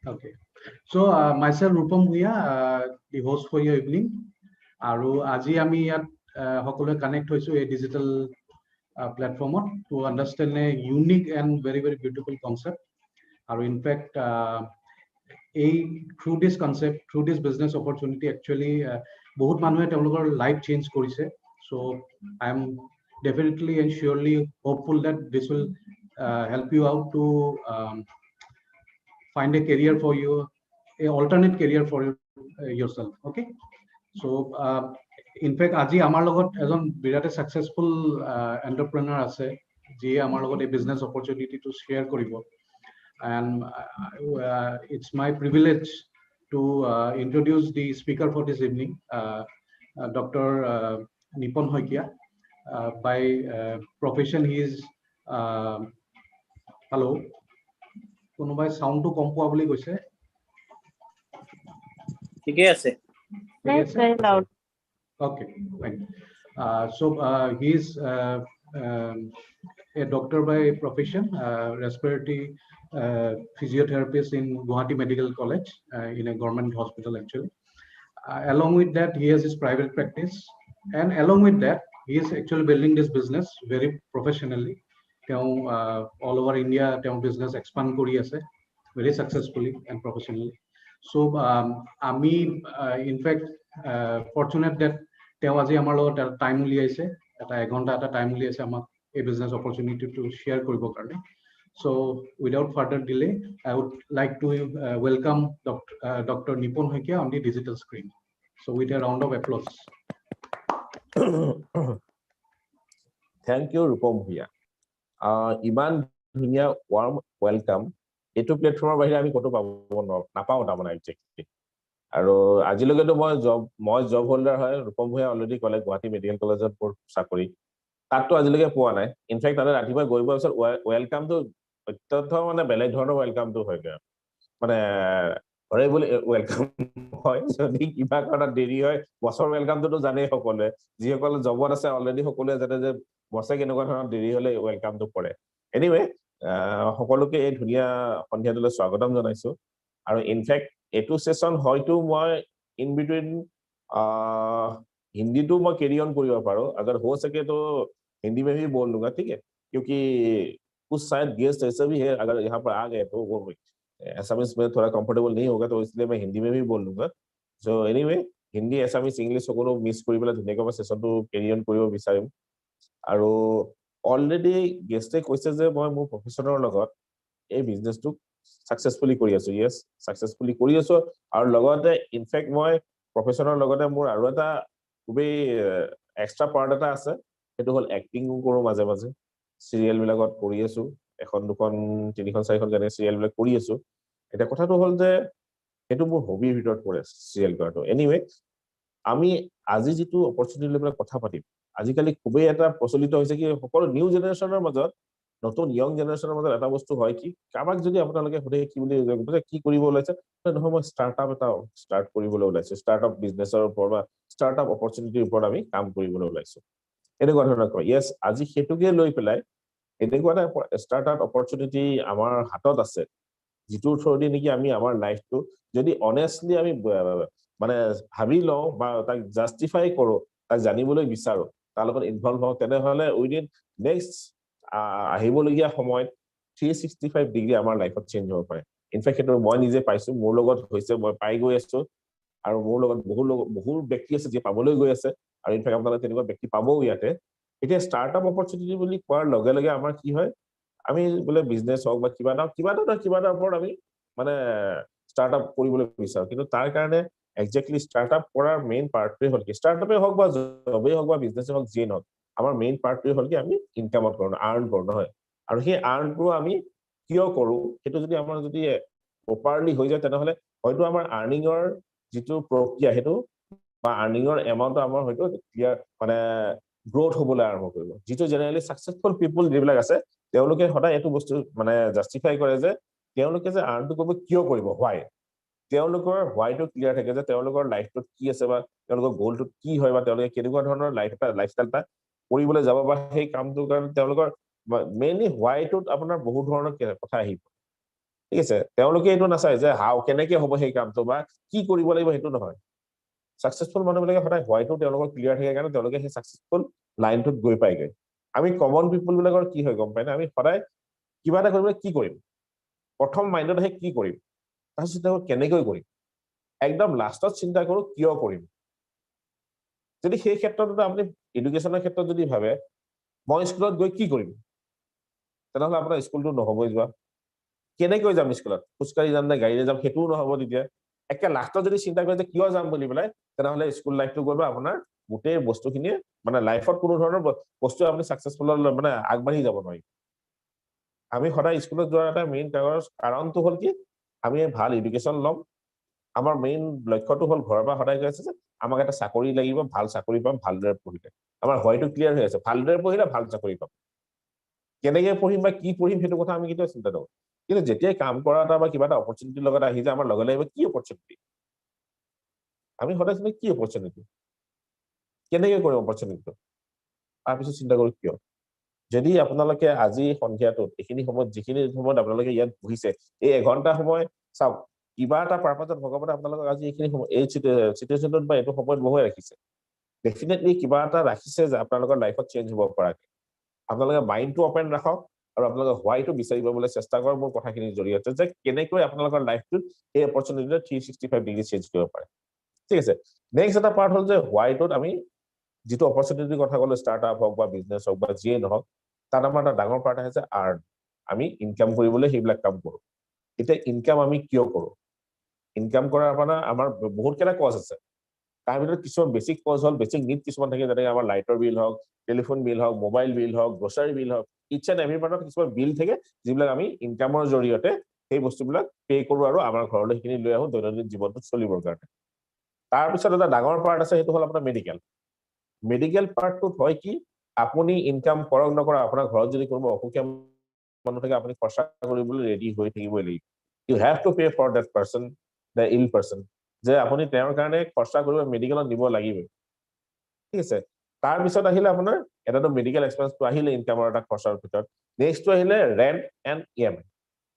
Okay. So myself Rupam Bhuya, the host for your evening. আৰু আজি আমি ইয়াত সকলোৱে কানেক্ট হৈছো এই ডিজিটেল প্লেটফৰ্মত to understand a unique and very very beautiful concept আৰু ইনফেক্ট এই through this concept through this business opportunity actually বহুত মানুহে তেওঁলোকৰ লাইফ চেঞ্জ কৰিছে so' I am definitely and surely hopeful that this will help you out to find a career for you, a alternate career for yourself. Okay. So in fact আজি আমাৰ লগত এজন বিৰাট successful এন্টাৰপ্ৰেনাৰ আছে যিয়ে আমাৰ লগত এই বিজনেস অপৰচুনিটিটো শ্বেয়াৰ কৰিব and it's my privilege to introduce the speaker for this evening, Dr. Nipon Hoikia. By profession he is hello কোনোবাই সাউন্ডটো কম পোৱা বুলি কৈছে ঠিকই আছে It's very loud. Okay, fine. So he is a doctor by profession, respiratory physiotherapist in Guwahati Medical College in a government hospital actually. Along with that, he has his private practice, and along with that, he is actually building this business very professionally. All over India, business expand kori ase very successfully and professionally. So আমি in fact fortunate that তেওঁ আজি আমাৰ লগত time উলিয়াইছে এটা এঘণ্টা এটা time উলিয়াইছে আমাক এই বিজনেস অপৰচুনিটিটো শ্বেয়াৰ কৰিবৰ কাৰণে so without further delay I would like to welcome Dr. Nipon Hoikia on the digital screen. So with a round of applause. Thank you Rupam Bhuya. ইমান ধুনীয়া warm welcome এটো প্লেটফৰ্মৰ বাহিৰে আমি কতো পাব নাপাও তাৰমানে একজেক্টলি আৰু আজিলৈকেতো মই জব হোল্ডাৰ হয় ৰূপম ভূঞা অলৰেডি কলে গুৱাহাটী মেডিকেল কলেজত মোৰ চাকৰি তাততো আজিলৈকে পোৱা নাই ইনফেক্ট তাতে ৰাতিপুৱা গৈ পোৱাৰ পিছত ৱেলকামটো অত্যন্ত মানে বেলেগ ধৰণৰ ৱেলকামটো হয় মানে হৰে বুলি ৱেলকাম হয় যদি কিবা কাৰণত দেৰি হয় বছৰ ৱেলকামটো জানেই সকলোৱে যিসকল জবত আছে অলৰেডি সকলোৱে জানে যে বছে কেনেকুৱা ধৰণৰ দেৰি হলে ৱেলকামটো কৰে এনিৱে সকলোকে এই ধুনীয়া সন্ধিয়াটোলৈ স্বাগতম জনাইছো আৰু ইনফেক্ট এটো সেশন হয়তো মই ইন বিটুইন हिंदी तो मैं कैरी ऑन करियो पारो अगर हो सके तो हिंदी में भी बोल लूंगा ठीक है क्योंकि कुछ शायद गेस्ट ऐसे भी है अगर यहाँ पर आ गए तो वो एसामीज में थोड़ा कंफर्टेबल नहीं होगा तो इसलिए मैं हिंदी में भी बोल लूंगा so anyway Hindi Assamese English সকলো মিক্স কৰি পেলাই ধুনীয়াকৈ মই সেশনটো कैरी ऑन কৰিব বিচাৰিম আৰু অলৰেডি গেষ্টে কৈছে যে মই মোৰ প্ৰফেছনৰ লগত এই বিজনেসটো সাকসেসফুলি কৰি আছো ইয়েস সাকসেসফুলি কৰি আছো আৰু লগতে ইনফেক্ট মই প্ৰফেছনৰ লগতে মোৰ আৰু এটা খুবেই এক্সট্ৰা পাৰ্ট এটা আছে সেইটো হল এক্টিংও কৰো মাজে মাজে সিৰিয়েল বিলাকত কৰি আছো এখন দুখন তিনিখন চাৰিখন গানে সিৰিয়েল বিলাক কৰি আছো এটা কথাটো হল যে সেইটো মোৰ হবিৰ ভিতৰত পৰে সিৰিয়েল কৰাটো এনিৱে আমি আজি যেটো অপৰচুনিটি লৈ কথা পাতিম আজিকালি খুবেই এটা প্ৰচলিত হৈছে কি সকলো নিউ জেনাৰেশনৰ মাজত নতুন ইয়ং জেনাৰেশনৰ মাজত এটা বস্তু হয় কি কাবাক যদি আপোনালোকে সুধে কি বুলি কি কৰিব ওলাইছে নহয় মই ষ্টাৰ্টআপ এটা ষ্টাৰ্ট কৰিবলৈ ওলাইছে ষ্টাৰ্টআপ বিজনেছৰ ওপৰত বা ষ্টাৰ্টআপ অপৰচুনিটিৰ ওপৰত আমি কাম কৰিবলৈ ওলাইছো এনেকুৱা ধৰণৰ কয় ইয়েস আজি হেতুকে লৈ পেলাই এনেকুৱা এটা ষ্টাৰ্টআপ অপৰচুনিটি আমাৰ হাতত আছে যিটো থ্ৰুদি নেকি আমি আমাৰ লাইফটো যদি অনেষ্টলি আমি মানে ভাবি লওঁ বা তাক জাস্টিফাই কৰো তাক জানিবলৈ বিচাৰো তাৰ লগত ইনভলভ হওঁ তেনেহলে উইদিন নেক্সট আহিবলগীয়া সময়ত 365 ডিগ্ৰী আমাৰ লাইফত চেঞ্জ হ'ব পাৰে ইনফেক্ট সেইটো মই নিজে পাইছো মোৰ লগত হৈছে মই পাই গৈ আছো আৰু মোৰ লগত বহু ব্যক্তি আছে যে পাবলৈ গৈ আছে আৰু ইনফেক্ট আপোনালোকে তেনেকুৱা ব্যক্তি পাবও ইয়াতে এতিয়া ষ্টাৰ্টআপ অপৰচুনিটি বুলি কোৱাৰ লগে লগে আমাৰ কি হয় আমি বলে বিজনেস হওক বা কিবা এটা ওপৰত আমি মানে ষ্টাৰ্টআপ কৰিবলৈ বিচাৰো কিন্তু তাৰ কাৰণে এক্স্যাক্টলি ষ্টাৰ্টআপ কৰাৰ মেইন পাৰ্টটোৱে হ'ল কি ষ্টাৰ্টআপে হওক বা জবেই হওক বা বিজনেসে হওক যিয়ে নহওক আমাৰ মেইন পাৰ্টটোৱে হ'ল কি আমি ইনকামত কৰো আৰ্ন কৰো নহয় আৰু সেই আৰ্নটো আমি কিয় কৰো সেইটো যদি আমাৰ যদি প্ৰপাৰলি হৈ যায় তেনেহলে হয়তো আমাৰ আৰ্নিংৰ যিটো প্ৰক্ৰিয়া সেইটো বা আৰ্নিংৰ এমাউন্ট আমাৰ হয়তো ক্লিয়াৰ মানে গ্ৰোথ হ'বলৈ আৰম্ভ কৰিব যিটো জেনাৰেলি সাকসেসফুল পিপল যিবিলাক আছে তেওঁলোকে সদায় এটো বস্তু মানে জাস্টিফাই কৰে যে তেওঁলোকে যে আৰ্নটো কৰিব কিয় কৰিব হোৱাই তেওঁলোকৰ হোৱাইটো ক্লিয়াৰ থাকে যে তেওঁলোকৰ লাইফটোত কি আছে বা তেওঁলোকৰ গোলটো কি হয় বা তেওঁলোকে কেনেকুৱা ধৰণৰ লাইফষ্টাইল এটা কৰিবলৈ যাব বা সেই কামটোৰ কাৰণে তেওঁলোকৰ মেইনলি হোৱাইটোত আপোনাৰ বহুত ধৰণৰ কথা আহিব ঠিক আছে তেওঁলোকে এইটো নাচায় যে হাও কেনেকে হ'ব সেই কামটো বা কি কৰিব লাগিব সেইটো নহয় সাকসেসফুল মানুহবিলাকে সদায় হোৱাইটো তেওঁলোকৰ ক্লিয়াৰ থাকে কাৰণে তেওঁলোকে সেই সাকসেসফুল লাইনটোত গৈ পায়গৈ আমি কমন পিপল বিলাকৰ কি হয় গম পাই না আমি সদায় কিবা এটা কৰিবলৈ কি কৰিম প্ৰথম মাইণ্ডত আহে কি কৰিম তাৰপিছত চিন্তা কৰোঁ কেনেকৈ কৰিম একদম লাষ্টত চিন্তা কৰোঁ কিয় কৰিম যদি সেই ক্ষেত্ৰত আপুনি এডুকেশ্যনৰ ক্ষেত্ৰত যদি ভাবে মই স্কুলত গৈ কি কৰিম তেনেহ'লে আপোনাৰ স্কুলটো নহবই যোৱা কেনেকৈ যাম স্কুলত খোজকাঢ়ি যাম নে গাড়ীৰে যাম সেইটোও নহব তেতিয়া একে লাষ্টত যদি চিন্তা কৰে যে কিয় যাম বুলি পেলাই তেনেহ'লে স্কুল লাইফটো গৈ আপোনাৰ গোটেই বস্তুখিনিয়ে মানে লাইফত কোনো ধৰণৰ বস্তু আপুনি সাকসেসফুল মানে আগবাঢ়ি যাব নোৱাৰিব আমি সদায় স্কুলত যোৱাৰ এটা মেইন কাৰণটো হ'ল কি আমি ভাল এডুকেশ্যন ল'ম আমাৰ মেইন লক্ষ্যটো হ'ল ঘৰৰ পৰা সদায় কৈ আছে যে আমাক এটা চাকৰি লাগিব ভাল চাকৰি পাম ভালদৰে পঢ়িলে আমাৰ হয়তো ক্লিয়াৰ হৈ আছে ভালদৰে পঢ়িলে ভাল চাকৰি পাম কেনেকৈ পঢ়িম বা কি পঢ়িম সেইটো কথা আমি কেতিয়াও চিন্তা নকৰোঁ কিন্তু যেতিয়াই কাম কৰা এটা বা কিবা এটা অপৰচুনিটিৰ লগত আহি যায় আমাৰ লগে লগে কি অপৰচুনিটি আমি সদায় চিন্তা কি অপৰচুনিটি কেনেকৈ কৰিম অপৰচুনিটিটো তাৰপিছত চিন্তা কৰোঁ কিয় যদি আপোনালোকে আজি সন্ধিয়াটোত এইখিনি সময়ত যিখিনি সময়ত আপোনালোকে ইয়াত বহিছে এই এঘণ্টা সময় চাওক কিবা এটা পাৰপাছত ভগৱানে আপোনালোকক আজি এইখিনি সময় এই চিটুৱেশ্যনটোত বা এইটো সময়ত বহুৱাই ৰাখিছে ডেফিনেটলি কিবা এটা ৰাখিছে যে আপোনালোকৰ লাইফত চেঞ্জ হ'ব পৰাকে আপোনালোকে মাইণ্ডটো অপেন ৰাখক আৰু আপোনালোকে হোৱাইটো বিচাৰি পাবলৈ চেষ্টা কৰক মোৰ কথাখিনিৰ জৰিয়তে যে কেনেকৈ আপোনালোকৰ লাইফটোত এই অপৰচুনিটিটো 365 ডিগ্ৰী চেঞ্জ কৰিব পাৰে ঠিক আছে নেক্সট এটা পাৰ্ট হ'ল যে হোৱাইটোত আমি যিটো অপৰচুনিটিৰ কথা ক'লো ষ্টাৰ্টআপ হওক বা বিজনেছ হওক বা যিয়ে নহওক তাত আমাৰ এটা ডাঙৰ পাৰ্ট আহে যে আৰ্ন আমি ইনকাম কৰিবলৈ সেইবিলাক কাম কৰোঁ এতিয়া ইনকাম আমি কিয় কৰোঁ ইনকাম কৰাৰ আমাৰ বহুত কেইটা কজ আছে তাৰ ভিতৰত কিছুমান বেছিক কজ হ'ল বেছিক নিড কিছুমান থাকে যেনেকৈ আমাৰ লাইটৰ বিল হওক টেলিফোন বিল হওক মোবাইল বিল হওক গ্ৰচাৰী বিল হওক ইচ এণ্ড এভৰি পাৰ্টত কিছুমান বিল থাকে যিবিলাক আমি ইনকামৰ জৰিয়তে সেই বস্তুবিলাক পে কৰোঁ আৰু আমাৰ ঘৰলৈ সেইখিনি লৈ আহোঁ দৈনন্দিন জীৱনটোত চলিবৰ কাৰণে তাৰপিছত এটা ডাঙৰ পাৰ্ট আছে সেইটো হ'ল আপোনাৰ মেডিকেল পাৰ্টটোত হয় কি আপুনি ইনকাম কৰক নকৰক আপোনাৰ ঘৰত যদি কোনোবা অসুখীয়া মানুহ থাকে আপুনি খৰচা কৰিবলৈ ৰেডি হৈ থাকিবই লাগিব you have to pay for that person the ill person যে আপুনি তেওঁৰ কাৰণে খৰচা কৰিব মেডিকেলত দিব লাগিবই ঠিক আছে তাৰপিছত আহিলে আপোনাৰ এটাতো মেডিকেল এক্সপেন্সটো আহিলে ইনকামৰ এটা খৰচাৰ ভিতৰত নেক্সটটো আহিলে ৰেণ্ট এণ্ড EMI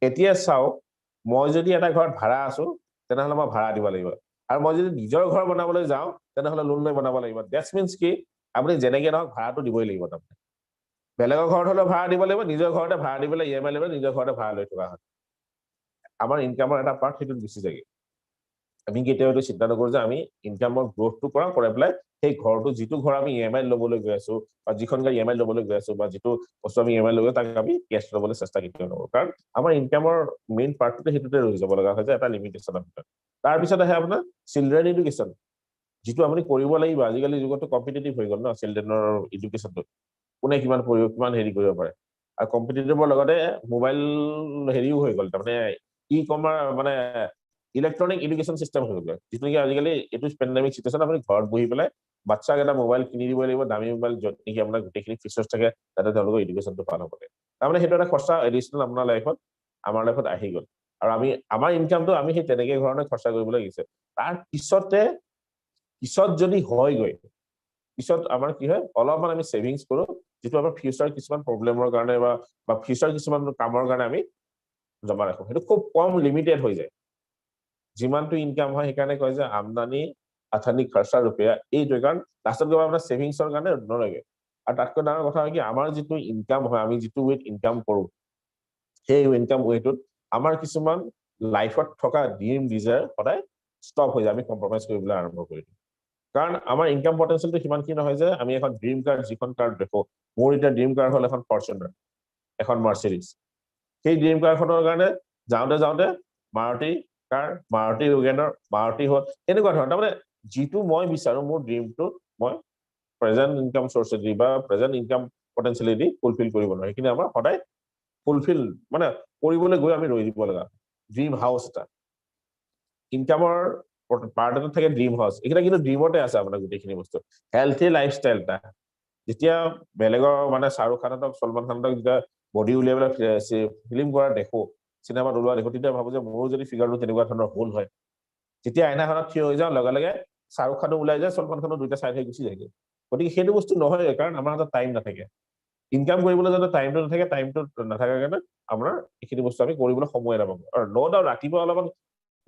এতিয়া চাওক মই যদি এটা ঘৰত ভাড়া আছো তেনেহ'লে মই ভাড়া দিব লাগিব আৰু মই যদি নিজৰ ঘৰ বনাবলৈ যাওঁ তেনেহ'লে লোন লৈ বনাব লাগিব দ্যাটছ মিন্স কি আপুনি যেনেকৈ নহওক ভাড়াটো দিবই লাগিব তাৰমানে বেলেগৰ ঘৰত হ'লেও ভাড়া দিব লাগিব নিজৰ ঘৰতে ভাড়া দিবলৈ EMI লাগিব নিজৰ ঘৰতে ভাড়া লৈ থকা হয় আমাৰ ইনকামৰ এটা পাৰ্ট সেইটোত গুচি যায় আমি কেতিয়াও এইটো চিন্তা নকৰোঁ যে আমি ইনকামৰ গ্ৰথটো কৰাই পেলাই সেই ঘৰটো যিটো ঘৰ আমি EMI ল'বলৈ গৈ আছো বা যিখন গাড়ী EMI ল'বলৈ গৈ আছো বা যিটো বস্তু আমি EMI লৈ তাক আমি কেছ ল'বলৈ চেষ্টা কেতিয়াও নকৰোঁ কাৰণ আমাৰ ইনকামৰ মেইন পাৰ্টটো সেইটোতে ৰৈ যাব লগা হয় যে এটা লিমিটেশ্যনৰ ভিতৰত তাৰপিছত আহে আপোনাৰ চিলড্ৰেন এডুকেশ্যন যিটো আপুনি কৰিব লাগিব আজিকালি যুগতো কম্পিটিটিভ হৈ গ'ল ন চিলড্ৰেনৰ এডুকেশ্যনটো কোনে কিমান পঢ়িব কিমান হেৰি কৰিব পাৰে আৰু কম্পিটিটিভৰ লগতে মোবাইল হেৰিও হৈ গ'ল তাৰমানে ই-কমাৰ্চ মানে ইলেক্ট্ৰনিক এডুকেশ্যন চিষ্টেম হৈ গ'ল যিটো নেকি আজিকালি এইটো পেণ্ডেমিক চিটুৱেশ্যন আপুনি ঘৰত বহি পেলাই বাচ্চাক এটা মোবাইল কিনি দিব লাগিব দামী মোবাইল য'ত নেকি আপোনাৰ গোটেইখিনি ফিচাৰ্ছ থাকে যাতে তেওঁলোকৰ এডুকেশ্যনটো ভাল হ'ব লাগে তাৰমানে সেইটো এটা খৰচা এডিশ্যনেল আপোনাৰ লাইফত আমাৰ লাইফত আহি গ'ল আৰু আমাৰ ইনকামটো আমি সেই তেনেকে ধৰণে খৰচা কৰিবলৈ লাগিছে তাৰ পিছত যদি হয়গৈ পিছত আমাৰ কি হয় অলপমান আমি ছেভিংছ কৰোঁ যিটো আমাৰ ফিউচাৰ কিছুমান প্ৰব্লেমৰ কাৰণে বা ফিউচাৰ কিছুমান কামৰ কাৰণে আমি জমা ৰাখোঁ সেইটো খুব কম লিমিটেড হৈ যায় যিমানটো ইনকাম হয় সেইকাৰণে কয় যে আমদানি আথানি খৰচা ৰূপেয়া এইটোৱে কাৰণ লাষ্টত গৈ আপোনাৰ ছেভিংছৰ কাৰণে নৰগে আৰু তাতকৈ ডাঙৰ কথা হয় কি আমাৰ যিটো ইনকাম হয় আমি যিটো ৱেত ইনকাম কৰোঁ সেই ইনকাম ৱেটোত আমাৰ কিছুমান লাইফত থকা ড্ৰিম ডিজায়াৰ সদায় ষ্টপ হৈ যায় আমি কম্প্ৰমাইজ কৰিবলৈ আৰম্ভ কৰি দিওঁ কাৰণ আমাৰ ইনকাম পটেনচিয়েলটো সিমানখিনি নহয় যে আমি এখন ড্ৰিম কাৰ যিখন কাৰ দেখো মোৰ এতিয়া ড্ৰিম কাৰ হ'ল এখন ফৰ্চুনাৰ এখন মাৰ্চিডিজ সেই ড্ৰিম কাৰখনৰ কাৰণে যাওঁতে মাৰুতি কাৰ মাৰুতি ৱেগেনাৰ মাৰুতি হ'ল এনেকুৱা ধৰণৰ তাৰমানে যিটো মই বিচাৰোঁ মোৰ ড্ৰিমটো মই প্ৰেজেণ্ট ইনকাম চৰ্চেদি বা প্ৰেজেণ্ট ইনকাম পটেনচিয়েলেদি ফুলফিল কৰিব নোৱাৰোঁ সেইখিনি আমাৰ সদায় ফুলফিল মানে কৰিবলৈ গৈ আমি ৰৈ দিব লগা ড্ৰিম হাউচ এটা ইনকামৰ পাৰ্ট এটাত থাকে ড্ৰিম হাউচ এইকেইটা কিন্তু ড্ৰিমতে আছে আপোনাৰ গোটেইখিনি বস্তু হেল্থি লাইফষ্টাইল এটা যেতিয়া বেলেগৰ মানে শ্বাহৰুখ খানহঁতক ছলমান খানহঁতক যেতিয়া বডি উলিয়াই পেলাই ফিল্ম কৰা দেখো চিনেমাত ওলোৱা দেখো তেতিয়া ভাবো যে মোৰো যদি ফিগাৰটো তেনেকুৱা ধৰণৰ হ'ল হয় যেতিয়া আইনাখনত থিয় হৈ যাওঁ লগে লগে শ্বাহৰুখ খানো ওলাই যায় ছলমান খানো দুইটা চাইড হৈ গুচি যায়গৈ গতিকে সেইটো বস্তু নহয় কাৰণ আমাৰ হাতত টাইম নাথাকে ইনকাম কৰিবলৈ যাতে টাইমটো নাথাকে টাইমটো নাথাকাৰ কাৰণে আপোনাৰ এইখিনি বস্তু আমি কৰিবলৈ সময় নাপাব আৰু নো ডাউট ৰাতিপুৱা অলপমান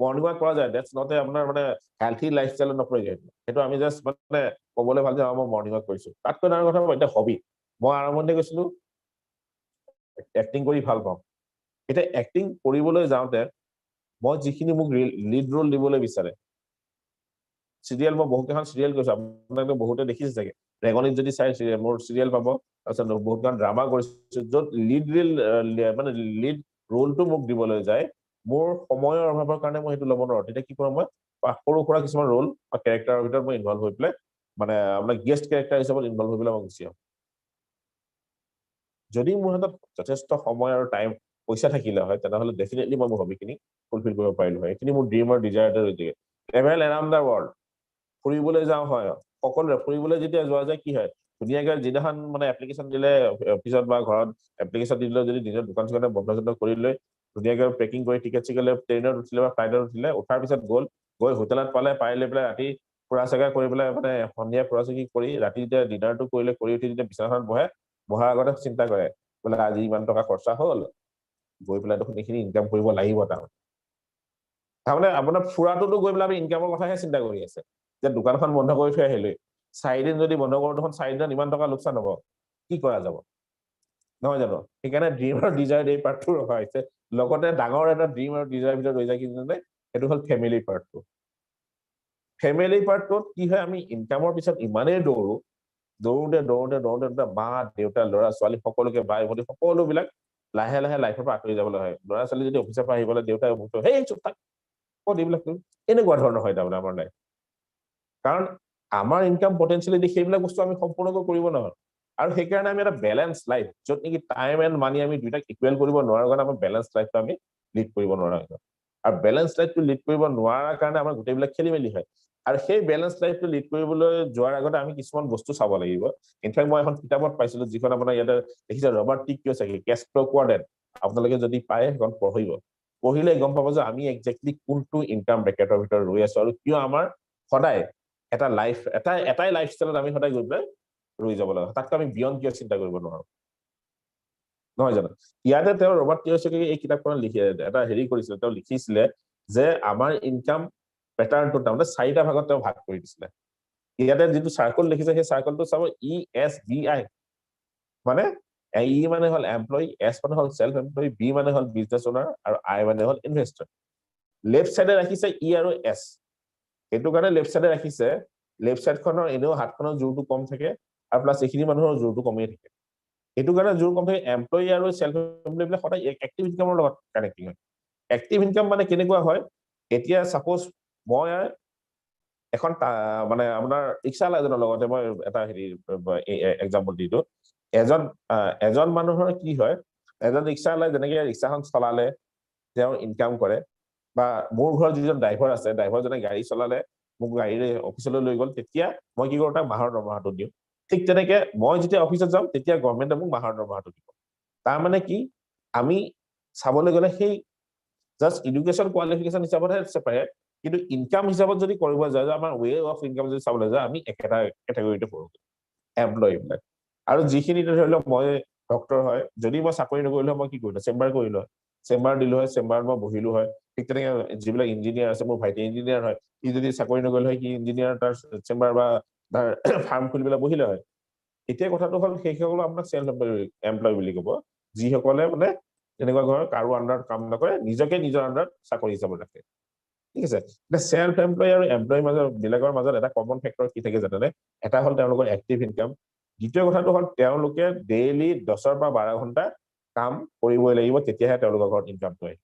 মৰ্নিং ৱাক কৰা যায় দ্যাটছ নট আপোনাৰ মানে হেলথি লাইফষ্টাইল নপৰে সেইটো আমি জাষ্ট মানে ক'বলৈ ভাল যে মই মৰ্নিং ৱাক কৰিছো তাতকৈ ডাঙৰ কথা এটা হবি মই আৰম্ভণিতে কৈছিলো এক্টিং কৰি ভাল পাওঁ এতিয়া এক্টিং কৰিবলৈ যাওঁতে মই যিখিনি মোক লিড ৰোল দিবলৈ বিচাৰে চিৰিয়েল মই বহুকেইখন চিৰিয়েল কৰিছো আপোনালোকে বহুতে দেখিছে চাগে ৰেগনিত যদি চাই মোৰ চিৰিয়েল পাব তাৰপিছত বহুতখন ড্ৰামা কৰিছো য'ত লিড মানে লিড ৰোলটো মোক দিবলৈ যায় মোৰ সময়ৰ অভাৱৰ কাৰণে মই সেইটো ল'ব নোৱাৰো তেতিয়া কি কৰোঁ মই সৰু সুৰা কিছুমান ৰোল বা কেৰেক্টাৰৰ ভিতৰত মই ইনভলভ হৈ পেলাই মানে আপোনাৰ গেষ্ট কেৰেক্টাৰ হিচাপত ইনভলভ হৈ পেলাই মই গুচি আহোঁ যদি মোৰ হাতত যথেষ্ট সময় আৰু টাইম পইচা থাকিলে হয় তেনেহ'লে ডেফিনেটলি মই মোৰ হবিখিনি ফুলফিল কৰিব পাৰিলো হয় এইখিনি মোৰ ড্ৰিম আৰু ডিজায়াৰ এটা হৈ থাকে ট্ৰেভেল এৰাউণ্ড দ্য ৱৰ্ল্ড ফুৰিবলৈ যাওঁ হয় সকলোৰে ফুৰিবলৈ যেতিয়া যোৱা যায় কি হয় ধুনীয়াকৈ যিদিনাখন মানে এপ্লিকেশ্যন দিলে অফিচত বা ঘৰত এপ্লিকেশ্যন দিলে যদি নিজৰ দোকান চোকানে বন্ধ চন্ধ কৰি লৈ ধুনীয়াকৈ পেকিং কৰি টিকেট চিকেট ট্ৰেইনত উঠিলে বা ফ্লাইটত উঠিলে উঠাৰ পিছত গৈ হোটেলত পাই লৈ পেলাই ৰাতি ফুৰা চকা কৰি পেলাই মানে সন্ধিয়া ফুৰা চকি কৰি ৰাতি যেতিয়া ডিনাৰটো কৰিলে কৰি উঠি যেতিয়া বিচনাখনত বহাৰ আগতে চিন্তা কৰে বোলে আজি ইমান টকা খৰচা হ'ল গৈ পেলাই দেখোন এইখিনি ইনকাম কৰিব লাগিব তাৰমানে আপোনাৰ ফুৰাটোতো গৈ পেলাই আমি ইনকামৰ কথাহে চিন্তা কৰি আছে যে দোকানখন বন্ধ কৰি থৈ আহিলে 4 দিন যদি বন্ধ কৰোঁ দেখোন 4 দিনত ইমান টকা লোকচান হ'ব কি কৰা যাব নহয় জানো সেইকাৰণে ড্ৰিম আৰু ডিজায়াৰ এই পাৰ্টটো ৰখা হৈছে লগতে ডাঙৰ এটা ড্ৰিম আৰু ডিজায়াৰ ভিতৰত ৰৈ যায় কি জানে সেইটো হ'ল ফেমিলি পাৰ্টটো ফেমিলি পাৰ্টটোত কি হয় আমি ইনকামৰ পিছত ইমানেই দৌৰোতে মা দেউতা ল'ৰা ছোৱালী সকলোকে বাই ভনী সকলোবিলাক লাহে লাহে লাইফৰ পৰা আঁতৰি যাবলৈ হয় ল'ৰা ছোৱালী যদি অফিচৰ পৰা আহিবলৈ দেউতাই সেই চুপ থাক ক'ত এইবিলাক এনেকুৱা ধৰণৰ হয় তাৰমানে আমাৰ লাইফ কাৰণ আমাৰ ইনকাম পটেনচিয়েলি সেইবিলাক বস্তু আমি সম্পূৰ্ণকৈ কৰিব নোৱাৰো আৰু সেইকাৰণে আমি এটা বেলেঞ্চ লাইফ য'ত নেকি টাইম এণ্ড মানি আমি দুইটাক ইকুৱেল কৰিব নোৱাৰো কাৰণে আমাৰ বেলেঞ্চ লাইফটো আমি লিড কৰিব নোৱাৰা হয় আৰু বেলেঞ্চ লাইফটো লিড কৰিব নোৱাৰাৰ কাৰণে আমাৰ গোটেইবিলাক খেলি মেলি হয় আৰু সেই বেলেঞ্চ লাইফটো লিড কৰিবলৈ যোৱাৰ আগতে আমি কিছুমান বস্তু চাব লাগিব ইনফেক্ট মই এখন কিতাপত পাইছিলো যিখন আপোনাৰ ইয়াতে দেখিছে ৰবাৰ্ট টি কিয়ছাকি কেছ ফ্ল' কোৱাড্ৰেণ্ট আপোনালোকে যদি পায় সেইখন পঢ়িলে গম পাব যে আমি একজেক্টলি কোনটো ইনকাম ব্ৰেকেটৰ ভিতৰত ৰৈ আছো আৰু কিয় আমাৰ সদায় এটা এটাই লাইফষ্টাইলত আমি সদায় গৈ পেলাই ৰৈ যাব লগা তাতকৈ আমি বিয়ণ্ড কিয় চিন্তা কৰিব নোৱাৰো নহয় জানো ইয়াতে তেওঁ ৰবাৰ্ট কিয়ছাকি এই কিতাপখন এটা হেৰি কৰিছিলে তেওঁ লিখিছিলে যে আমাৰ ইনকাম পেটাৰ্ণটো তাৰমানে 4টা ভাগত তেওঁ ভাগ কৰি দিছিলে ইয়াতে যিটো চাৰ্কল লিখিছে সেই চাৰ্কলটো চাব ESBI মানে ই মানে হ'ল এমপ্লয়ী এছ মানে হ'ল সেল্ফ এমপ্লয়ী বি মানে হ'ল বিজনেছ অনাৰ আৰু আই মানে হ'ল ইনভেষ্টৰ লেফট সাইডে ৰাখিছে ই আৰু এছ সেইটো কাৰণে লেফট সাইডে ৰাখিছে লেফট সাইডখনৰ এনেও হাতখনৰ জোৰটো কম থাকে আৰু প্লাছ এইখিনি মানুহৰ জোৰটো কমেই থাকে এইটো কাৰণে জোৰ কম থাকে এমপ্লয়ী আৰু সেল্ফ এমপ্লয়ী বিলাক সদায় এক্টিভ ইনকামৰ লগত কানেক্টিং হয় এক্টিভ ইনকাম মানে কেনেকুৱা হয় এতিয়া সাপোজ মই এখন মানে আপোনাৰ ৰিক্সাৱালা এজনৰ লগতে মই এটা হেৰি এক্সাম্পল দিটো এজন মানুহৰ কি হয় এজন ৰিক্সাৱালাই যেনেকে ৰিক্সাখন চলালে তেওঁ ইনকাম কৰে বা মোৰ ঘৰত যিজন ড্ৰাইভাৰ আছে ড্ৰাইভাৰজনে গাড়ী চলালে মোক গাড়ীৰে অফিচলৈ লৈ গ'ল তেতিয়া মই কি কৰোঁ তাক মাহৰ দৰমহাটো দিওঁ ঠিক তেনেকে মই যেতিয়া অফিচত যাম তেতিয়া গভৰ্ণমেণ্টে মোক মাহৰ দৰমহাটো দিব তাৰ মানে কি আমি চাবলৈ গ'লে সেই জাষ্ট এডুকেশ্যন কোৱালিফিকেশ্যন হিচাপতহে ছেপাৰেট কিন্তু ইনকাম হিচাপত যদি কৰিব যায় আমাৰ ৱে অফ ইনকাম যদি চাবলৈ যায় আমি একেটা কেটেগৰীতে পৰোঁ এমপ্লয়ী বিলাক আৰু যিখিনি ধৰি লওক মই ডক্টৰ হয় যদি মই চাকৰি নকৰিলো মই কি কৰিলো চেম্বাৰ কৰিলো হয় চেম্বাৰ দিলো হয় চেম্বাৰত মই বহিলো হয় ঠিক তেনেকে যিবিলাক ইঞ্জিনিয়াৰ আছে মোৰ ভাইটি ইঞ্জিনিয়াৰ হয় সি যদি চাকৰি নকৰিলে হয় সি ইঞ্জিনিয়াৰ তাৰ চেম্বাৰ বা তাৰ ফাৰ্ম খুলি পেলাই বহিলে হয় এতিয়া কথাটো হ'ল সেইসকল আপোনাক সেল্ফ এমপ্লয়ী বুলি ক'ব যিসকলে মানে তেনেকুৱা ধৰণৰ কাৰো আণ্ডাৰত কাম নকৰে নিজকে নিজৰ আণ্ডাৰত চাকৰি হিচাপত ৰাখে ঠিক আছে এতিয়া সেল্ফ এমপ্লয়ী আৰু এমপ্লয়ী বিলাকৰ মাজত এটা কমন ফেক্টৰ কি থাকে জানেনে এটা হ'ল তেওঁলোকৰ এক্টিভ ইনকাম দ্বিতীয় কথাটো হ'ল তেওঁলোকে ডেইলি 10 পৰা 12 ঘণ্টা কাম কৰিবই লাগিব তেতিয়াহে তেওঁলোকৰ ঘৰত ইনকামটো আহে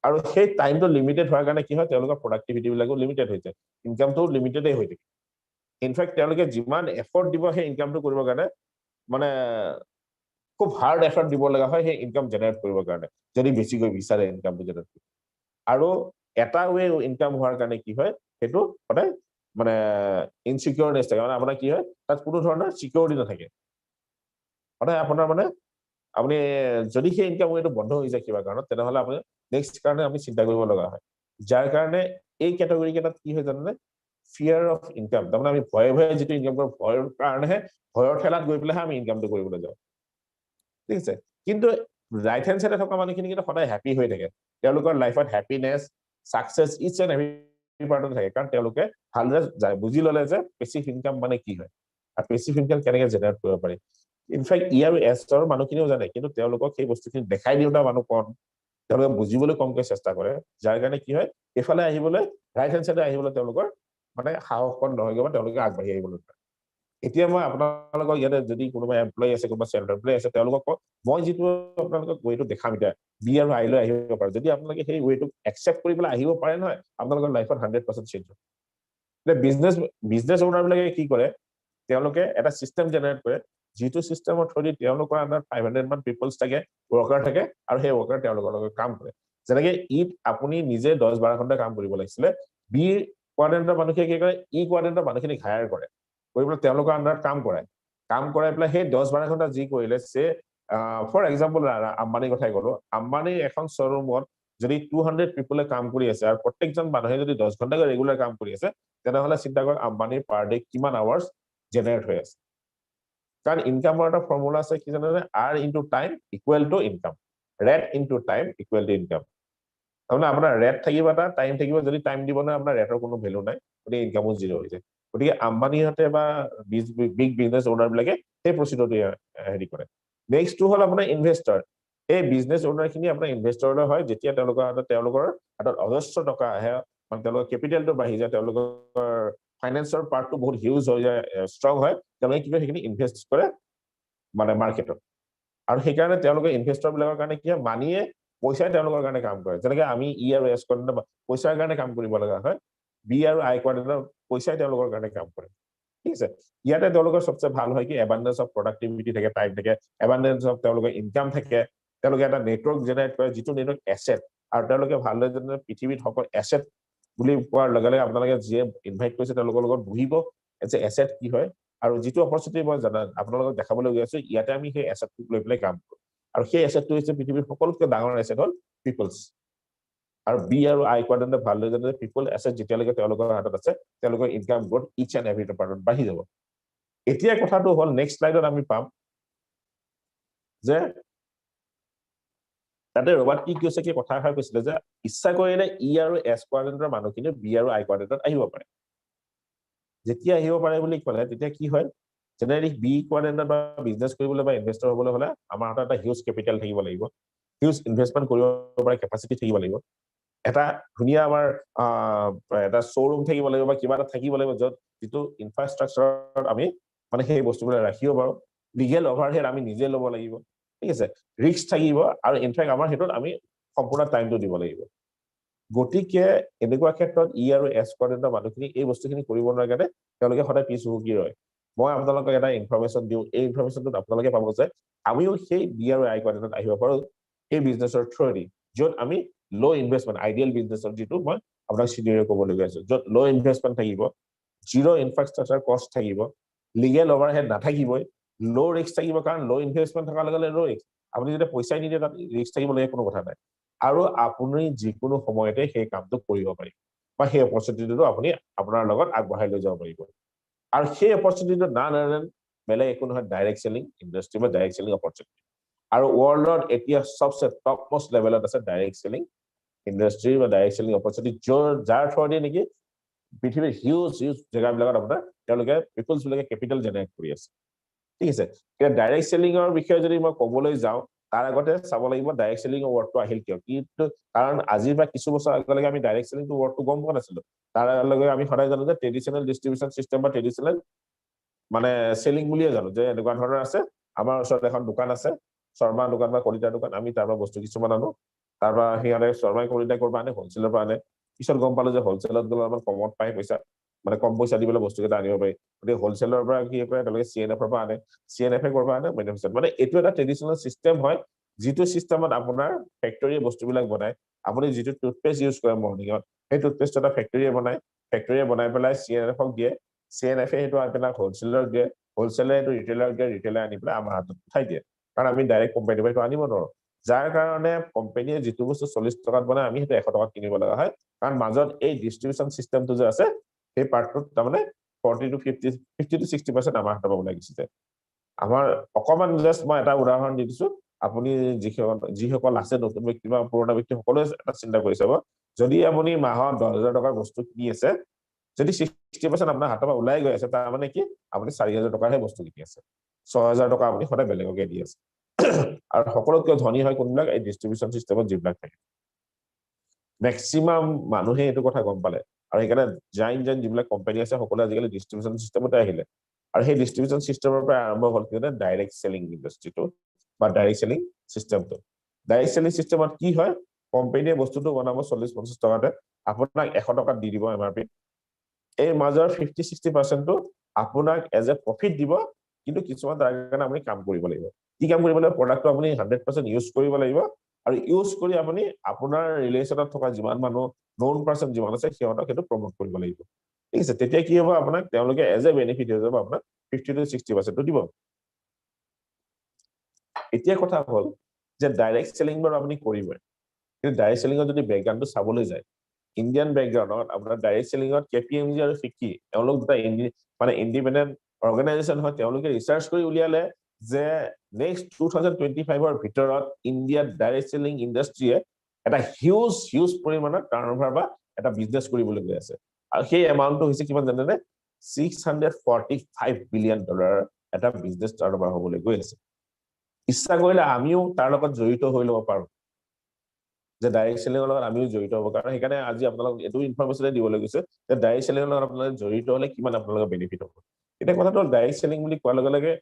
আৰু সেই টাইমটো লিমিটেড হোৱাৰ কাৰণে কি হয় তেওঁলোকৰ প্ৰডাক্টিভিটি বিলাকো লিমিটেড হৈছে ইনকামটো লিমিটেডেই হৈ থাকে ইনফেক্ট তেওঁলোকে যিমান এফৰ্ট দিব সেই ইনকামটো কৰিবৰ কাৰণে মানে খুব হাৰ্ড এফৰ্ট দিব লগা হয় সেই ইনকাম জেনেৰেট কৰিবৰ কাৰণে যদি বেছিকৈ বিচাৰে ইনকামটো জেনেৰেট কৰিব আৰু এটা ৱে ইনকাম হোৱাৰ কাৰণে কি হয় সেইটো সদায় মানে ইনচিকিউৰনেছ থাকে মানে আপোনাৰ কি হয় তাত কোনো ধৰণৰ চিকিউৰিটি নাথাকে সদায় আপোনাৰ মানে আপুনি যদি সেই ইনকাম ৱেটো বন্ধ হৈ যায় কিবা কাৰণত তেনেহ'লে আপুনি নেক্সট কাৰণে আমি চিন্তা কৰিব লগা হয় যাৰ কাৰণে এই কেটেগৰী কেইটাত কি হয় জানেনে ফিয়াৰ অফ ইনকাম তাৰমানে আমি ভয়ে ভয়ে যিটো ইনকাম কৰোঁ ভয়ৰ কাৰণেহে ভয়ৰ ঠেলাত গৈ পেলাইহে আমি ইনকামটো কৰিবলৈ যাওঁ ঠিক আছে কিন্তু ৰাইট হেণ্ড চাইডে থকা মানুহখিনি কিন্তু সদায় হেপী হৈ থাকে তেওঁলোকৰ লাইফত হেপিনেছ সাকসেছ ইচ এণ্ড এভৰি পাৰ্টত থাকে কাৰণ তেওঁলোকে ভালদৰে বুজি ল'লে যে পেছিভ ইনকাম মানে কি হয় আৰু পেছিভ ইনকাম কেনেকৈ জেনেৰেট কৰিব পাৰি ইনফেক্ট ই আৰু এছৰ মানুহখিনিও জানে কিন্তু তেওঁলোকক সেই বস্তুখিনি দেখাই দিওঁতা মানুহ কম তেওঁলোকে বুজিবলৈ কমকৈ চেষ্টা কৰে যাৰ কাৰণে কি হয় এফালে আহিবলৈ ৰাইট হেণ্ড চাইডে আহিবলৈ তেওঁলোকৰ মানে সাহসকণ নহয়গৈ বা তেওঁলোকে আগবাঢ়ি আহিবলৈ এতিয়া মই আপোনালোকক ইয়াতে যদি কোনোবা এমপ্লয়ী আছে কোনোবা চেল্ফ এমপ্লয়ী আছে তেওঁলোকক মই যিটো আপোনালোকক ৱেটো দেখাম এতিয়া বি আৰু আই লৈ আহিব পাৰে যদি আপোনালোকে সেই ৱেটোক একচেপ্ট কৰি পেলাই আহিব পাৰে নহয় আপোনালোকৰ লাইফত 100% চেঞ্জ হ'ব বিজনেছ অ'নাৰবিলাকে কি কৰে তেওঁলোকে এটা চিষ্টেম জেনেৰেট কৰে যিটো চিষ্টেমৰ থ্ৰুদি তেওঁলোকৰ আণ্ডাৰ 500 মান পিপলছ থাকে ৱৰ্কাৰ থাকে আৰু সেই ৱৰ্কাৰ তেওঁলোকৰ লগত কাম কৰে যেনেকে ইট আপুনি নিজে 10-12 ঘণ্টা কাম কৰিব লাগিছিলে বি কোৱাড্ৰেণ্টৰ মানুহখিনি কি কৰে ই কোৱাড্ৰেণ্টৰ মানুহখিনিক হায়াৰ কৰে কৰি পেলাই তেওঁলোকৰ আণ্ডাৰত কাম কৰাই পেলাই সেই 10-12 ঘণ্টা যি কৰিলে সে ফৰ এক্সাম্পল আম্বানীৰ কথাই ক'লো আম্বানীৰ এখন শ্বৰুমত যদি 200 পিপলে কাম কৰি আছে আৰু প্ৰত্যেকজন মানুহে যদি 10 ঘণ্টাকৈ ৰেগুলাৰ কাম কৰি আছে তেনেহ'লে চিন্তা কৰক আম্বানীৰ পাৰ ডে কিমান আৱাৰ্ছ জেনেৰেট হৈ আছে কাৰণ ইনকামৰ এটা ফৰ্মুলা আছে কি জানেনে R into time equal to income rate into time equal to income তাৰমানে আপোনাৰ ৰেট থাকিব এটা টাইম থাকিব যদি টাইম দিব নহয় আপোনাৰ ৰেটৰ কোনো ভেলু নাই গতিকে ইনকামো জিৰ' হৈ যায় গতিকে আম্বানীহঁতে বা বিগ বিজনেছ অ'নাৰবিলাকে সেই প্ৰচিডৰটো হেৰি কৰে নেক্সটটো হ'ল আপোনাৰ ইনভেষ্টৰ এই বিজনেছ অ'নাৰখিনি আপোনাৰ ইনভেষ্টৰলৈ হয় যেতিয়া তেওঁলোকৰ হাতত অজস্ৰ টকা আহে মানে তেওঁলোকৰ কেপিটেলটো বাঢ়ি যায় তেওঁলোকৰ ফাইনেন্সৰ পাৰ্টটো বহুত হিউজ হৈ যায় ষ্ট্ৰং হয় তেওঁলোকে কি কৰে সেইখিনি ইনভেষ্ট কৰে মানে মাৰ্কেটত আৰু সেইকাৰণে তেওঁলোকে ইনভেষ্টৰবিলাকৰ কাৰণে কি হয় মানিয়ে পইচাই তেওঁলোকৰ কাৰণে কাম কৰে যেনেকৈ আমি ই আৰু এছ কোৱাৰ্ডিনেটৰ পইচাৰ কাৰণে কাম কৰিব লগা হয় বি আৰু আই কোৱাৰ্ডিনেটৰ পইচাই তেওঁলোকৰ কাৰণে কাম কৰে ঠিক আছে ইয়াতে তেওঁলোকৰ সবচে ভাল হয় কি এবান্ডেন্স অফ প্ৰডাক্টিভিটি থাকে টাইম থাকে এবান্ডেন্স অফ তেওঁলোকৰ ইনকাম থাকে তেওঁলোকে এটা নেটৱৰ্ক জেনেৰেট কৰে যিটো নেটৱৰ্ক এছেট আৰু তেওঁলোকে ভালদৰে যেনে পৃথিৱীত সকলো এছেট বুলি কোৱাৰ লগে লগে আপোনালোকে যিয়ে ইনভাইট কৰিছে তেওঁলোকৰ লগত বহিব যে এছেট কি হয় আৰু যিটো অপৰচুনিটি মই জানা আপোনালোকক দেখাবলৈ গৈ আছো ইয়াতে আমি সেই এছেটটোক লৈ পেলাই কাম কৰোঁ আৰু সেই এছেটটো হৈছে পৃথিৱীৰ সকলোতকৈ ডাঙৰ এছেট হ'ল পিপলছ আৰু বি আৰু আই কোৱাড্ৰেণ্টে ভালদৰে জানে পিপল এছেট যেতিয়ালৈকে তেওঁলোকৰ হাতত আছে তেওঁলোকৰ income growth is and every department বাঢ়ি যাব এতিয়া কথাটো হ'ল নেক্সট স্লাইডত আমি পাম যে তাতে ৰবাৰ্ট কি কৈছে কি কথা এষাৰ কৈছিলে যে ইচ্ছা কৰিলে ই আৰু এছ কোৱাড্ৰেণ্টৰ মানুহখিনি বি আৰু আই কোৱাড্ৰেণ্টত আহিব পাৰে যেতিয়া আহিব পাৰে বুলি ক'লে তেতিয়া কি হয় জেনেৰেলি বি কোৱাড্ৰেণ্টত বা বিজনেছ কৰিবলৈ বা ইনভেষ্টৰ হ'বলৈ হ'লে আমাৰ হাতত এটা হিউজ কেপিটেল থাকিব লাগিব হিউজ ইনভেষ্টমেণ্ট কৰিব পৰা কেপাচিটি থাকিব লাগিব এটা ধুনীয়া আমাৰ এটা শ্ব'ৰুম থাকিব লাগিব বা কিবা এটা থাকিব লাগিব য'ত যিটো ইনফ্ৰাষ্ট্ৰাকচাৰত আমি মানে সেই বস্তুবিলাক ৰাখিব পাৰোঁ লিগেল অভাৰহেড আমি নিজে ল'ব লাগিব ঠিক আছে ৰিস্ক থাকিব আৰু ইনফেক্ট আমাৰ সেইটোত আমি সম্পূৰ্ণ টাইমটো দিব লাগিব গতিকে এনেকুৱা ক্ষেত্ৰত ই আৰু এছ কোৱাড্ৰেণ্টৰ মানুহখিনি এই বস্তুখিনি কৰিব নোৱাৰে কাৰণে তেওঁলোকে সদায় পিছ হুহুকি ৰয় মই আপোনালোকক এটা ইনফৰমেশ্যন দিওঁ এই ইনফৰমেশ্যনটোত আপোনালোকে পাব যে আমিও সেই বি আৰু আই কোৱাড্ৰেণ্টত আহিব পাৰোঁ এই বিজনেছৰ থ্ৰুদি য'ত আমি ল' ইনভেষ্টমেণ্ট আইডিয়েল বিজনেছৰ যিটো মই আপোনাক চিনিয়ৰ ক'বলগীয়া আছো য'ত ল' ইনভেষ্টমেণ্ট থাকিব জিৰ' ইনফ্ৰাষ্ট্ৰাকচাৰ কষ্ট থাকিব লিগেল অভাৰহেড নাথাকিবই ল' ৰিস্ক থাকিব কাৰণ ল' ইনভেষ্টমেণ্ট থকাৰ লগে লগে ল' ৰিস্ক আপুনি যেতিয়া পইচাই নিদিয়ে তাত ৰিস্ক থাকিবলগীয়া কোনো কথা নাই আৰু আপুনি যিকোনো সময়তে সেই কামটো কৰিব পাৰিব বা সেই অপৰচুনিটিটো আপুনি আপোনাৰ লগত আগবঢ়াই লৈ যাব পাৰিব আৰু সেই অপৰচুনিটিটো বেলেগ একো নহয় ডাইৰেক্ট চেলিং ইণ্ডাষ্ট্ৰি বা ডাইৰেক্ট চেলিং অপৰচুনিটি আৰু ৱৰ্ল্ডত এতিয়া সবচে টপ মোষ্ট লেভেলত আছে ডাইৰেক্ট চেলিং ইণ্ডাষ্ট্ৰি বা ডাইৰেক্ট চেলিং অপৰচুনিটি যাৰ থ্ৰুদি নেকি পৃথিৱীৰ হিউজ জেগাবিলাকত আপোনাৰ তেওঁলোকে পিপলছবিলাকে কেপিটেল জেনেৰেট কৰি আছে ঠিক আছে এতিয়া ডাইৰেক্ট চেলিঙৰ বিষয়ে যদি মই ক'বলৈ যাওঁ তাৰ আগতে চাব লাগিব ডাইৰেক্ট চেলিঙৰ ৱৰ্ডটো আহিল কিয় কিন্তু কাৰণ আজিৰ পৰা কিছু বছৰ আগলৈকে আমি ডাইৰেক্ট চেলিংটো ৱৰ্ডটো গম পোৱা নাছিলো তাৰ লগে আমি সদায় জানো যে ট্ৰেডিশ্যনেল ডিষ্ট্ৰিবিউশ্যন চিষ্টেম বা ট্ৰেডিশ্যনেল মানে চেলিং বুলিয়ে জানো যে এনেকুৱা ধৰণৰ আছে আমাৰ ওচৰত এখন দোকান আছে শৰ্মা দোকান বা কলিতাৰ দোকান আমি তাৰ পৰা বস্তু কিছুমান আনো তাৰ পৰা সিহঁতে শৰ্মাই কলিতাই কৰবা আনে হ'লচেলৰ পৰা আনে পিছত গম পালো যে হ'লচেলত গ'লে আমাৰ কমত পাই পইচা মানে কম পইচা দি পেলাই বস্তুকেইটা আনিব পাৰি গতিকে হ'লচেলৰ পৰা কি কৰে তেওঁলোকে CNF পৰা আনে CNF কৰবা আনে মেনুফেকচাৰ মানে এইটো এটা ট্ৰেডিশ্যনেল চিষ্টেম হয় যিটো চিষ্টেমত আপোনাৰ ফেক্টৰীয়ে বস্তুবিলাক বনায় আপুনি যিটো টুথপেষ্ট ইউজ কৰে মৰ্ণিঙত সেই টুথপেষ্ট এটা ফেক্টৰীয়ে বনাই পেলাই CNF দিয়ে CNF সেইটো আপোনাক হ'লচেলৰ দিয়ে হ'লচেলে এইটো ৰিটেইলাৰ দিয়ে ৰিটেইলাৰ আনি পেলাই আমাৰ হাতত উঠাই দিয়ে কাৰণ আমি ডাইৰেক্ট কোম্পানীৰ পৰা আনিব নোৱাৰো যাৰ কাৰণে কোম্পানীয়ে যিটো বস্তু 40 টকাত বনায় আমি সেইটো 100 টকাত কিনিব লগা হয় কাৰণ মাজত এই ডিষ্ট্ৰিবিউশ্যন চিষ্টেমটো যে আছে সেই পাৰ্টটোত তাৰমানে 40 to 50 to 60% আমাৰ হাতৰ পৰা ওলাই গুচি যায় আমাৰ অকমান জাস্ট মই এটা উদাহৰণ দি দিছো আপুনি যিসকল আছে নতুন ব্যক্তি বা পুৰণা ব্যক্তি সকলোৱে এটা চিন্তা কৰি চাব যদি আপুনি মাহত 10,000 টকাৰ বস্তু কিনি আছে যদি 60% আপোনাৰ হাতৰ পৰা ওলাই গৈ আছে তাৰ মানে কি আপুনি 4,000 টকাৰহে বস্তু কিনি আছে 6,000 টকা আপুনি সদায় বেলেগকে দি আছে আৰু সকলোতকৈ ধনী হয় কোনবিলাক এই ডিস্ট্ৰিবিউচন সিস্টেমত যিবিলাক থাকে মেক্সিমাম মানুহে এইটো কথা গম পালে আৰু সেইকাৰণে জাইন যিবিলাক কোম্পানী আছে সকলো আজিকালি ডিস্ট্ৰিবিউচন সিস্টেমতে আহিলে আৰু সেই ডিস্ট্ৰিবিউচন সিস্টেমৰ পৰা আৰম্ভ হ'ল কি ডাইৰেক্ট সেলিং ইণ্ডাষ্ট্ৰিটো বা ডাইৰেক্ট সেলিং সিস্টেমটো ডাইৰেক্ট সেলিং সিস্টেমত কি হয় কোম্পানীয়ে বস্তুটো বনাব 40-50 টকাতে আপোনাক 100 টকাত দি দিব এমআৰপি এই মাজৰ 50-60% টো আপোনাক এজ এ প্ৰফিট দিব কিন্তু কিছুমান তাৰ কাৰণে আপুনি কাম কৰিব লাগিব কি কাম কৰিব লাগিব প্ৰডাক্টটো আপুনি 100% ইউজ কৰিব লাগিব আৰু ইউজ কৰি আপুনি আপোনাৰ ৰিলেচনত থকা যিমান মানুহ নন পাৰসন যিমান আছে সিহঁতক সেইটো প্ৰমোট কৰিব লাগিব ঠিক আছে তেতিয়া কি হ'ব আপোনাক তেওঁলোকে এজ এ বেনিফিট হৈ যাব আপোনাক 50 to 60% টো দিব এতিয়া কথা হ'ল যে ডাইৰেক্ট সেলিং বৰ আপুনি কৰিবই কিন্তু ডাইৰেক্ট সেলিংৰ যদি বেকগ্ৰাউণ্ডটো চাবলৈ যায় ইণ্ডিয়ান বেকগ্ৰাউণ্ডত আপোনাৰ ডাইৰেক্ট সেলিংত কেপিএমজি আৰু ফিকি তেওঁলোক দুটা মানে ইণ্ডিপেন্ডেন্ট অৰ্গানাইজেচন হয় তেওঁলোকে ৰিচাৰ্চ কৰি উলিয়ালে যে নেক্সট 2025 ৰ ভিতৰত ইণ্ডিয়াত ডাইৰেক্ট সেলিং ইণ্ডাষ্ট্ৰীয়ে এটা হিউজ পৰিমাণৰ টাৰ্নওভাৰ বা এটা বিজনেছ কৰিবলৈ গৈ আছে আৰু সেই এমাউণ্টটো হৈছে কিমান জানেনে $645 বিলিয়ন এটা বিজনেছ টাৰ্নওভাৰ হ'বলৈ গৈ আছে ইচ্ছা কৰিলে আমিও তাৰ লগত জড়িত হৈ ল'ব পাৰো যে ডাইৰেক্ট সেলিংৰ লগত আমিও জড়িত হ'ব কাৰণ সেইকাৰণে আজি আপোনালোক এইটো ইনফৰমেশ্যন দিবলৈ গৈছে যে ডাইৰেক্ট সেলিংৰ লগত আপোনালোকে জড়িত হ'লে কিমান আপোনালোকৰ বেনিফিট হ'ব এটা কথাটো ডাইৰেক্ট সেলিং বুলি কোৱাৰ লগে লগে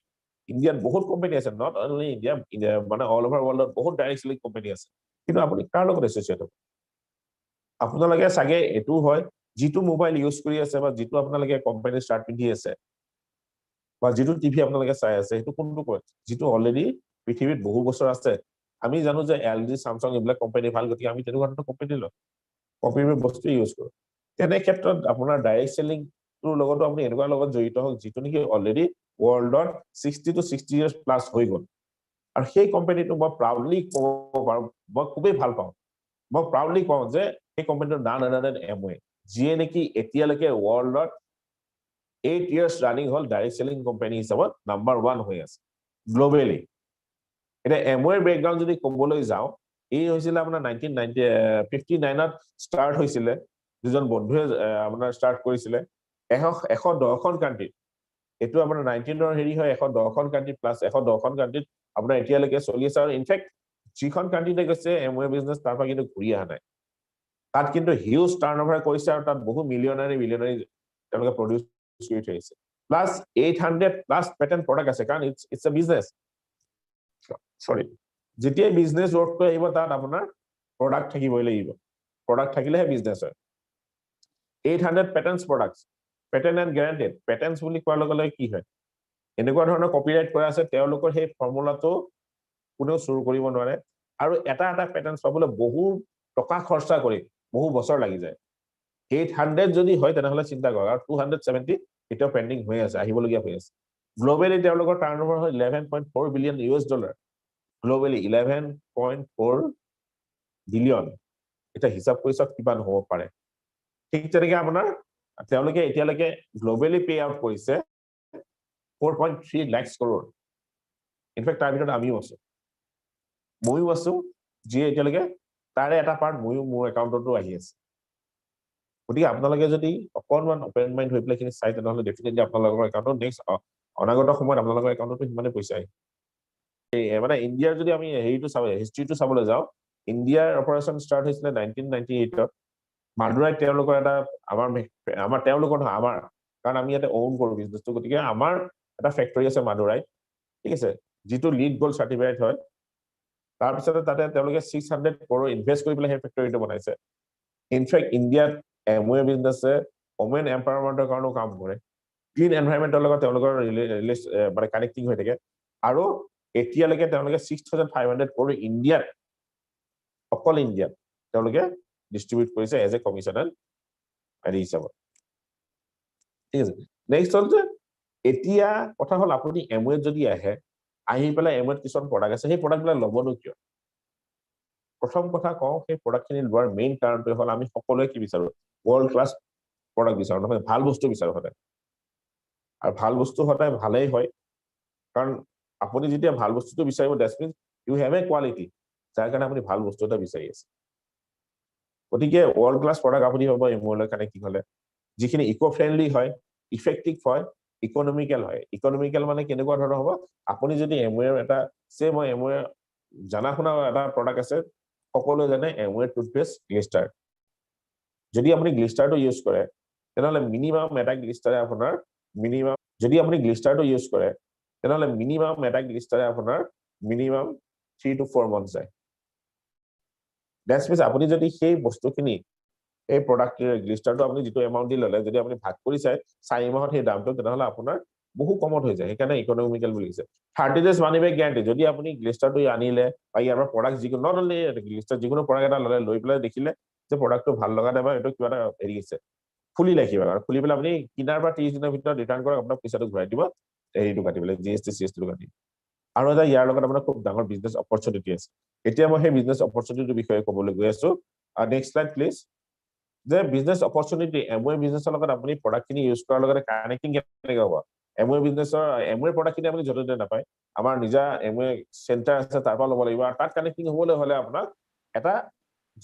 ইণ্ডিয়াত বহুত কোম্পানী আছে নট অনলি ইণ্ডিয়া মানে অল ওভাৰ ৱৰ্ল্ডত বহুত ডাইৰেক্ট সেলিং কোম্পানী আছে কিন্তু আপুনি কাৰ লগত এছ'চিয়েট হ'ব আপোনালোকে চাগে এইটো হয় যিটো মোবাইল ইউজ কৰি আছে বা যিটো আপোনালোকে কোম্পানীৰ ষ্টাৰ্ট পিন্ধি আছে বা যিটো টিভি আপোনালোকে চাই আছে সেইটো কোনটো কয় যিটো অলৰেডি পৃথিৱীত বহু বছৰ আছে আমি জানো যে এলজি স্যামসাং এইবিলাক কোম্পানী ভাল গতিকে আমি তেনেকুৱা ধৰণৰ কোম্পানী লওঁ কোম্পানীৰ বস্তু ইউজ কৰোঁ তেনে ক্ষেত্ৰত আপোনাৰ ডাইৰেক্ট সেলিং তোৰ লগতো আপুনি এনেকুৱা লগত জড়িত হওক যিটো নেকি অলৰেডি ৱৰ্ল্ডত 60 to 60 years প্লাছ হৈ গ'ল আৰু সেই কোম্পানীটো মই প্ৰাউডলি ক'ব পাৰোঁ মই খুবেই ভাল পাওঁ মই প্ৰাউডলি কওঁ যে সেই কোম্পানীটোৰ নাম এমৱে যিয়ে নেকি এতিয়ালৈকে ৱৰ্ল্ডত 8 years ৰানিং হ'ল ডাইৰেক্ট সেলিং কোম্পানী হিচাপত নাম্বাৰ 1 হৈ আছে গ্লোবেলি এটা এমৱেৰ বেকগ্ৰাউণ্ড যদি ক'বলৈ যাওঁ এই হৈছিলে আপোনাৰ 1959ত ষ্টাৰ্ট হৈছিলে দুজন বন্ধুৱে আপোনাৰ ষ্টাৰ্ট কৰিছিলে 110খন কাণ্ট্ৰিত এইটো আপোনাৰ 19ৰ হেৰি হয় 110খন কাণ্ট্ৰি প্লাছ 110খন কাণ্ট্ৰিত আপোনাৰ এতিয়ালৈকে চলি আছে আৰু ইনফেক্ট যিখন কাণ্ট্ৰিতে গৈছে এমৱে বিজনেছ তাৰ পৰা কিন্তু ঘূৰি অহা নাই তাত কিন্তু হিউজ টাৰ্নওভাৰ কৰিছে আৰু তাত বহু মিলিয়নাৰী তেওঁলোকে প্ৰডিউচ কৰি থৈ আহিছে প্লাছ 800+ পেটেন্ট প্ৰডাক্ট আছে কাৰণ ইটছ এ বিজনেছ সৰি যেতিয়াই বিজনেছ ৱৰ্ক আহিব তাত আপোনাৰ প্ৰডাক্ট থাকিবই লাগিব প্ৰডাক্ট থাকিলেহে বিজনেছ হয় 800 পেটেন্টছ প্ৰডাক্টছ পেটেন্ট এণ্ড গ্যাৰান্টেড পেটেন্টছ বুলি কোৱাৰ লগে লগে কি হয় এনেকুৱা ধৰণৰ কপিৰাইট কৰা আছে তেওঁলোকৰ সেই ফৰ্মুলাটো কোনেও চুৰ কৰিব নোৱাৰে আৰু এটা পেটেন্টছ পাবলৈ বহু টকা খৰচা কৰি বহু বছৰ লাগি যায় 800 যদি হয় তেনেহলে চিন্তা কৰক আৰু 270 এতিয়াও পেণ্ডিং হৈ আছে আহিবলগীয়া হৈ আছে গ্লোবেলি তেওঁলোকৰ টাৰ্নওভাৰ হয় $11.4 বিলিয়ন গ্লোবেলি 11.4 বিলিয়ন এটা হিচাপ কৰি চাওক কিমান হ'ব পাৰে ঠিক তেনেকে আপোনাৰ তেওঁলোকে এতিয়ালৈকে গ্লোবেলি পে আউট কৰিছে 4.3 লাখ crore ইনফেক্ট তাৰ ভিতৰত আমিও আছো ময়ো আছো যিয়ে এতিয়ালৈকে তাৰে এটা পাৰ্ট ময়ো মোৰ একাউণ্টতো আহি আছে গতিকে আপোনালোকে যদি অকণমান অপেন মাইণ্ড হৈ পেলাই খিনি চাই তেনেহ'লে ডেফিনেটলি আপোনালোকৰ একাউণ্টত নেক্সট অনাগত সময়ত আপোনালোকৰ একাউণ্টতো সিমানে পইচা আহিব মানে ইণ্ডিয়াৰ যদি আমি হেৰিটো চাব হিষ্ট্ৰীটো চাবলৈ যাওঁ ইণ্ডিয়াৰ অপাৰেশ্যন ষ্টাৰ্ট হৈছিলে 1998ত মাদুৰাইত তেওঁলোকৰ এটা আমাৰ তেওঁলোকৰ নহয় আমাৰ কাৰণ আমি ইয়াতে অউন কৰোঁ বিজনেছটো গতিকে আমাৰ এটা ফেক্টৰী আছে মাদুৰাইত ঠিক আছে যিটো লিড গোল্ড চাৰ্টিফাইড হয় তাৰপিছতে তাতে তেওঁলোকে 600 crore ইনভেষ্ট কৰি পেলাই সেই ফেক্টৰীটো বনাইছে ইনফেক্ট ইণ্ডিয়াত এমৱে বিজনেছে ওমেন এম্পাৱাৰমেণ্টৰ কাৰণেও কাম কৰে ক্লিন এনভাইৰনমেণ্টৰ লগত তেওঁলোকৰ মানে কানেক্টিং হৈ থাকে আৰু এতিয়ালৈকে তেওঁলোকে 6,500 crore ইণ্ডিয়াত অকল ইণ্ডিয়াত তেওঁলোকে ডিষ্ট্ৰিবিউট কৰিছে এজ এ কমিশ্যনাৰ হেৰি হিচাপত ঠিক আছে নেক্সট হ'ল যে এতিয়া কথা হ'ল আপুনি এমৱেত যদি আহি পেলাই এমৱেত কিছুমান প্ৰডাক্ট আছে সেই প্ৰডাক্টবিলাক ল'বনো কিয় প্ৰথম কথা কওঁ সেই প্ৰডাক্টখিনি লোৱাৰ মেইন কাৰণটোৱে হ'ল আমি সকলোৱে কি বিচাৰো ৱৰ্ল্ড ক্লাছ প্ৰডাক্ট বিচাৰো নহয় ভাল বস্তু বিচাৰো সদায় আৰু ভাল বস্তু সদায় ভালেই হয় কাৰণ আপুনি যেতিয়া ভাল বস্তুটো বিচাৰিব that's means you have a quality যাৰ কাৰণে আপুনি ভাল বস্তু এটা বিচাৰি আছে গতিকে ওয়ার্ল্ড ক্লাস প্রোডাক্ট আপনি পাব এমওএল কানেক্টিং হলে যিখিনি ইকো ফ্রেন্ডলি হয় ইফেক্টিভ হয় ইকোনমিক্যাল হয় ইকোনমিক্যাল মানে কেনেকুৱা ধৰণৰ হ'ব আপুনি যদি এমওএল এটা মই এমওএল জানা শুনা এটা প্ৰডাক্ট আছে সকলোৱে জানে এমওএল টুথপেষ্ট গ্লিষ্টাৰ যদি আপুনি গ্লিষ্টাৰটো ইউজ কৰে তেনেহলে মিনিমাম এটা গ্লিষ্টাৰে আপোনাৰ মিনিমাম যদি আপুনি গ্লিষ্টাৰটো ইউজ কৰে তেনেহলে মিনিমাম এটা গ্লিষ্টাৰে আপোনাৰ মিনিমাম 3 to 4 months যায় দ্যাটস মিন্স আপুনি যদি সেই বস্তুখিনি এই প্ৰডাক্ট গ্লিষ্টাৰটো আপুনি যেটো এমাউন্ট দি ললে যদি আপুনি ভাগ কৰি চাই 4 মাহত সেই দামটো তেনেহলে আপোনাৰ বহু কমত হৈ যায় সেইকাৰণে ইকোনমিক্যাল বুলি কৈছে 30 days মানি বেক গ্যাৰান্টি যদি আপুনি গ্লিষ্টাৰটো আনিলে বা ইয়াৰ প্ৰডাক্ট যিকোনো নট অনলি গ্লিষ্টাৰ যিকোনো প্ৰডাক্ট এটা ললে লৈ পেলাই দেখিলে যে প্ৰডাক্টটো ভাল লগা নাই বা এটো কিবা এটা হেৰি আছে ফুলি ৰাখিব আৰু ফুলি পেলাই আপুনি কিনাৰ পৰা 30 দিনৰ ভিতৰত ৰিটাৰ্ণ কৰক আপোনাক পইচাটো ঘূৰাই দিব হেৰিটো কাটি পেলাই জিএসটি সিএসটি কাটি আৰু এটা ইয়াৰ লগত আপোনাৰ খুব ডাঙৰ বিজনেছ অপৰচুনিটি আছে এতিয়া মই সেই বিজনেছ অপৰচুনিটিৰ বিষয়ে ক'বলৈ গৈ আছো নেক্সট স্লাইড প্লিজ যে বিজনেছ অপৰচুনিটি এমওএ বিজনেছৰ লগত আপুনি প্ৰডাক্টখিনি ইউজ কৰাৰ লগত কানেক্টিং কেনেকৈ হ'ব এমওএ বিজনেছৰ এমওএ প্ৰডাক্টখিনি আপুনি য'তে ত'তে নাপায় আমাৰ নিজা এমওএ চেণ্টাৰ আছে তাৰ পৰা ল'ব লাগিব আৰু তাত কানেক্টিং হ'বলৈ হ'লে আপোনাক এটা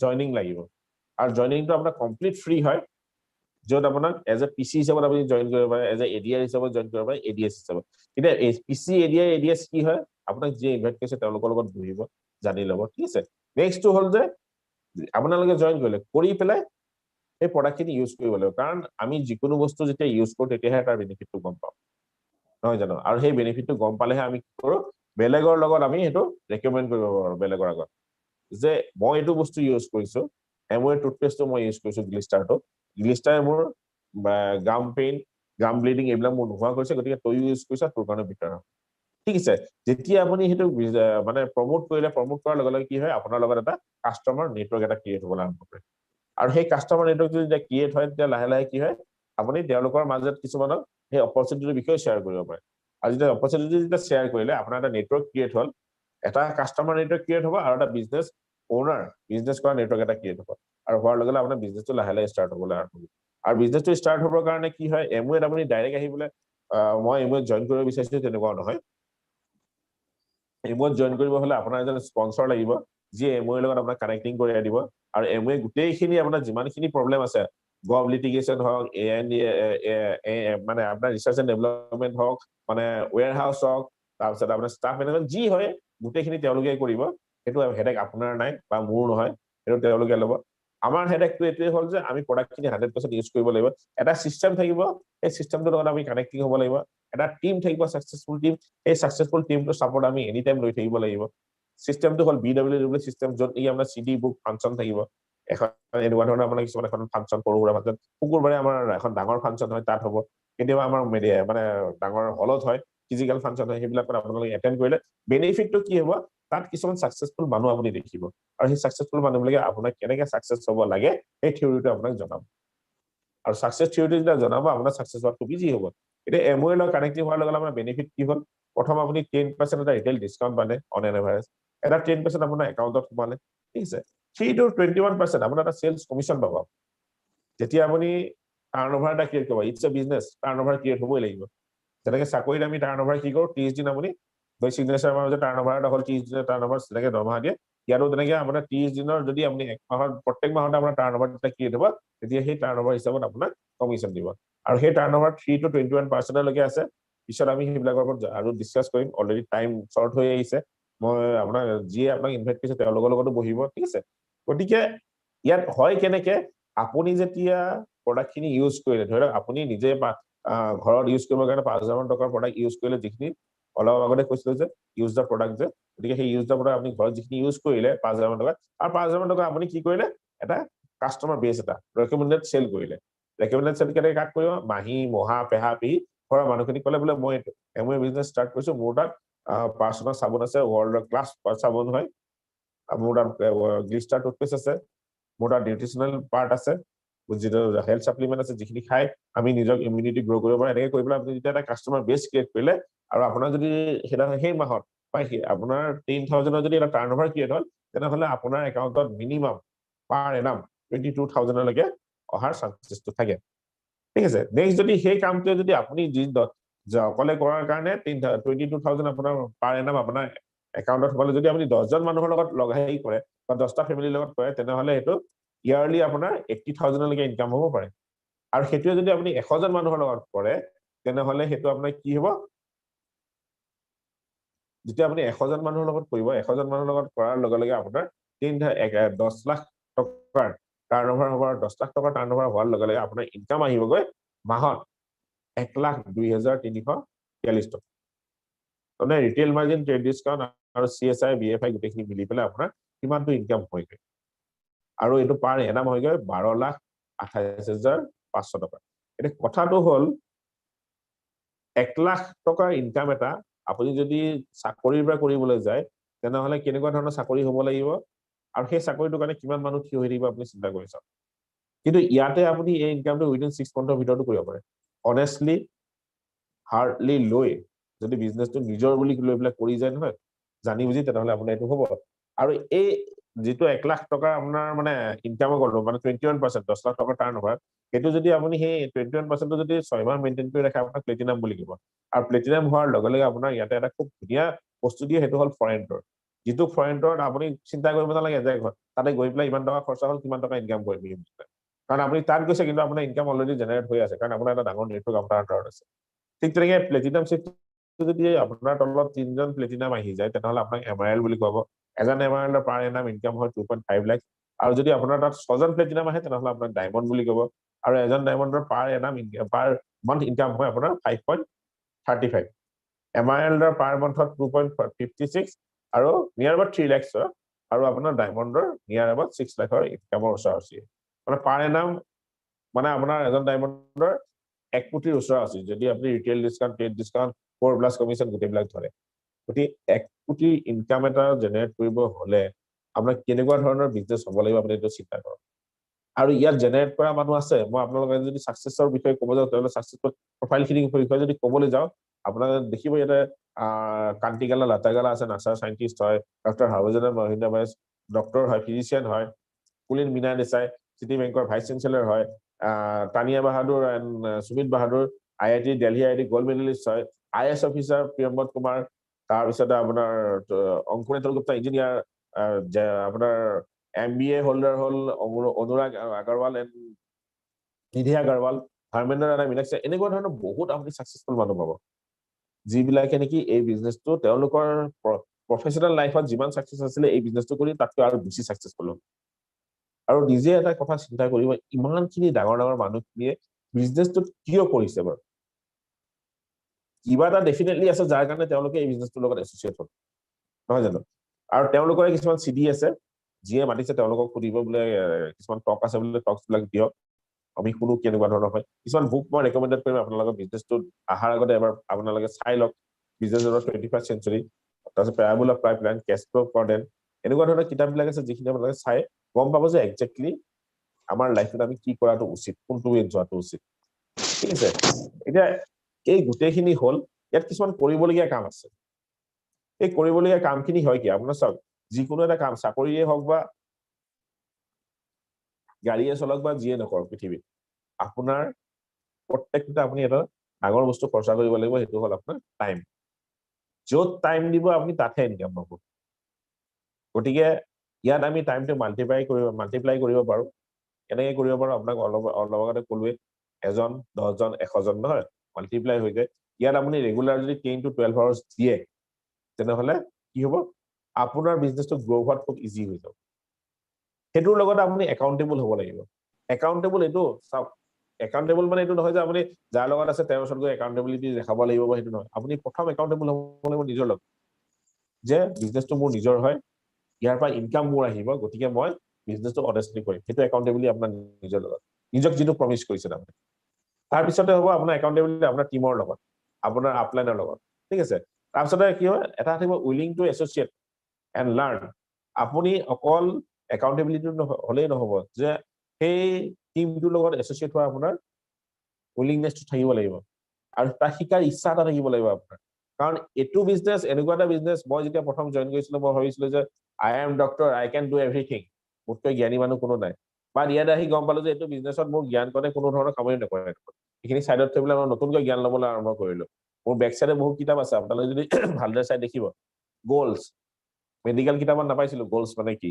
জয়নিং লাগিব আৰু জয়নিংটো আপোনাৰ কমপ্লিট ফ্ৰী হয় য'ত আপোনাক এজ এ পিসি হিচাপত আপুনি জয়েন কৰিব পাৰে এজ এ এডিআৰ হিচাপত জয়েন কৰিব পাৰে এডিএস হিচাপত এতিয়া পিসি এডিআৰ এডিএস কি হয় আপোনাক যে ইনভাইট কৰিছে তেওঁলোকৰ লগত বহিব জানি ল'ব ঠিক আছে নেক্সটটো হ'ল যে আপোনালোকে জয়েন কৰিলে কৰি পেলাই এই প্ৰডাক্টখিনি ইউজ কৰিব লাগিব কাৰণ আমি যিকোনো বস্তু যেতিয়া ইউজ কৰো তেতিয়াহে তাৰ বেনিফিটটো গম পাওঁ নহয় জানো আৰু সেই বেনিফিটটো গম পালেহে আমি কি কৰো বেলেগৰ লগত আমি সেইটো ৰেকমেণ্ড কৰিব পাৰো বেলেগৰ আগত যে মই এইটো বস্তু ইউজ কৰিছো এমওএ টুথপেষ্টটো মই ইউজ কৰিছো গ্লিষ্টাৰটো গ্লিষ্টাৰে মোৰ গাম পেইন গাম ব্লিডিং এইবিলাক মোৰ নোহোৱা কৰিছে গতিকে তই ইউজ কৰিছা তোৰ কাৰণে বিটাৰ ঠিক আছে যেতিয়া আপুনি সেইটো মানে প্ৰমোট কৰাৰ লগে লগে কি হয় আপোনাৰ লগত এটা কাস্টমাৰ নেটৱৰ্ক এটা ক্ৰিয়েট হ'বলৈ আৰম্ভ কৰে আৰু সেই কাস্টমাৰ নেটৱৰ্কটো যেতিয়া ক্ৰিয়েট হয় তেতিয়া লাহে লাহে কি হয় আপুনি তেওঁলোকৰ মাজত কিছুমানক সেই অপৰচুনিটিৰ বিষয়ে শ্বেয়াৰ কৰিব পাৰে আৰু যেতিয়া অপৰচুনিটি যেতিয়া শ্বেয়াৰ কৰিলে আপোনাৰ এটা নেটৱৰ্ক ক্ৰিয়েট হ'ল এটা কাস্টমাৰ নেটৱৰ্ক ক্ৰিয়েট হ'ব আৰু এটা বিজনেছ ওনাৰ বিজনেছ কৰা নেটৱৰ্ক এটা ক্ৰিয়েট হ'ব আৰু হোৱাৰ লগে লগে আপোনাৰ বিজনেছটো লাহে লাহে ষ্টাৰ্ট হ'বলৈ আৰম্ভ হ'ব আৰু বিজনেছটো ষ্টাৰ্ট হ'বৰ কাৰণে কি হয় এমওএত আপুনি ডাইৰেক্ট আহি পেলাই মই এমওএত জয়েন কৰিব বিচাৰিছো তেনেকুৱা নহয় এমওএত জয়েন কৰিব হলে আপোনাৰ এজন স্পন্সৰ লাগিব যি এমওএৰ লগত আপোনাক কানেক্টিং কৰি দিব আৰু এমওএ গোটেইখিনি আপোনাৰ যিমানখিনি প্ৰবলেম আছে গভ লিটিগেশ্যন হওক মানে আপোনাৰ ৰিচাৰ্চ এণ্ড ডেভেলপমেণ্ট হওক মানে ওয়্যাৰহাউস হওক তাৰপিছত আপোনাৰ ষ্টাফ মেনেজমেণ্ট যি হয় গোটেইখিনি তেওঁলোকে কৰিব সেইটো হেডেক আপোনাৰ নাই বা মোৰ নহয় সেইটো তেওঁলোকে ল'ব আমাৰ হেডেকটো এইটোৱে হ'ল যে আমি প্ৰডাক্টখিনি 100% ইউজ কৰিব লাগিব এটা সিস্টেম থাকিব এই সিস্টেমটোৰ লগত আমি কানেক্টিং হ'ব লাগিব এটা টিম থাকিব সাকসেসফুল টিম এই সাকসেসফুল টিমটো সাপোৰ্ট আমি এনি টাইম লৈ থাকিব লাগিব সিস্টেমটো হ'ল বিডব্লিউডব্লিউ সিস্টেম য'ত ই আমাৰ সিডি বুক ফাংচন থাকিব এখন এনেকুৱা ধৰণৰ আপোনাৰ কিছুমান এখন ফাংচন সৰু সুৰা ফাংচন শুকুৰবাৰে আমাৰ এখন ডাঙৰ ফাংচন হয় তাত হ'ব কেতিয়াবা আমাৰ মানে ডাঙৰ হলত হয় ফিজিক্যাল ফাংচন হয় সেইবিলাকত আপোনালোকে এটেন্ড কৰিলে বেনিফিটটো কি হ'ব তাত কিছুমান সাকসেসফুল মানুহ আপুনি দেখিব আৰু সেই সাকসেসফুল মানুহবিলাকে আপোনাক কেনেকৈ সাকসেস হ'ব লাগে এই থিওৰিটো আপোনাক জনাব আৰু সাকসেস থিওৰিটো যেতিয়া জনাব আপোনাৰ সাকসেস হোৱাটো ইজি হ'ব এতিয়া এমওএৰ লগত কানেক্টিং হোৱাৰ লগে লগে আমাৰ বেনিফিট কি হ'ল প্ৰথম আপুনি 10% এটা ৰিটেইল ডিসকাউন্ট পালে অন এন এভাৰেজ এটা 10% আপোনাৰ একাউণ্টত সোমালে ঠিক আছে 3 to 21% আপোনাৰ এটা সেলস কমিশন পাব যেতিয়া আপুনি টাৰ্নওভাৰ এটা ক্ৰিয়েট কৰিব ইটস এ বিজনেছ টাৰ্নওভাৰ ক্ৰিয়েট হ'বই লাগিব যেনেকৈ চাকৰিত আমি টাৰ্নওভাৰ কি কৰো 30 দিন আপুনি দুই সিগনেচাৰ মাজত টাৰ্নওভাৰ এটা হ'ল 30 দিনৰ টাৰ্নওভাৰ তেনেকৈ দৰমহা দিয়ে ইয়াৰো তেনেকৈ আপোনাৰ 30 দিনৰ যদি আপুনি এক মাহত প্ৰত্যেক মাহতে আপোনাৰ টাৰ্নওভাৰ এটা ক্ৰিয়েট হ'ব তেতিয়া সেই টাৰ্নওভাৰ হিচাপত আপোনাক কমিশন দিব আৰু সেই টাৰ্নওভাৰ 3 to 21% লৈকে আছে পিছত আমি সেইবিলাকৰ ওপৰত আৰু ডিসকাস কৰিম অলৰেডি টাইম শৰ্ট হৈ আহিছে মই আপোনাক যিয়ে আপোনাক ইনভাইট কৰিছে তেওঁলোকৰ লগতো বহিব ঠিক আছে গতিকে ইয়াত হয় কেনেকৈ আপুনি যেতিয়া প্ৰডাক্টখিনি ইউজ কৰিলে ধৰক আপুনি নিজে ঘৰত ইউজ কৰিবৰ কাৰণে 5000 টকাৰ প্ৰডাক্ট ইউজ কৰিলে যিখিনি অলপ আগতে কৈছিলো যে ইউজ দা প্ৰডাক্ট যে গতিকে সেই ইউজ দা প্ৰডাক্ট আপুনি ঘৰত যিখিনি ইউজ কৰিলে 5000 টকা আৰু 5000 টকা আপুনি কি কৰিলে এটা কাস্টমাৰ বেছ এটা ৰেকমেণ্ডেড সেল কৰিলে ৰেকমেণ্ডেড সেল কেনেকৈ কাট কৰিব মাহী মহা পেহা পেহী ঘৰৰ মানুহখিনি ক'লে বোলে মই এমওএ বিজনেছ ষ্টাৰ্ট কৰিছো মোৰ তাত পাৰ্চনেল চাবোন আছে ৱৰ্ল্ড ক্লাছ চাবোন হয় মোৰ তাত গ্লিষ্টাৰ টুথপেষ্ট আছে মোৰ তাত নিউট্ৰিচনেল পাৰ্ট আছে যিটো হেল্থ সাপ্লিমেন্ট আছে যিখিনি খাই আমি নিজক ইমিউনিটি গ্ৰ' কৰিব পাৰোঁ এনেকৈ কৰি পেলাই আপুনি যেতিয়া এটা কাস্টমাৰ বেছ ক্ৰিয়েট কৰিলে আৰু আপোনাৰ যদি সেই মাহত আপোনাৰ 10,000 যদি এটা টাৰ্নওভাৰ ক্ৰিয়েট হ'ল তেনেহ'লে আপোনাৰ একাউণ্টত মিনিমাম পাৰ এনাম 22,000 লৈকে অহাৰ চান্সেছটো থাকে ঠিক আছে নেক্সট যদি সেই কামটো যদি আপুনি অকলে কৰাৰ কাৰণে 22,000 আপোনাৰ পাৰ এনাম আপোনাৰ একাউণ্টত হ'লে যদি আপুনি 10জন মানুহৰ লগত লগাই কৰে বা 10টা ফেমিলিৰ লগত কৰে তেনেহলে সেইটো ইয়াৰলি আপোনাৰ 80,000 লৈকে ইনকাম হ'ব পাৰে আৰু সেইটোৱে যদি আপুনি 100জন মানুহৰ লগত কৰে তেনেহলে সেইটো আপোনাৰ কি হ'ব যেতিয়া আপুনি 100জন মানুহৰ লগত কৰিব 100জন মানুহৰ লগত কৰাৰ লগে লগে আপোনাৰ 10 লাখ টকাৰ টাৰ্নঅভাৰ হ'ব 10 লাখ টকাৰ টাৰ্নঅভাৰ হোৱাৰ লগে লগে আপোনাৰ ইনকাম আহিবগৈ মাহত 1,02,343 টকা মানে ৰিটেইল মাৰ্জিন ট্ৰেড ডিসকাউন্ট আৰু CSI BFI গোটেইখিনি মিলি পেলাই আপোনাৰ কিমানটো ইনকাম হয়গৈ আৰু এইটো পাৰ এনাম হয়গৈ 12,28,500 টকা এটা কথাটো হ'ল 1 লাখ টকাৰ ইনকাম এটা আপুনি যদি চাকৰিৰ পৰা কৰিবলৈ যায় তেনেহলে কেনেকুৱা ধৰণৰ চাকৰি হ'ব লাগিব আৰু সেই চাকৰিটোৰ কাৰণে কিমান মানুহ থিয় হৈ থাকিব আপুনি চিন্তা কৰি চাওক কিন্তু ইয়াতে আপুনি এই ইনকামটো উইদিন 6 মান্থৰ ভিতৰতো কৰিব পাৰে অনেষ্টলি হাৰ্ডলি লৈ যদি বিজনেসটো নিজৰ বুলি লৈ পেলাই কৰি যায় নহয় জানি বুজি তেনেহলে আপোনাৰ এইটো হ'ব আৰু এই যেটো 1 লাখ টকা আপোনাৰ মানে ইনকাম কৰলো মানে 21% 10 লাখ টকা টাৰ্নওভাৰ এটো যদি আপুনি সেই 21% টো যদি 6 মাহ মেইনটেইন কৰি ৰাখে আপোনাক প্লেটিনাম বুলি ক'ব আৰু প্লেটিনাম হোৱাৰ লগে লগে আপোনাৰ ইয়াতে এটা খুব ধুনীয়া বস্তু দিয়ে হেতু হল ফৰেন্টৰ যেটো ফৰেন্টৰ আপুনি চিন্তা কৰিব নালাগে যে তাতে গৈ পেলাই ইমান টকা খৰচা হল কিমান টকা ইনকাম কৰিম কাৰণ আপুনি তাত গৈছে কিন্তু আপোনাৰ ইনকাম অলৰেডি জেনাৰেট হৈ আছে কাৰণ আপোনাৰ এটা ডাঙৰ নেটৱৰ্ক আপোনাৰ আন্ডাৰত আছে ঠিক তেনেকৈ প্লেটিনাম শিফ্ট যদি আপোনাৰ তলত 3জন প্লেটিনাম আহি যায় তেনেহলে আপোনাক এমআৰএল বুলি ক'ব এজন এমআৰএলৰ পাৰ এনাম ইনকাম হয় 2.5 লাখ আৰু যদি আপোনাৰ তাত 6জন প্লেটিনাম আহে তেনেহলে আপোনাক ডায়মণ্ড বুলি ক'ব আৰু এজন ডায়মণ্ডৰ পাৰ এনাম পাৰ মান্থ ইনকাম হয় আপোনাৰ 5.35 এমআৰএলৰ পাৰ মান্থত 2.56 আৰু নিয়াৰ এবাউট 3 লাখ আৰু আপোনাৰ ডায়মণ্ডৰ নিয়াৰ এবাউট 6 লাখৰ ইনকামৰ ওচৰা-ওচৰি মানে পাৰ এনাম মানে আপোনাৰ এজন ডায়মণ্ডৰ 1 কোটিৰ ওচৰা-ওচৰি যদি আপুনি retail discount trade discount 4 plus commission গোটেইবিলাক ধৰে গতি 1 কোটি ইনকাম এটা জেনাৰেট কৰিব হলে আপোনাক কেনেকুৱা ধৰণৰ বিজনেস হ'ব লাগিব আপুনি এইটো চিন্তা কৰক আৰু ইয়াত জেনাৰেট কৰা মানুহ আছে মই আপোনালোকে যদি সাকসেছৰ বিষয়ে ক'ব যাওঁ তেতিয়াহলে সাকসেছফুল প্ৰফাইলখিনি বিষয়ে যদি ক'বলৈ যাওঁ আপোনালোকে দেখিব ইয়াতে কান্তিগালা লাটাগালা আছে নাছাৰ সাইন্টিষ্ট হয় ডক্টৰ হাৰ্ভজেন মহিন্দ্ৰা বাইছ ডক্টৰ হয় ফিজিচিয়ান হয় কুলিন মিনা দেসাই সিটি বেংকৰ ভাইস চেঞ্চেলৰ হয় Tania Bahadur and Sumit Bahadur IIT Delhi IIT gold medalist হয় IS অফিচাৰ প্ৰিয়ম্বত কুমাৰ তাৰ পিছতে আপোনাৰ অংকুৰেতল গুপ্তা ইঞ্জিনিয়াৰ আপোনাৰ MBA হোল্ডাৰ হল অনুৰাগ আগৰৱাল এণ্ড নিধি আগৰৱাল ধৰ্মেন্দ্ৰ ৰাণা মিনাক্ষী এনেকুৱা ধৰণৰ বহুত আপুনি সাকসেছফুল মানুহ পাব যিবিলাকে নেকি এই বিজনেসটো তেওঁলোকৰ প্ৰফেশনাল লাইফত যিমান সাকসেছ আছিল এই বিজনেসটো কৰি তাতকৈ আৰু বেছি সাকসেছফুল হ'ব আৰু নিজে এটা কথা চিন্তা কৰিব ইমানখিনি ডাঙৰ ডাঙৰ মানুহখিনিয়ে বিজনেসটো কিয় কৰিছে বাৰু কিবা এটা ডেফিনেটলি আছে যাৰ কাৰণে তেওঁলোকে এই বিজনেসটোৰ লগত এছ'চিয়েট হ'ল নহয় জানো আৰু তেওঁলোকৰ কিছুমান CD আছে যিয়ে মাতিছে তেওঁলোকক সুধিব বোলে কিছুমান টক আছে বোলে টকছবিলাক দিয়ক আমি শুনো কেনেকুৱা ধৰণৰ হয় কিছুমান বুক মই ৰেকমেণ্ডেড কৰিম আপোনালোকৰ বিজনেসটো আহাৰ আগতে এবাৰ আপোনালোকে চাই লওক বিজনেস অফ 21st century তাৰপিছত পেৰাবল অফ পাইপলাইন কেছ ফ্লো ফৰডেন এনেকুৱা ধৰণৰ কিতাপবিলাক আছে যিখিনি আপোনালোকে চাই গম পাব যে একজেক্টলি আমাৰ লাইফত আমি কি কৰাটো উচিত কোনটো ৱে যোৱাটো উচিত ঠিক আছে এতিয়া এই গোটেইখিনি হল ইয়াত কিছুমান কৰিবলগীয়া কাম আছে এই কৰিবলগীয়া কামখিনি হয় কি আপোনাৰ চাওক যিকোনো এটা কাম চাকৰিয়ে হওক বা গাড়ীয়ে চলক বা যিয়ে নকৰক পৃথিৱীত আপোনাৰ প্ৰত্যেকটা আপুনি এটা ডাঙৰ বস্তু খৰচা কৰিব লাগিব সেইটো হল আপোনাৰ টাইম য'ত টাইম দিব আপুনি তাতে ইনকাম পাব গতিকে ইয়াত আমি টাইমটো মাল্টিপ্লাই কৰিব পাৰো এনেকৈ কৰিব পাৰো আপোনাক অলপ আগতে ক'লোৱে এজন 10জন 100জন নহয় মাল্টিপ্লাই হৈ যায় ইয়াত আপুনি ৰেগুলাৰ যদি 10 to 12 আৱাৰ্ছ দিয়ে তেনেহলে কি হ'ব আপোনাৰ বিজনেসটো গ্ৰো হোৱাত খুব ইজি হৈ যাব হেতুৰ লগত আপুনি একাউন্টেবল হ'ব লাগিব একাউন্টেবল এটো চাওক একাউন্টেবল মানে এটো নহয় যে আপুনি যাৰ লগত আছে তেওঁৰ ওচৰত গৈ একাউন্টেবিলিটি দেখাব লাগিব বা হেতু নহয় আপুনি প্ৰথম একাউন্টেবল হ'ব লাগিব নিজৰ লগত যে বিজনেসটো মোৰ নিজৰ হয় ইয়াৰ পৰা ইনকাম মোৰ আহিব গতিকে মই বিজনেসটো অনেষ্টলি কৰিম হেতু একাউন্টেবিলিটি আপোনাৰ নিজৰ লগত নিজক যেটো প্ৰমিস কৰিছে তাৰ পিছতে হ'ব আপোনাৰ একাউন্টেবিলিটি আপোনাৰ টিমৰ লগত আপোনাৰ আপলাইনৰ লগত ঠিক আছে তাৰ পিছতে কি হয় এটা থাকিব willing to associate and learn আপুনি অকল একাউন্টেবিলিটি হলেই নহব যে সেই টিমটোৰ লগত এছ'চিয়েট হোৱা আপোনাৰ উইলিংনেছটো থাকিব লাগিব আৰু তাৰ শিকাৰ ইচ্ছা এটা থাকিব লাগিব আপোনাৰ কাৰণ এটো বিজনেস এনেকুৱা এটা বিজনেস মই যেতিয়া প্ৰথম জয়েন কৰিছিলো মই ভাবিছিলো যে I am doctor I can do everything মোতকৈ জ্ঞানী মানুহ কোনো নাই বা ইয়াত আহি গম পালো যে এইটো বিজনেছত মোৰ জ্ঞান কৰে কোনো ধৰণৰ কামেই নকৰে এইখিনি সাইডত থৈ পেলাই মই নতুনকৈ জ্ঞান ল'বলৈ আৰম্ভ কৰিলো মোৰ বেক সাইডে বহুত কিতাপ আছে আপোনালোকে যদি ভালদৰে চাই দেখিব গোলছ মেডিকেল কিতাপত নাপাইছিলো গোলছ মানে কি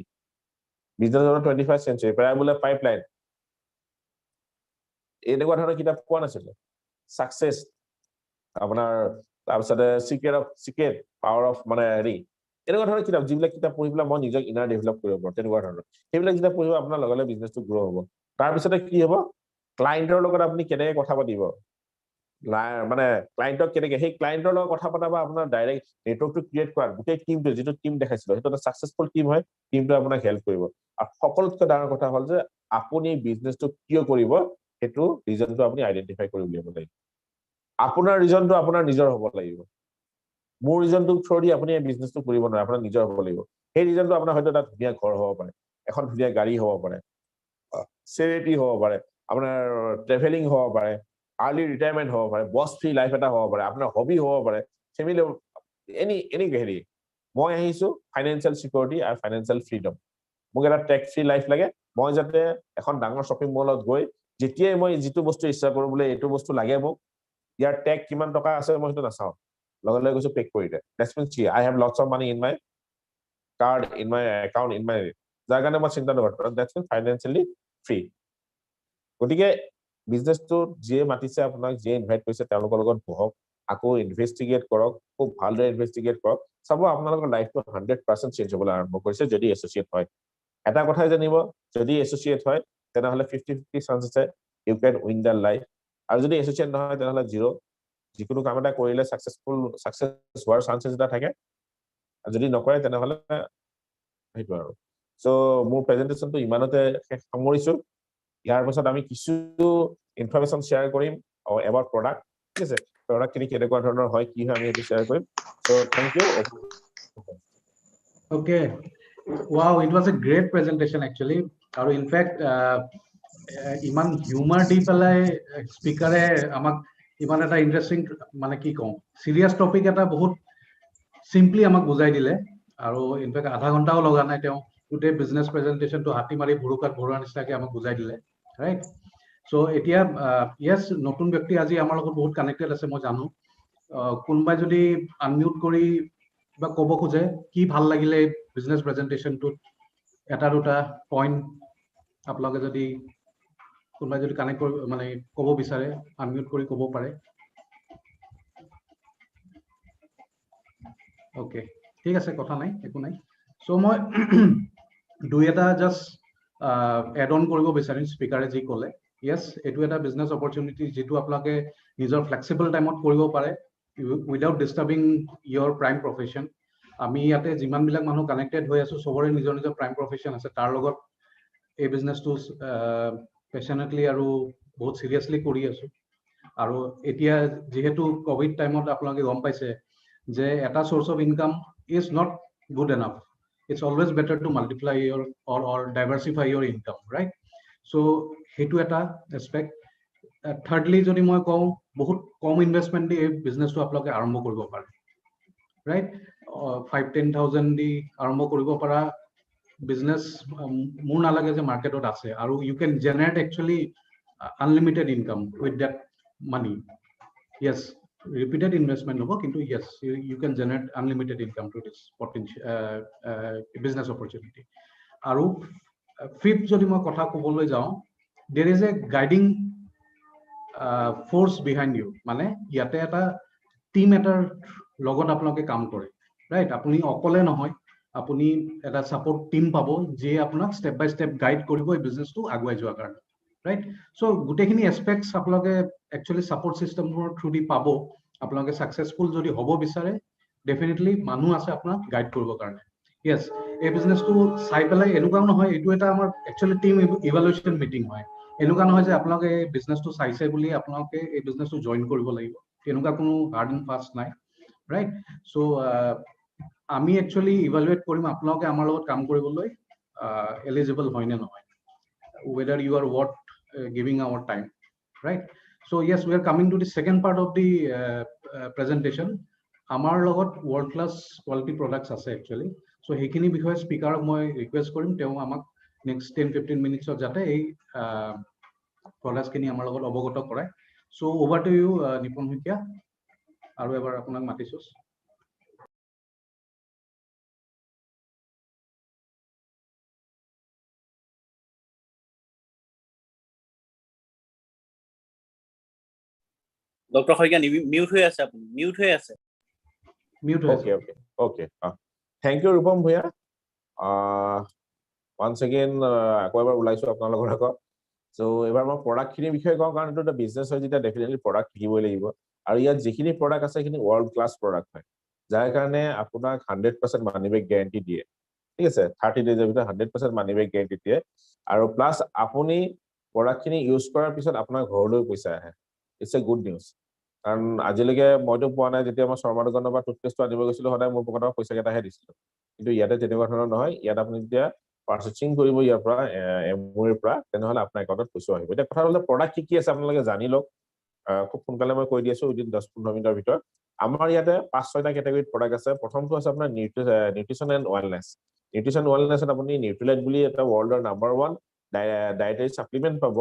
business of 21st century parabola pipeline এনেকুৱা ধৰণৰ কিতাপ কোৱা নাছিলো সাকসেছ আপোনাৰ তাৰপিছতে সিক্ৰেট পাৱাৰ অফ মানে হেৰি এনেকুৱা ধৰণৰ কিতাপ যিবিলাক কিতাপ পঢ়ি পেলাই মই নিজক ইনাৰ ডেভেলপ কৰিব পাৰোঁ তেনেকুৱা ধৰণৰ সেইবিলাক কিতাপ পঢ়িব আপোনাৰ লগে লগে বিজনেছটো গ্ৰ' হ'ব তাৰপিছতে কি হ'ব ক্লায়েণ্টৰ লগত আপুনি কেনেকৈ কথা পাতিব মানে ক্লায়েণ্টক কেনেকৈ সেই ক্লায়েণ্টৰ লগত কথা পতাবা আপোনাৰ ডাইৰেক্ট নেটৱৰ্কটো ক্ৰিয়েট কৰা গোটেই টিমটো যিটো টিম দেখাইছিলো সেইটো এটা সাকসেছফুল টিম হয় টিমটোৱে আপোনাক হেল্প কৰিব আৰু সকলোতকৈ ডাঙৰ কথা হ'ল যে আপুনি বিজনেছটো কিয় কৰিব সেইটো ৰিজনটো আপুনি আইডেন্টিফাই কৰি উলিয়াব লাগিব আপোনাৰ ৰিজনটো আপোনাৰ নিজৰ হ'ব লাগিব মোৰ ৰিজনটো থ্ৰু দি আপুনি এই বিজনেছটো কৰিব নোৱাৰে আপোনাৰ নিজৰ হ'ব লাগিব সেই ৰিজনটো আপোনাৰ হয়তো এটা ধুনীয়া ঘৰ হ'ব পাৰে এখন ধুনীয়া গাড়ী হ'ব পাৰে চেৰিটি হ'ব পাৰে আপোনাৰ ট্ৰেভেলিং হ'ব পাৰে আৰ্লি ৰিটায়াৰমেণ্ট হ'ব পাৰে বছ ফ্ৰী লাইফ এটা হ'ব পাৰে আপোনাৰ হবি হ'ব পাৰে ফেমিলি এনি হেৰি মই আহিছো ফাইনেন্সিয়েল চিকিউৰিটি আৰু ফাইনেন্সিয়েল ফ্ৰীডম মোক এটা টেক্স ফ্ৰী লাইফ লাগে মই যাতে এখন ডাঙৰ শ্বপিং মলত গৈ যেতিয়াই মই যিটো বস্তু ইচ্ছা কৰোঁ বোলে এইটো বস্তু লাগে মোক ইয়াৰ টেগ কিমান টকা আছে মই সেইটো নাচাওঁ লগে লগে গৈছো পেক কৰি দে that's means I have lots of money in my card in my account in my যাৰ কাৰণে মই চিন্তা নকৰোঁ দ্যাটছ মিন্স ফাইনেন্সিয়েলি ফ্ৰী গতিকে বিজনেছটো যিয়ে মাতিছে আপোনাক যিয়ে ইনভাইট কৰিছে তেওঁলোকৰ লগত বহক আকৌ ইনভেষ্টিগেট কৰক খুব ভালদৰে ইনভেষ্টিগেট কৰক চাব আপোনালোকৰ লাইফটো 100% চেঞ্জ হ'বলৈ আৰম্ভ কৰিছে যদি এছ'চিয়েট হয় এটা কথাই জানিব যদি এছ'চিয়েট হয় তেনেহ'লে 50-50 চান্স আছে you can win the life আৰু যদি এছ'চিয়েট নহয় তেনেহ'লে জিৰ' যিকোনো কাম এটা কৰিলে ছাকচেছ হোৱাৰ চান্সেছ এটা থাকে যদি নকৰে তেনেহ'লে সেইটো আৰু চ' মোৰ প্ৰেজেণ্টেশ্যনটো ইমানতে সামৰিছোঁ ইয়াৰ পাছত আমি কিছু ইনফৰমেশ্যন শ্বেয়াৰ কৰিম এবাউট প্ৰডাক্ট ঠিক আছে প্ৰডাক্টখিনি কেনেকুৱা ধৰণৰ হয় কি হয় আমি সেইটো শ্বেয়াৰ কৰিম so' thank you Okay. Wow, it was a great presentation actually. Or in fact, iman humor di pelai speaker amak iman eta interesting mane ki kong serious topic eta bahut simply amak bujai dile aru in fact adha ghonta loga nai teo today business presentation to hati mari burukat bhorar nisna ke amak bujai dile right so etia yes notun byakti aji amar logot bahut connected ase moi janu kunbai jodi unmute kori বা ক'ব খোজে কি ভাল লাগিলে business প্ৰেজেন্টেশনটোত এটা দুটা point আপোনালোকে যদি কোনোবাই যদি কানেক্ট কৰি মানে ক'ব বিচাৰে আনমিউট কৰি ক'ব পাৰে ওকে ঠিক আছে কথা নাই একো নাই সো মই দুই এটা জাস্ট এড অন কৰিব বিচাৰিম স্পিকাৰে যি ক'লে ইয়েছ এইটো এটা বিজনেস অপৰচুনিটি যেটো আপোনালোকে নিজৰ ফ্লেক্সিবল টাইমত কৰিব পাৰে without disturbing your prime profession আমি ইয়াতে যিমান বিলাক মানুহ কানেক্টেড হৈ আছো সবৰে নিজৰ নিজৰ প্ৰাইম প্ৰফেশন আছে তাৰ লগত এই বিজনেসটো পেশনেটলি আৰু বহুত সিৰিয়াসলি কৰি আছো আৰু এতিয়া যেহেতু কোভিড টাইমত আপোনালোকে গম পাইছে যে এটা source of income is not good enough it's always better to multiply your or diversify your income right so hetu eta aspect thirdly jodi moi kau bahut kom investment di business to aploke arambho koribo pare right 5-10,000 di arambho koribo para business mur na lage je market ot ase aru you can generate actually unlimited income with that money yes repeated investment hobo kintu yes you can generate unlimited income to this potential business opportunity aru fifth jodi moi kotha koboloi jao there is a guiding force behind you mane yate eta team etar logot apnaloke kaam kore right apuni okole nohoy apuni eta support team pabo je apunak step by step guide koribo ei business tu aguai joa karone right so gutekhini aspects apnaloke actually support system through di pabo apnaloke successful jodi hobo bisare definitely manu ase apnak guide koribo karone yes ei business tu sai pelai enuka nohoy etu eta amar actually team evaluation meeting hoy enuka nohoy je apnaloke ei business tu saise boli apnaloke ei business tu join koribo lagibo enuka kono hard and fast nai right so আমি actually evaluate korim apnaloke amar logot kaam koriboloi eligible hoy na nohoy whether you are what giving our time right so yes we are coming to the second part of the presentation amar logot world class quality products ase actually so hekhini bishoye speaker moi request korim teo amak next 10-15 মিনিটছত যাতে এই প্ৰডাক্টছখিনি আমাৰ লগত অৱগত কৰায় চ' over to you নিপুণ শইকীয়া আৰু এবাৰ আপোনাক মাতিছোঁ ডক্টৰ শইকীয়া মিউট হৈ আছে আপুনি মিউট হৈ আছে Okay. Thank you, Rupam Bhuya. Once again, আকৌ এবাৰ ওলাইছো আপোনালোকৰ আগত সো এবাৰ মই প্ৰডাক্ট খিনিৰ বিষয়ে কওঁ কাৰণ এটা বিজনেছ হয় যেটা ডেফিনেটলি প্ৰডাক্ট থাকিবই লাগিব আৰু ইয়াত যিখিনি প্ৰডাক্ট আছে সেইখিনি ওয়াৰ্ল্ড ক্লাস প্ৰডাক্ট হয় যাৰ কাৰণে আপোনাক 100% মানি বেক গ্যাৰান্টি দিয়ে ঠিক আছে 30 ডেজৰ ভিতৰত 100% মানি বেক গ্যাৰান্টি দিয়ে আৰু প্লাস আপুনি প্ৰডাক্ট খিনি ইউজ কৰাৰ পিছত আপোনাৰ ঘৰলৈ পইচা আহে ইটস এ গুড নিউজ কাৰণ আজিলৈকে মইতো পোৱা নাই যেতিয়া মই শৰ্মা দোকানৰ পৰা টুথপেষ্ট আনিব গৈছিলো সদায় মোৰ পকেটৰ পইচা কেটাহে দিছিল কিন্তু ইয়াতে তেনেকুৱা ধৰণৰ নহয় ইয়াত আপুনি যেতিয়া পাৰ্চেচিং কৰিব ইয়াৰ পৰা এমওৰ পৰা তেনেহলে আপোনাৰ একাউণ্টত পইচা আহিব এটা কথা হলে প্ৰডাক্ট কি আছে আপোনালোকে জানি লওক খুব সোনকালে মই কৈ দি আছো উইদিন 10-15 মিনিটৰ ভিতৰত আমাৰ ইয়াতে 5-6টা ক্যাটাগৰীত প্ৰডাক্ট আছে প্ৰথমটো আছে আপোনাৰ নিউট্ৰিচন এণ্ড ৱেলনেস নিউট্ৰিচন ৱেলনেসত আপুনি নিউট্ৰিলাইট বুলি এটা ৱৰ্ল্ডৰ নাম্বাৰ 1 ডায়েটাৰী সাপ্লিমেন্ট পাব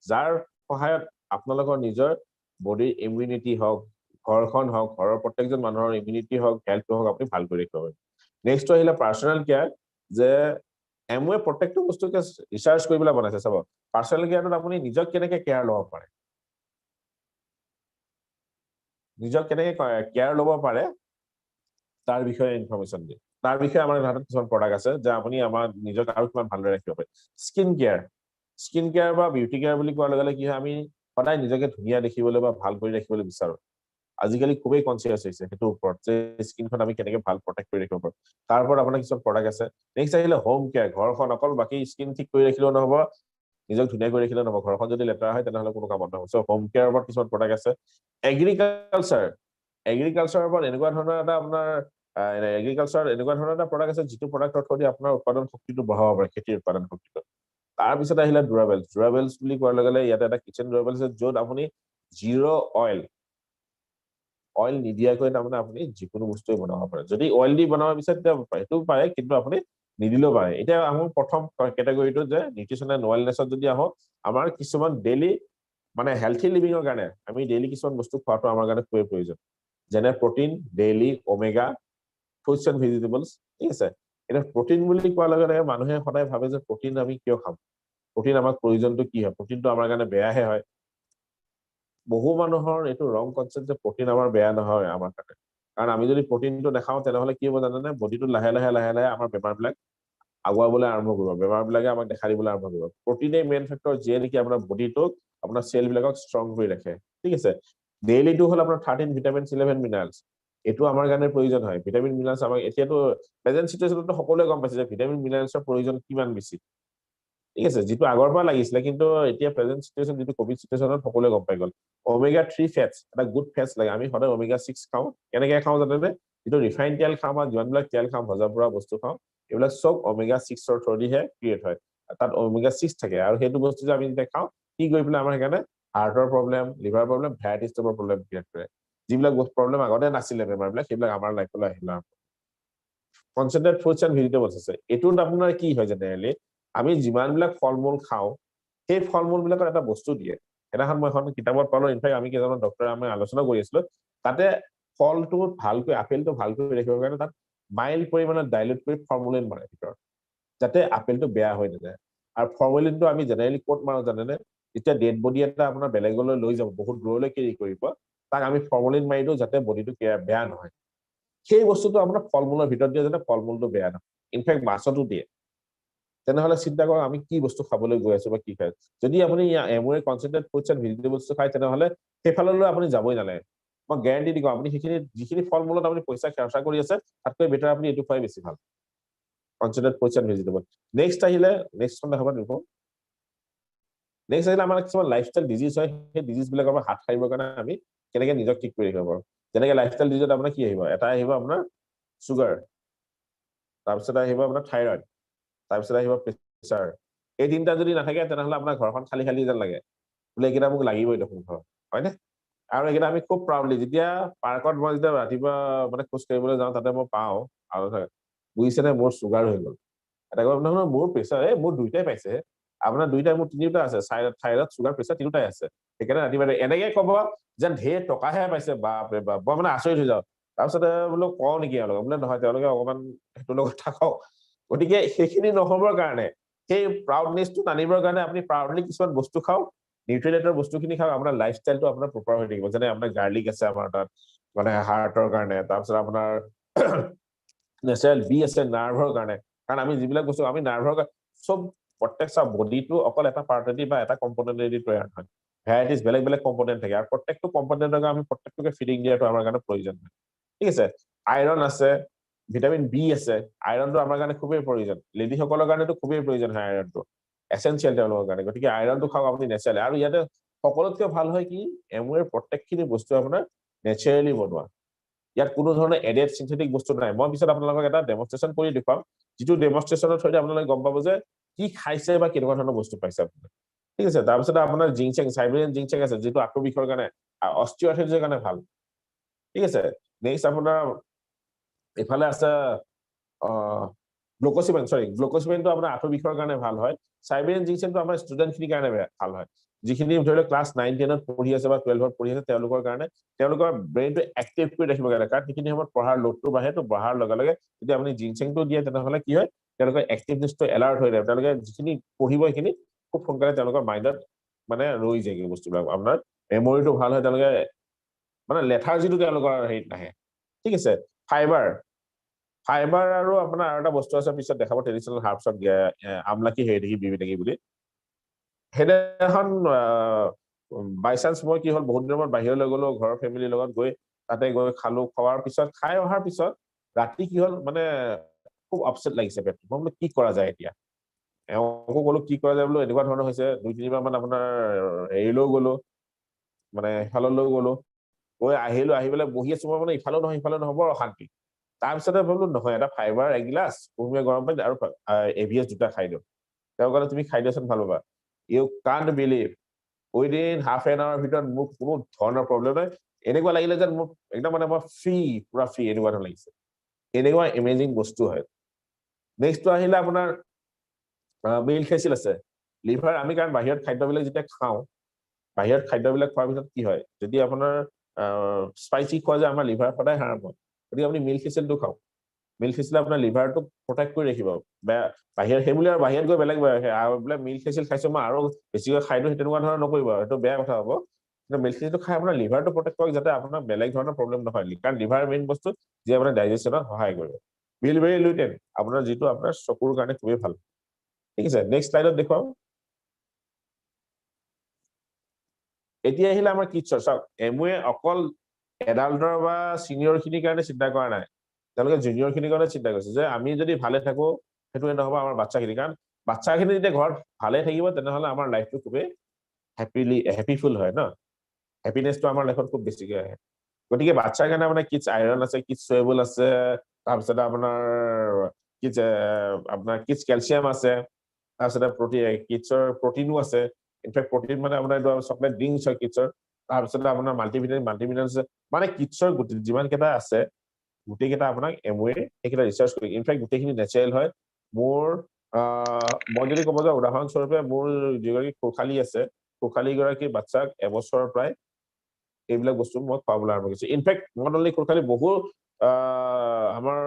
যাৰ সহায়ত আপোনালোকৰ নিজৰ বডিৰ ইমিউনিটি হওক ঘৰখন হওক ঘৰৰ প্ৰত্যেকজন মানুহৰ ইমিউনিটি হওক হেলথ হওক আপুনি ভাল কৰি ৰাখিব নেক্সট আহিলে পাৰ্সোনাল কেয়াৰ যে এমওয়ে প্ৰত্যেকটো বস্তুকে ৰিচাৰ্চ কৰিবলৈ বনাইছে চাব পাৰ্সোনাল কেয়াৰত আপুনি নিজক কেনেকৈ কেয়াৰ ল'ব পাৰে নিজক কেনেকৈ কেয়াৰ ল'ব পাৰে তাৰ বিষয়ে ইনফৰমেশন দিয়ে তাৰ বিষয়ে আমাৰ হাতত কিছুমান প্ৰডাক্ট আছে যে আপুনি আমাৰ নিজক আৰু কিমান ভালদৰে ৰাখিব পাৰে স্কিন কেয়াৰ বা বিউটি কেয়াৰ বুলি কোৱাৰ লগে লগে কি হয় আমি সদায় নিজকে ধুনীয়া দেখিবলৈ বা ভাল কৰি ৰাখিবলৈ বিচাৰো আজিকালি খুবেই কনসিয়াস হৈছে সেইটো ওপৰত যে স্কিনখন আমি কেনেকৈ ভাল প্ৰটেক্ট কৰি ৰাখিব পাৰোঁ তাৰ ওপৰত আপোনাৰ কিছুমান প্ৰডাক্ট আছে নেক্সট আহিলে হোম কেয়াৰ ঘৰখন অকল বাকি স্কিন ঠিক কৰি ৰাখিলেও নহব নিজক ধুনীয়া কৰি ৰাখিলেও নহব ঘৰখন যদি লেতেৰা হয় তেনেহলে কোনো কামত নহব সো হোম কেয়াৰৰ ওপৰত কিছুমান প্ৰডাক্ট আছে এগ্ৰিকালচাৰৰ ওপৰত এনেকুৱা ধৰণৰ এটা আপোনাৰ এগ্ৰিকালচাৰ এনেকুৱা ধৰণৰ এটা প্ৰডাক্ট আছে যিটো প্ৰডাক্টৰ থ্ৰুদি আপোনাৰ উৎপাদন শক্তিটো বঢ়াব পাৰে খেতিৰ উৎপাদন শক্তিটো তাৰ পিছত আহিলে ডুৰাবেলছ বুলি কোৱাৰ লগে লগে ইয়াতে এটা কিচেন ডুৰাবেলছ আছে য'ত আপুনি জিৰো অইল নিদিয়াকৈ তাৰমানে আপুনি যিকোনো বস্তুৱে বনাব পাৰে যদি অইল দি বনাব বিচাৰে সেইটো পাৰে কিন্তু আপুনি নিদিলেও পাৰে এতিয়া আমাৰ প্ৰথম ক্যাটাগৰীটো যে নিউট্ৰিচন এণ্ড ৱেলনেছত যদি আহো আমাৰ কিছুমান ডেইলি মানে হেলথি লিভিঙৰ কাৰণে আমি ডেইলি কিছুমান বস্তু খোৱাটো আমাৰ কাৰণে খুবেই প্ৰয়োজন যেনে protein daily omega fruits and vegetables ঠিক আছে এটা প্ৰটিন বুলি কোৱাৰ লগে লগে মানুহে সদায় ভাবে যে প্ৰটিন আমি কিয় খাম প্ৰটিন আমাক প্ৰয়োজনটো কি হয় প্ৰটিনটো আমাৰ কাৰণে বেয়াহে হয় বহু মানুহৰ এইটো ৰং কনসেপ্ট যে প্ৰটিন আমাৰ বেয়া নহয় আমাৰ কাৰণে কাৰণ আমি যদি প্ৰটিনটো নাখাওঁ তেনেহলে কি হ'ব জানেনে বডিটো লাহে লাহে আমাৰ বেমাৰবিলাক আগুৱাবলৈ আৰম্ভ কৰিব বেমাৰবিলাকে আমাক দেখা দিবলৈ আৰম্ভ কৰিব প্ৰটিনে মেইন ফেক্টৰ যিয়ে নেকি আপোনাৰ বডিটোক আপোনাৰ চেলবিলাকক ষ্ট্ৰং কৰি ৰাখে ঠিক আছে ডেইলিটো হ'ল আপোনাৰ 13 ভিটামিন 11 মিনাৰেলছ এটো আমাৰ কাৰণে প্ৰয়োজন হয় ভিটামিন মিনাৰেলছ আমাক এতিয়াতো প্ৰেজেন্ট সিচুৱেচনতো সকলোৱে গম পাইছে যে ভিটামিন মিনাৰেলছৰ প্ৰয়োজন কিমান বেছি ঠিক আছে যেটো আগৰ পৰা লাগিছিল কিন্তু এতিয়া প্ৰেজেন্ট সিচুৱেচন যেটো কোভিড সিচুৱেচনত সকলোৱে গম পাই গল ওমেগা 3 ফেটস এটা গুড ফেটস লাগে আমি সদায় ওমেগা 6 খাওঁ কেনেকৈ খাওঁ জানেনে যেটো ৰিফাইন তেল খাওঁ বা যোনবিলাক তেল খাওঁ ভজা পৰা বস্তু খাওঁ এইবিলাক সব ওমেগা 6 ৰ থ্ৰুদিহে ক্ৰিয়েট হয় তাত ওমেগা 6 থাকে আৰু সেইটো বস্তু যে আমি যেতিয়া খাওঁ কি গৈ পেলাই আমাৰ কাৰণে হাৰ্টৰ প্ৰবলেম লিভাৰ প্ৰবলেম ফ্যাটি ষ্টকৰ প্ৰবলেম ক্ৰিয়েট কৰে যিবিলাক প্ৰবলেম আগতে নাছিলে বেমাৰবিলাক সেইবিলাক আমাৰ লাইফলৈ আহিলা কনসেন্ট্ৰেট ফ্ৰুটছ এণ্ড ভেজিটেবলছ আছে এটোত আপোনাৰ কি হয় জেনেৰেলি আমি যিমানবিলাক ফলমূল খাওঁ সেই ফলমূলবিলাকৰ এটা বস্তু দিয়ে এটাখন মই এখন কিতাপত পালো ইনফেক্ট আমি কেইজন ডক্টৰ আমি আলোচনা কৰি আছিলো তাতে ফলটো ভালকৈ আপেলটো ভালকৈ ৰাখিবৰ কাৰণে তাত মাইল পৰিমাণত ডাইলুট কৰি ফৰ্মুলিন মাৰে ভিতৰত যাতে আপেলটো বেয়া হৈ নাযায় আৰু ফৰ্মুলিনটো আমি জেনেৰেলি কোট মাৰো জানেনে যেতিয়া ডেড বডি এটা আপোনাৰ বেলেগলৈ লৈ যাব বহুত দূৰলৈ কেৰি কৰিব তাক আমি ফৰ্মুলিন মাৰি দিও যাতে বডিটো বেয়া নহয় সেই বস্তুটো আপোনাৰ ফলমূলৰ ভিতৰত দিয়ে যাতে ফলমূলটো বেয়া নহয় ইনফেক্ট মাছতো দিয়ে তেনেহলে চিন্তা কৰক আমি কি বস্তু খাবলৈ গৈ আছো বা কি খাই যদি আপুনি Amway concentrate fruits and vegetables খাই তেনেহলে সেইফাললৈ আপুনি যাবই নালাগে মই গ্যাৰান্টি দিম আপুনি যিখিনি ফলমূলত আপুনি পইচা খৰচা কৰি আছে তাতকৈ বেটাৰ আপুনি এইটো খুৱাই বেছি ভাল concentrate fruits and vegetable next আহিলে নেক্সট খন দেখাব দিব নেক্সট আহিলে আমাৰ কিছুমান লাইফষ্টাইল ডিজিজ হয় সেই ডিজিজবিলাকৰ পৰা হাত সাৰিবৰ কাৰণে আমি কেনেকৈ নিজক ঠিক কৰি ৰাখিব পাৰোঁ যেনেকৈ লাইফষ্টাইল ডিজিজত আপোনাৰ কি আহিব এটা আহিব আপোনাৰ সুগাৰ তাৰপিছত আহিব আপোনাৰ থাইৰয়েড তাৰপিছত আহিব প্ৰেছাৰ এই তিনটা যদি নাথাকে তেনেহলে আপোনাৰ ঘৰখন খালি খালি যেন লাগে বোলে এইকেইটা মোক লাগিবই দেখোন ঘৰ হয়নে আৰু এইকেইটা আমি খুব প্ৰাউডলি যেতিয়া পাৰ্কত মই যেতিয়া ৰাতিপুৱা মানে খোজ কাঢ়িবলৈ যাওঁ তাতে মই পাওঁ আৰু বুজিছেনে মোৰ সুগাৰ হৈ গ'ল এটা কয় নহয় মোৰ প্ৰেছাৰ মোৰ দুইটাই পাইছে আপোনাৰ দুইটাই মোৰ তিনিটা আছে থাইৰয়ড চুগাৰ প্ৰেছাৰ তিনিটাই আছে সেইকাৰণে ৰাতিপুৱা এনেকে ক'ব যেন ঢেৰ টকাহে পাইছে বাপৰে বাপ মই মানে আচৰিত হৈ যাওঁ তাৰপিছতে বোলো কওঁ নেকি তেওঁলোকে বোলে নহয় তেওঁলোকে অকমান সেইটোৰ লগত থাকক গতিকে সেইখিনি নহবৰ কাৰণে সেই প্ৰাউডনেছটো আনিবৰ কাৰণে আপুনি প্ৰাউডলি কিছুমান বস্তু খাওক নিউট্ৰিয়েণ্টৰ বস্তুখিনি খাওক আপোনাৰ লাইফষ্টাইলটো আপোনাৰ প্ৰপাৰ হৈ থাকিব যেনে আপোনাৰ গাৰ্লিক আছে আমাৰ তাত মানে হাৰ্টৰ কাৰণে তাৰপিছত আপোনাৰ নেচাৰেল বি আছে নাৰ্ভৰ কাৰণে কাৰণ আমি যিবিলাক বস্তু আমি নাৰ্ভৰ চব প্ৰত্যেক বডিটো অকল এটা পাৰ্টেদি বা এটা কম্পনেণ্টেদি তৈয়াৰ হয় ভেৰাইটিজ বেলেগ বেলেগ কম্পনেণ্ট থাকে আৰু প্ৰত্যেকটো কম্পনেণ্টক আমি প্ৰত্যেকটোকে ফিডিং দিয়াটো আমাৰ কাৰণে প্ৰয়োজন হয় ঠিক আছে আইৰণ আছে ভিটামিন বি আছে আইৰণটো আমাৰ কাৰণে খুবেই প্ৰয়োজন লেডিসকলৰ কাৰণেতো খুবেই প্ৰয়োজন হয় আইৰণটো এসেনশিয়েল তেওঁলোকৰ কাৰণে গতিকে আইৰণটো খাওক আপুনি নেচাৰেলি আৰু ইয়াতে সকলোতকৈ ভাল হয় কি এমৱেৰ প্ৰত্যেকখিনি বস্তু আপোনাৰ নেচাৰেলি বনোৱা ইয়াত কোনো ধৰণৰ এডেড সিনথেটিক বস্তু নাই মই পিছত আপোনালোকক এটা ডেমনষ্ট্ৰেচন কৰি দেখুৱাম যিটো ডেমনষ্ট্ৰেচনৰ থ্ৰুতে আপোনালোকে গম পাব যে কি খাইছে বা কেনেকুৱা ধৰণৰ বস্তু পাইছে আপুনি ঠিক আছে তাৰপিছত আপোনাৰ জিংচেং সাইবেৰিয়ান জিংচেং আছে যিটো আঁঠুৰ বিষৰ কাৰণে অস্টিঅআৰ্থ্ৰাইটিছৰ কাৰণে ভাল ঠিক আছে নেক্সট আপোনাৰ এফালে আছে গ্লুকোচিমেনটো আপোনাৰ আঁঠুৰ বিষৰ কাৰণে ভাল হয় সাইবেৰিয়ান জিংচেংটো আমাৰ ষ্টুডেণ্টখিনিৰ কাৰণে ভাল হয় যিখিনি ধৰি লওক ক্লাছ 9 10ত পঢ়ি আছে বা 12ত পঢ়ি আছে তেওঁলোকৰ কাৰণে তেওঁলোকৰ ব্ৰেইনটো এক্টিভ কৰি ৰাখিব কাৰণে কাৰণ সেইখিনি সময়ত পঢ়াৰ লোডটো বাঢ়ে তো বঢ়াৰ লগে লগে যদি আপুনি জিংচেংটো দিয়ে তেনেহ'লে কি হয় তেওঁলোকৰ এক্টিভনেছটো এলাৰ্ট হৈ যায় তেওঁলোকে যিখিনি পঢ়িব সেইখিনি খুব সোনকালে তেওঁলোকৰ মাইণ্ডত মানে ৰৈ যায় বস্তুবিলাক আপোনাৰ মেমৰিটো ভাল হয় তেওঁলোকে মানে লেথাৰ্জিটো তেওঁলোকৰ হেৰিত নাহে ঠিক আছে ফাইবাৰ আৰু আপোনাৰ আৰু এটা বস্তু আছে পিছত দেখাব ট্ৰেডিশ্যনেল হাৰ্বছত আমলাকি হেৰি দেখি বিবি দেখি বুলি সেইদিনাখন বাই চান্স মই কি হ'ল বহুত দিনৰ মূৰত বাহিৰলৈ গ'লো ঘৰৰ ফেমিলিৰ লগত গৈ তাতে গৈ খালো খোৱাৰ পিছত খাই অহাৰ পিছত ৰাতি কি হ'ল মানে খুব আপছেট লাগিছে পেটটো মই বোলো কি কৰা যায় এতিয়া এওঁকো ক'লো কি কৰা যায় বোলো এনেকুৱা ধৰণৰ হৈছে 2-3বাৰ মান আপোনাৰ হেৰিলৈও গ'লো মানে সিফাললৈও গ'লো গৈ আহি পেলাই বহি আছো মই মানে ইফালেও নহয় সিফালেও নহয় বৰ অশান্তি তাৰপিছতে ভাবিলো নহয় এটা ফাইবাৰ এগিলাচ কুহুমীয়া গৰম পানী আৰু এভিএছ 2টা খাই দিওঁ তেওঁ ক'লে তুমি খাই দিয়াচোন ভাল পাবা you can't believe within half an hour ভিতৰত মোৰ কোনো ধৰণৰ প্ৰব্লেম নাই এনেকুৱা লাগিলে যেন মোক একদম মানে মই পুৰা ফ্ৰী এনেকুৱা ধৰণৰ লাগিছে এনেকুৱা এমেজিং বস্তু হয় নেক্সটটো আহিলে আপোনাৰ মিল্ক ফেচিল আছে লিভাৰ আমি কাৰণ বাহিৰত খাদ্যবিলাক যেতিয়া খাওঁ বাহিৰত খাদ্যবিলাক খোৱাৰ পিছত কি হয় যদি আপোনাৰ স্পাইচি খোৱা যায় আমাৰ লিভাৰ সদায় হাৰ্ম হয় গতিকে আপুনি মিল্ক ফেচিলটো খাওক মিল্ক ফেচিলে আপোনাৰ লিভাৰটো প্ৰটেক্ট কৰি ৰাখিব বাহিৰত সেইবুলি আৰু বাহিৰত গৈ বেলেগ বোলে মিল্ক ফেচিল খাইছো মই আৰু বেছিকৈ খাই দিওঁ তেনেকুৱা ধৰণৰ নকৰিব সেইটো বেয়া কথা হ'ব কিন্তু মিল্ক ফেচিলটো খাই আপোনাৰ লিভাৰটো প্ৰটেক্ট কৰক যাতে আপোনাৰ বেলেগ ধৰণৰ প্ৰব্লেম নহয় কাৰণ লিভাৰ মেইন বস্তু যি আপোনাৰ ডাইজেশ্যনত সহায় কৰিব বিলবেৰী লুইটেন আপোনাৰ যিটো আপোনাৰ চকুৰ কাৰণে খুবেই ভাল ঠিক আছে নেক্সট স্লাইডত দেখুৱাম এতিয়া আহিলে আমাৰ কিডছৰ চাওক এমৱে অকল এডাল্টৰ বা চিনিয়ৰ খিনিৰ কাৰণে চিন্তা কৰা নাই তেওঁলোকে জুনিয়ৰ খিনিৰ কাৰণে চিন্তা কৰিছে যে আমি যদি ভালে থাকো সেইটোৱে নহ'ব আমাৰ বাচ্চাখিনি কাৰণ বাচ্চাখিনি যেতিয়া ঘৰত ভালে থাকিব তেনেহ'লে আমাৰ লাইফটো খুবেই হেপিফুল হয় ন হেপিনেছটো আমাৰ লাইফত খুব বেছিকৈ আহে গতিকে বাচ্চাৰ কাৰণে আপোনাৰ কিডছ আইৰণ আছে কিডছ চুৱেবল আছে তাৰপিছতে আপোনাৰ কিডছ কেলচিয়াম আছে তাৰপিছতে কিডছৰ প্ৰটিনো আছে ইনফেক্ট প্ৰটিন মানে আপোনাৰ এইটো চকলেট ড্ৰিংকছ হয় কিডছৰ তাৰপিছতে আপোনাৰ মাল্টিভিটামিন আছে মানে কিডছৰ যিমান কেইটা আছে গোটেইকেইটা আপোনাক এমৱে সেইকেইটা ৰিচাৰ্চ কৰি ইনফেক্ট গোটেইখিনি নেচাৰেল হয় মোৰ মই যদি ক'ব যাওঁ উদাহৰণস্বৰূপে মোৰ যিগৰাকী খুখালী আছে খুখালীগৰাকী বাচ্চাক এবছৰৰ প্ৰায় এইবিলাক বস্তু মই খুৱাবলৈ আৰম্ভ কৰিছো ইনফেক্ট নট অনলি খুখালী বহু আমাৰ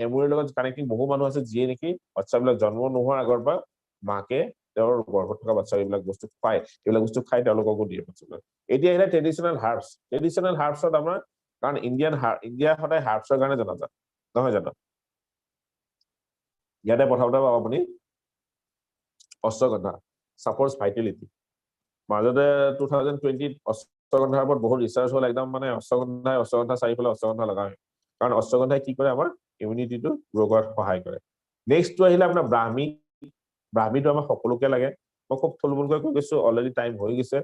এমৱেৰ লগত কানেক্টিং বহু মানুহ আছে যিয়ে নেকি বাচ্চাবিলাক জন্ম নোহোৱাৰ আগৰ পৰা মাকে তেওঁৰ গৰ্ভত থকা বাচ্চা এইবিলাক বস্তু খুৱায় এইবিলাক বস্তু খাই তেওঁলোককো দিয়ে বাচ্চাবিলাক এতিয়া আহিলে ট্ৰেডিশ্যনেল হাৰ্বছত আমাৰ কাৰণ ইণ্ডিয়া সদায় হাৰ্বছৰ কাৰণে জনাজাত নহয় জানো ইয়াতে প্ৰথমতে পাব আপুনি অশ্বগন্ধা ছাপৰ্টছ ভাইটেলিটি মাজতে 2020 অশ্বগন্ধাৰ ওপৰত বহুত ৰিচাৰ্চ হ'ল একদম মানে অশ্বগন্ধা চাৰিফালে অশ্বগন্ধা লগা হয় কাৰণ অশ্বগন্ধাই কি কৰে আমাৰ ইমিউনিটিটো গ্ৰ' কৰাত সহায় কৰে নেক্সটটো আহিলে আপোনাৰ ব্ৰাহ্মীটো আমাৰ সকলোকে লাগে মই খুব থুলমূলকৈ কৈ গৈছো অলৰেডি টাইম হৈ গৈছে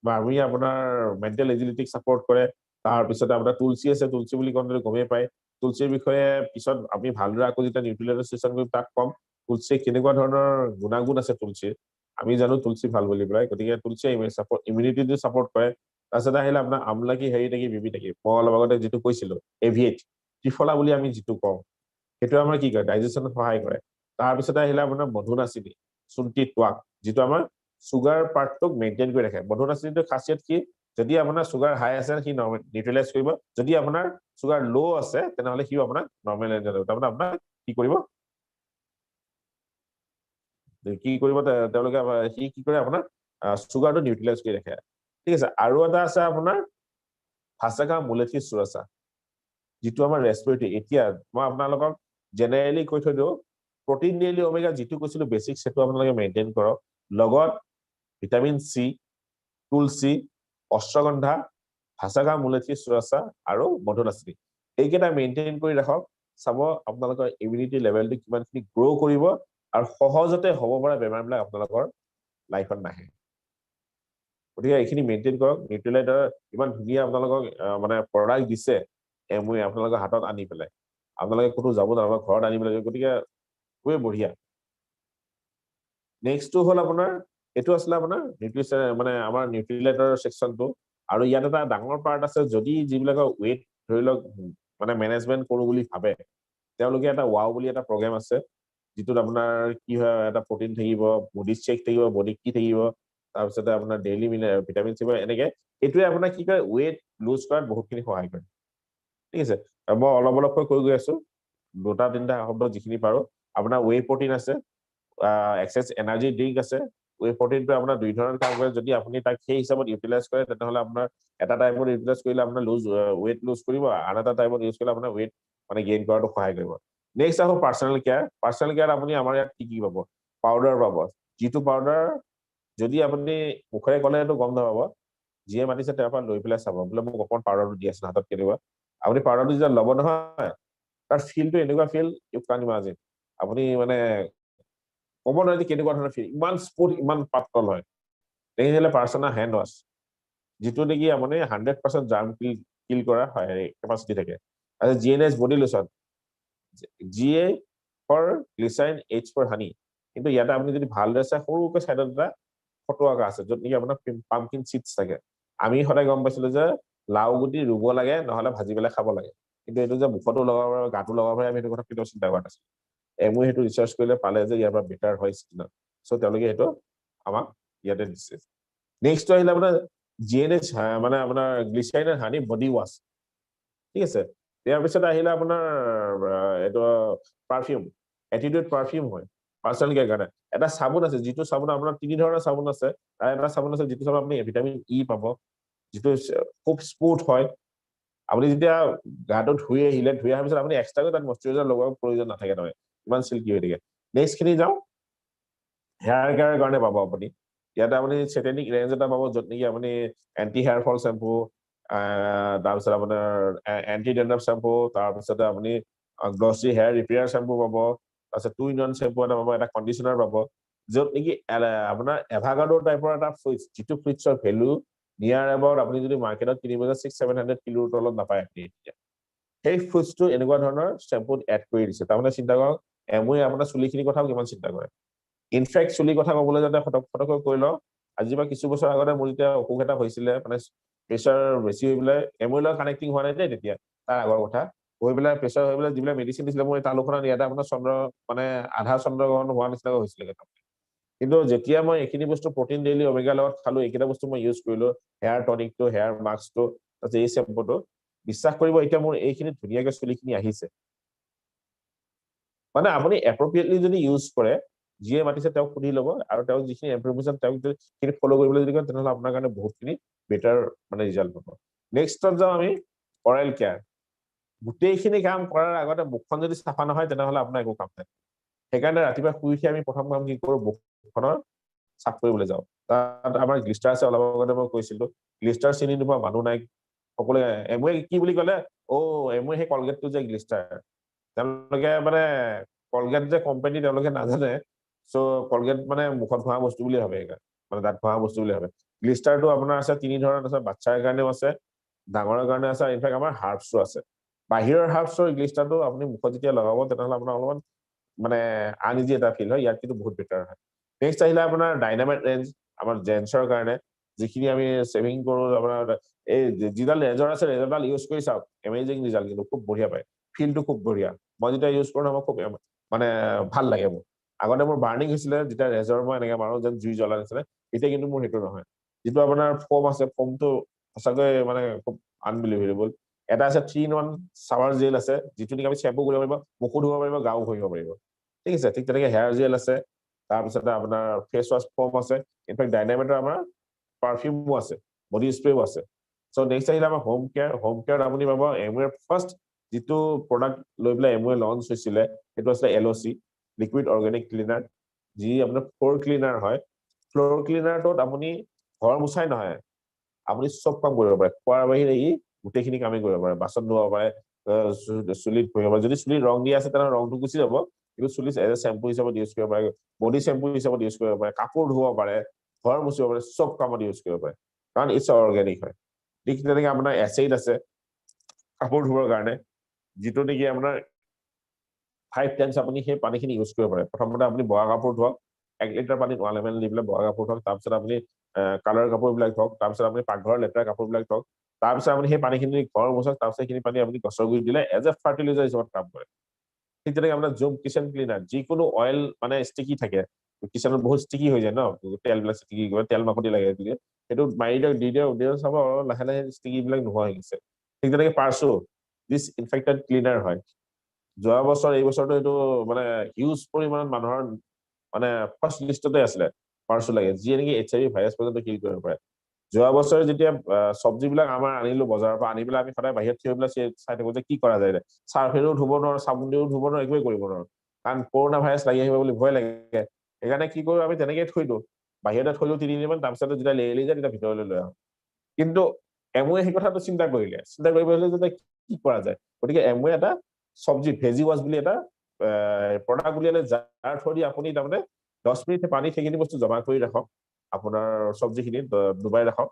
ব্ৰাহ্মী আপোনাৰ মেণ্টেল এজিলিটিক ছাপৰ্ট কৰে তাৰপিছতে আপোনাৰ তুলসী আছে তুলসী বুলি ক'লে গমেই পায় তুলসীৰ বিষয়ে পিছত আমি ভালদৰে আকৌ যেতিয়া নিউট্ৰিয়েণ্টৰ ছেশ্যন কৰিম তাক ক'ম তুলসী কেনেকুৱা ধৰণৰ গুণাগুণ আছে তুলসীৰ আমি জানো তুলসী ভাল বুলি পেলাই গতিকে তুলসীয়ে ইমিউনিটিটো ছাপৰ্ট কৰে তাৰপিছতে আহিলে আপোনাৰ আমলাকি হেৰি থাকি বিবি থাকি মই অলপ আগতে যিটো কৈছিলো এভিয়েট ত্ৰিফলা বুলি আমি যিটো কওঁ সেইটো আমাৰ কি কৰে ডাইজেশ্যনত সহায় কৰে তাৰপিছতে আহিলে আপোনাৰ মধুনাচিনি চুন্তি টুৱাক যিটো আমাৰ সুগাৰ পাৰ্টটোক মেইনটেইন কৰি ৰাখে মধুনাচিনিটো খাছিয়ত কি যদি আপোনাৰ সুগাৰ হাই আছে সি নিউট্ৰেলাইজ কৰিব যদি আপোনাৰ সুগাৰ লো আছে তেনেহলে সি আপোনাক নৰ্মেলাইজ কৰিব তাৰমানে আপোনাক কি কৰিব তেওঁলোকে সি কি কৰে আপোনাৰ সুগাৰটো নিউট্ৰেলাইজ কৰি ৰাখে ঠিক আছে আৰু এটা আছে আপোনাৰ ভাছাকা মুলেথি চুৰাচা যিটো আমাৰ ৰেসপিৰেটৰি এতিয়া মই আপোনালোকক জেনেৰেলি কৈ থৈ দিও প্ৰটিন ডেইলি ওমেগা যিটো কৈছিলো বেসিক সেটো আপোনালোকে মেইনটেইন কৰক লগত ভিটামিন সি তুলসী অশ্বগন্ধা ভাছাকা মুলেথি চুৰাচা আৰু মধুনাচিনি এইকেইটা মেইনটেইন কৰি ৰাখক চাব আপোনালোকৰ ইমিউনিটি লেভেলটো কিমানখিনি গ্ৰো কৰিব আৰু সহজতে হ'ব পৰা বেমাৰবিলাক আপোনালোকৰ লাইফত নাহে গতিকে এইখিনি মেইনটেইন কৰক নিউট্ৰিলাইটাৰ ইমান ধুনীয়া আপোনালোকক মানে প্ৰডাক্ট দিছে মই আপোনালোকৰ হাতত আনি পেলাই আপোনালোকে কোনো যাব নালাগে ঘৰত আনি পেলাই গতিকে খুবেই বঢ়িয়া নেক্সটটো হ'ল আপোনাৰ এটো আসলে আপোনাৰ নিউট্ৰিচন মানে আমাৰ নিউট্ৰিলাইটাৰ সেকশনটো আৰু ইয়াত এটা ডাঙৰ পাৰ্ট আছে যদি যিবিলাকৰ ওয়েট ধৰি লওক মানে মেনেজমেন্ট কৰো বুলি ভাবে তেওঁলোকে এটা ওয়াও বুলি এটা প্ৰগ্ৰাম আছে যিটোত আপোনাৰ কি হয় এটা প্ৰটিন থাকিব বডি চেক থাকিব বডি কি থাকিব তাৰপিছতে আপোনাৰ ডেইলি ভিটামিন সি এনেকে এটোৱে আপোনাৰ কি কৰে ওয়েট লুজ কৰাত বহুতখিনি সহায় কৰে ঠিক আছে মই অলপকৈ কৈ গৈ আছো দুটা তিনটা শব্দ যিখিনি পাৰো আপোনাৰ ৱে প্ৰটিন আছে এক্সেস এনাৰ্জি ড্ৰিংক আছে ৱে প্ৰটিনটো আপোনাৰ দুই ধৰণৰ কাম কৰে যদি আপুনি তাক সেই হিচাপত ইউটিলাইজ কৰে তেনেহলে আপোনাৰ এটা টাইমত ইউটিলাইজ কৰিলে আপোনাৰ ওয়েট লুজ কৰিব আৰু এটা টাইমত ইউজ কৰিলে আপোনাৰ ওয়েট মানে গেইন কৰাটো সহায় কৰিব নেক্সট আহো পাৰ্সোনাল কেয়াৰ আপুনি আমাৰ ইয়াত কি পাব পাউডাৰ পাব যিটো পাউডাৰ যদি আপুনি মুখৰে ক'লে এইটো গম নাপাব যিয়ে মাতিছে তাৰ পৰা লৈ পেলাই চাব বোলে মোক অকণ পাউডাৰটো দি আছে হাতত কেনেকুৱা আপুনি পাউডাৰটো যেতিয়া ল'ব নহয় তাৰ ফিলটো এনেকুৱা ফিল ইউ কান ইমাজিন আপুনি মানে ক'ব নোৱাৰে যে কেনেকুৱা ধৰণৰ ফিল ইমান স্মুথ ইমান পাতল হয় তেতিয়াহ'লে পাৰ্সোনাল হেণ্ড ৱাছ যিটো নেকি আপুনি 100% জাৰ্ম কিল কৰা হয় কেপাচিটি থাকে আৰু GNS body lotion GA for glycine H for honey কিন্তু ইয়াতে আপুনি যদি ভালদৰে চাই সৰুকৈ সাইডত এটা ফটো আঁকা আছে য'ত নেকি আপোনাৰ পাম্পকিন সিডছ থাকে আমি সদায় গম পাইছিলো যে লাউ গুটি ৰুব লাগে নহলে ভাজি পেলাই খাব লাগে কিন্তু এইটো যে মুখতো লগাব পাৰে গাটো লগাব পাৰে আমি এইটো কথা কেতিয়াও চিন্তা কৰা নাছিলো মই সেইটো ৰিচাৰ্চ কৰিলে পালে যে ইয়াৰ পৰা বেটাৰ হয় স্কিনত সো তেওঁলোকে সেইটো আমাক ইয়াতে দিছে নেক্সট আহিলে আপোনাৰ জিএনএচ মানে আপোনাৰ গ্লিচাইন এণ্ড হানি বডি ৱাছ ঠিক আছে ইয়াৰ পিছত আহিলে আপোনাৰ এইটো পাৰফিউম এটিটিউড পাৰফিউম হয় পাৰ্সোনাল কেয়াৰ কাৰণে এটা সাবুন আছে যিটো সাবুন আপোনাৰ তিনি ধৰণৰ সাবুন আছে আৰু এটা সাবুন আছে যিটো সাবুন আপুনি ভিটামিন ই পাব যিটো খুব স্মুথ হয় আপুনি যেতিয়া গাটো ধুই আহিলে ধুই অহাৰ পিছত আপুনি এক্সট্ৰাকৈ তাত মইশ্চাৰাইজাৰ লগোৱাৰ প্ৰয়োজন নাথাকে নহয় ইমান সিল্কি হৈ থাকে নেক্সট খিনি যাওঁ হেয়াৰ কেয়াৰৰ কাৰণে পাব আপুনি ইয়াতে আপুনি চেটেনিক ৰেঞ্জ এটা পাব য'ত নেকি আপুনি এন্টি হেয়াৰ ফল শ্বেম্পু তাৰপিছত আপোনাৰ এন্টি ডেন্ড্ৰাফ শ্বেম্পু তাৰপিছতে আপুনি গ্লছী হেয়াৰ ৰিপেয়াৰ শ্বেম্পু পাব তাৰপিছত 2-in-1 শ্বেম্পু এটা পাব এটা কণ্ডিচনাৰ পাব য'ত নেকি আপোনাৰ এভাগাডো টাইপৰ এটা ফ্ৰুইটছ যিটো ফ্ৰুইটছৰ ভেলু নিয়াৰ এবাউট আপুনি যদি মাৰ্কেটত কিনিব যায় 600-700 কিলোৰ তলত নাপায় এতিয়া সেই ফ্ৰুইটছটো এনেকুৱা ধৰণৰ শ্বেম্পুত এড কৰি দিছে তাৰমানে চিন্তা কৰক মই আপোনাৰ চুলিখিনিৰ কথাও কিমান চিন্তা কৰে ইনফেক্ট চুলিৰ কথা ক'বলৈ যাতে ফটকৈ কৈ লওঁ আজি বা কিছু বছৰ আগতে মোৰ যেতিয়া অসুখ এটা হৈছিলে মানে প্ৰেছাৰ বেছি হৈ পেলাই এমইলৰ কানেক্টিং হোৱা নাই তেতিয়া তাৰ আগৰ কথা হৈ পেলাই প্ৰেছাৰ হৈ পেলাই যিবিলাক মেডিচিন দিছিলে মই তালুখনত ইয়াতে আপোনাৰ চন্দ্ৰ মানে আধা চন্দ্ৰগ্ৰহণ হোৱা নিচিনাকৈ হৈছিলে কিন্তু যেতিয়া মই এইখিনি বস্তু প্ৰটিন ডেইলি ওমেগা লগত খালো এইকেইটা বস্তু মই ইউজ কৰিলো হেয়াৰ টনিকটো হেয়াৰ মাস্কটো তাৰপিছত এই শ্বেম্পুটো বিশ্বাস কৰিব এতিয়া মোৰ এইখিনি ধুনীয়াকৈ চুলিখিনি আহিছে মানে আপুনি এপ্ৰপ্ৰিয়েটলি যদি ইউজ কৰে যিয়ে মাতিছে তেওঁক সুধি ল'ব আৰু তেওঁ যিখিনি ইনফৰমেশ্যন তেওঁক যদি ফলো কৰিবলৈ যদি কয় তেনেহ'লে আপোনাৰ কাৰণে বহুতখিনি বেটাৰ মানে ৰিজাল্ট পাব নেক্সটত যাওঁ আমি অৰেল কেয়াৰ গোটেইখিনি কাম কৰাৰ আগতে মুখখন যদি চাফা নহয় তেনেহ'লে আপোনাৰ একো কাম নাই সেইকাৰণে ৰাতিপুৱা শুই উঠি আমি প্ৰথম কাম কি কৰোঁ মুখখনৰ চাফ কৰিবলৈ যাওঁ তাত আমাৰ গ্লিষ্টাৰ আছে অলপ আগতে মই কৈছিলো গ্লিষ্টাৰ চিনি নোপোৱা মানুহ নাই সকলোৱে এমৱে কি বুলি ক'লে এমৱে সেই কলগেটটো যে গ্লিষ্টাৰ তেওঁলোকে মানে কলগেট যে কোম্পানী তেওঁলোকে নাজানে সো কলগেট মানে মুখত ঘঁহা বস্তু বুলি ভাবে মানে দাঁত ঘঁহা বস্তু বুলি ভাবে গ্লিষ্টাৰটো আপোনাৰ আছে তিনি ধৰণৰ আছে বাচ্চাৰ কাৰণেও আছে ডাঙৰৰ কাৰণে আছে ইনফেক্ট আমাৰ হাৰ্বছও আছে বাহিৰৰ হাৰ্বছৰ গ্লিষ্টাৰটো আপুনি মুখত যেতিয়া লগাব তেনেহ'লে আপোনাৰ অলপমান মানে আনইজি এটা ফিল হয় ইয়াত কিন্তু বহুত বেটাৰ হয় নেক্সট আহিলে আপোনাৰ ডাইনামাইট ৰেঞ্জ আমাৰ জেন্টছৰ কাৰণে যিখিনি আমি সেভিং কৰোঁ আপোনাৰ এই যিডাল ৰেঞ্জৰ আছে ৰেঞ্জৰডাল ইউজ কৰি চাওক এমেজিং ৰিজাল্ট কিন্তু খুব বঢ়িয়া পায় ফিলটো খুব বঢ়িয়া মই যেতিয়া ইউজ কৰোঁ মই খুব মানে ভাল লাগে মোৰ আগতে মোৰ বাৰ্নিং হৈছিলে যেতিয়া ৰেজৰ মই এনেকে মাৰো যেন জুই জ্বলা নিছিলে এতিয়া কিন্তু মোৰ সেইটো নহয় যিটো আপোনাৰ ফোম আছে ফোমটো সঁচাকৈ মানে খুব আনবিলিভেবল এটা আছে 3-in-1 শাৱাৰ জেল আছে যিটো নেকি আমি শ্যাম্পু কৰিব পাৰিব মুখো ধুব পাৰিব গাও ধুব পাৰিব ঠিক আছে ঠিক তেনেকে হেয়াৰ জেল আছে তাৰপিছতে আপোনাৰ ফেচ ৱাছ ফোম আছে ইনফেক্ট ডাইনামেটৰ আমাৰ পাৰফিউমো আছে বডি স্প্ৰেও আছে সো নেক্সট আহিলে আমাৰ হোম কেয়াৰ আপুনি পাব এমৱেৰ ফাৰ্ষ্ট যিটো প্ৰডাক্ট লৈ পেলাই এমৱে লঞ্চ হৈছিলে সেইটো আছে এলঅচি লিকুইড অৰ্গেনিক ক্লিনাৰ যি আপোনাৰ ফ্লোৰ ক্লিনাৰ হয় ফ্লোৰ ক্লিনাৰটোত আপুনি ঘৰ মুছাই নহয় আপুনি সব কাম কৰিব পাৰে খোৱাৰ বাহিৰে ই গোটেইখিনি কামেই কৰিব পাৰে বাচন ধুব পাৰে চুলিত ভৰিব পাৰে যদি চুলিত ৰং দিয়া আছে তেনেহ'লে ৰংটো গুচি যাব কিন্তু চুলিত এজ এ শ্যাম্পু হিচাপত ইউজ কৰিব পাৰে বডি শ্যাম্পু হিচাপত ইউজ কৰিব পাৰে কাপোৰ ধুব পাৰে ঘৰ মুচিব পাৰে সব কামত ইউজ কৰিব পাৰে কাৰণ ইটছ অৰ্গেনিক হয় ঠিক তেনেকে আপোনাৰ এচিড আছে কাপোৰ ধুবৰ কাৰণে যিটো নেকি আপোনাৰ 5 টাইমছ আপুনি সেই পানীখিনি ইউজ কৰিব পাৰে প্ৰথমতে আপুনি বগা কাপোৰ ধুৱক 1 লিটাৰ পানীত 1 ml দি পেলাই বগা কাপোৰ ধুৱক তাৰপিছত আপুনি কালাৰ কাপোৰবিলাক ধুৱক তাৰপিছত আপুনি পাকঘৰৰ লেতেৰা কাপোৰবিলাক ধুৱক তাৰপিছত আপুনি সেই পানীখিনি ঘৰ মুচক তাৰপিছত সেইখিনি পানী আপুনি গছৰ গুৰিত দিলে এজ এ ফাৰ্টিলাইজাৰ হিচাপত কাম কৰে ঠিক তেনেকে আপোনাৰ জুম কিচেন ক্লিনাৰ যিকোনো অইল মানে ষ্টিকি থাকে কিচেনত বহুত ষ্টিকি হৈ যায় ন তেলবিলাক ষ্টিকি কৰে তেল মাকতি লাগে গতিকে সেইটো মাৰি দিয়ক দি দিয়ক চাব লাহে লাহে ষ্টিকি বিলাক নোহোৱা হৈ গৈছে ঠিক তেনেকে পাৰ্চো দিছ ইনফেক্টেড ক্লিনাৰ হয় যোৱা বছৰ এই বছৰটো এইটো মানে হিউজ পৰিমাণত মানুহৰ মানে ফাৰ্ষ্ট লিষ্টতে আছিলে পাৰ্চো লাগে যিয়ে নেকি HIV ভাইৰাছ পৰ্যন্ত কিল কৰিব পাৰে যোৱা বছৰ যেতিয়া চব্জিবিলাক আমাৰ আনিলো বজাৰৰ পৰা আনি পেলাই আমি সদায় বাহিৰত থৈ পেলাই চাই থাকো যে কি কৰা যায় চাৰ্ফেৰেও ধুব নোৱাৰো চাবোনেৰেও ধুব নোৱাৰো একোৱে কৰিব নোৱাৰো কাৰণ কৰোনা ভাইৰাছ লাগি আহিব বুলি ভয় লাগে সেইকাৰণে কি কৰো আমি তেনেকে থৈ দিওঁ বাহিৰতে থৈ দিওঁ 3 দিনমান তাৰপিছত যেতিয়া লেৰেলি যায় তেতিয়া ভিতৰলৈ লৈ আহো কিন্তু এমৱে সেই কথাটো চিন্তা কৰিলে যে কি কৰা যায় গতিকে এমৱে এটা চব্জি ভেজি ৱাছ বুলি এটা প্ৰডাক্ট উলিয়ালে যাৰ থৈ দি আপুনি তাৰমানে 10 মিনিট পানী সেইখিনি বস্তু জমা কৰি ৰাখক আপোনাৰ চব্জিখিনি ডুবাই ৰাখক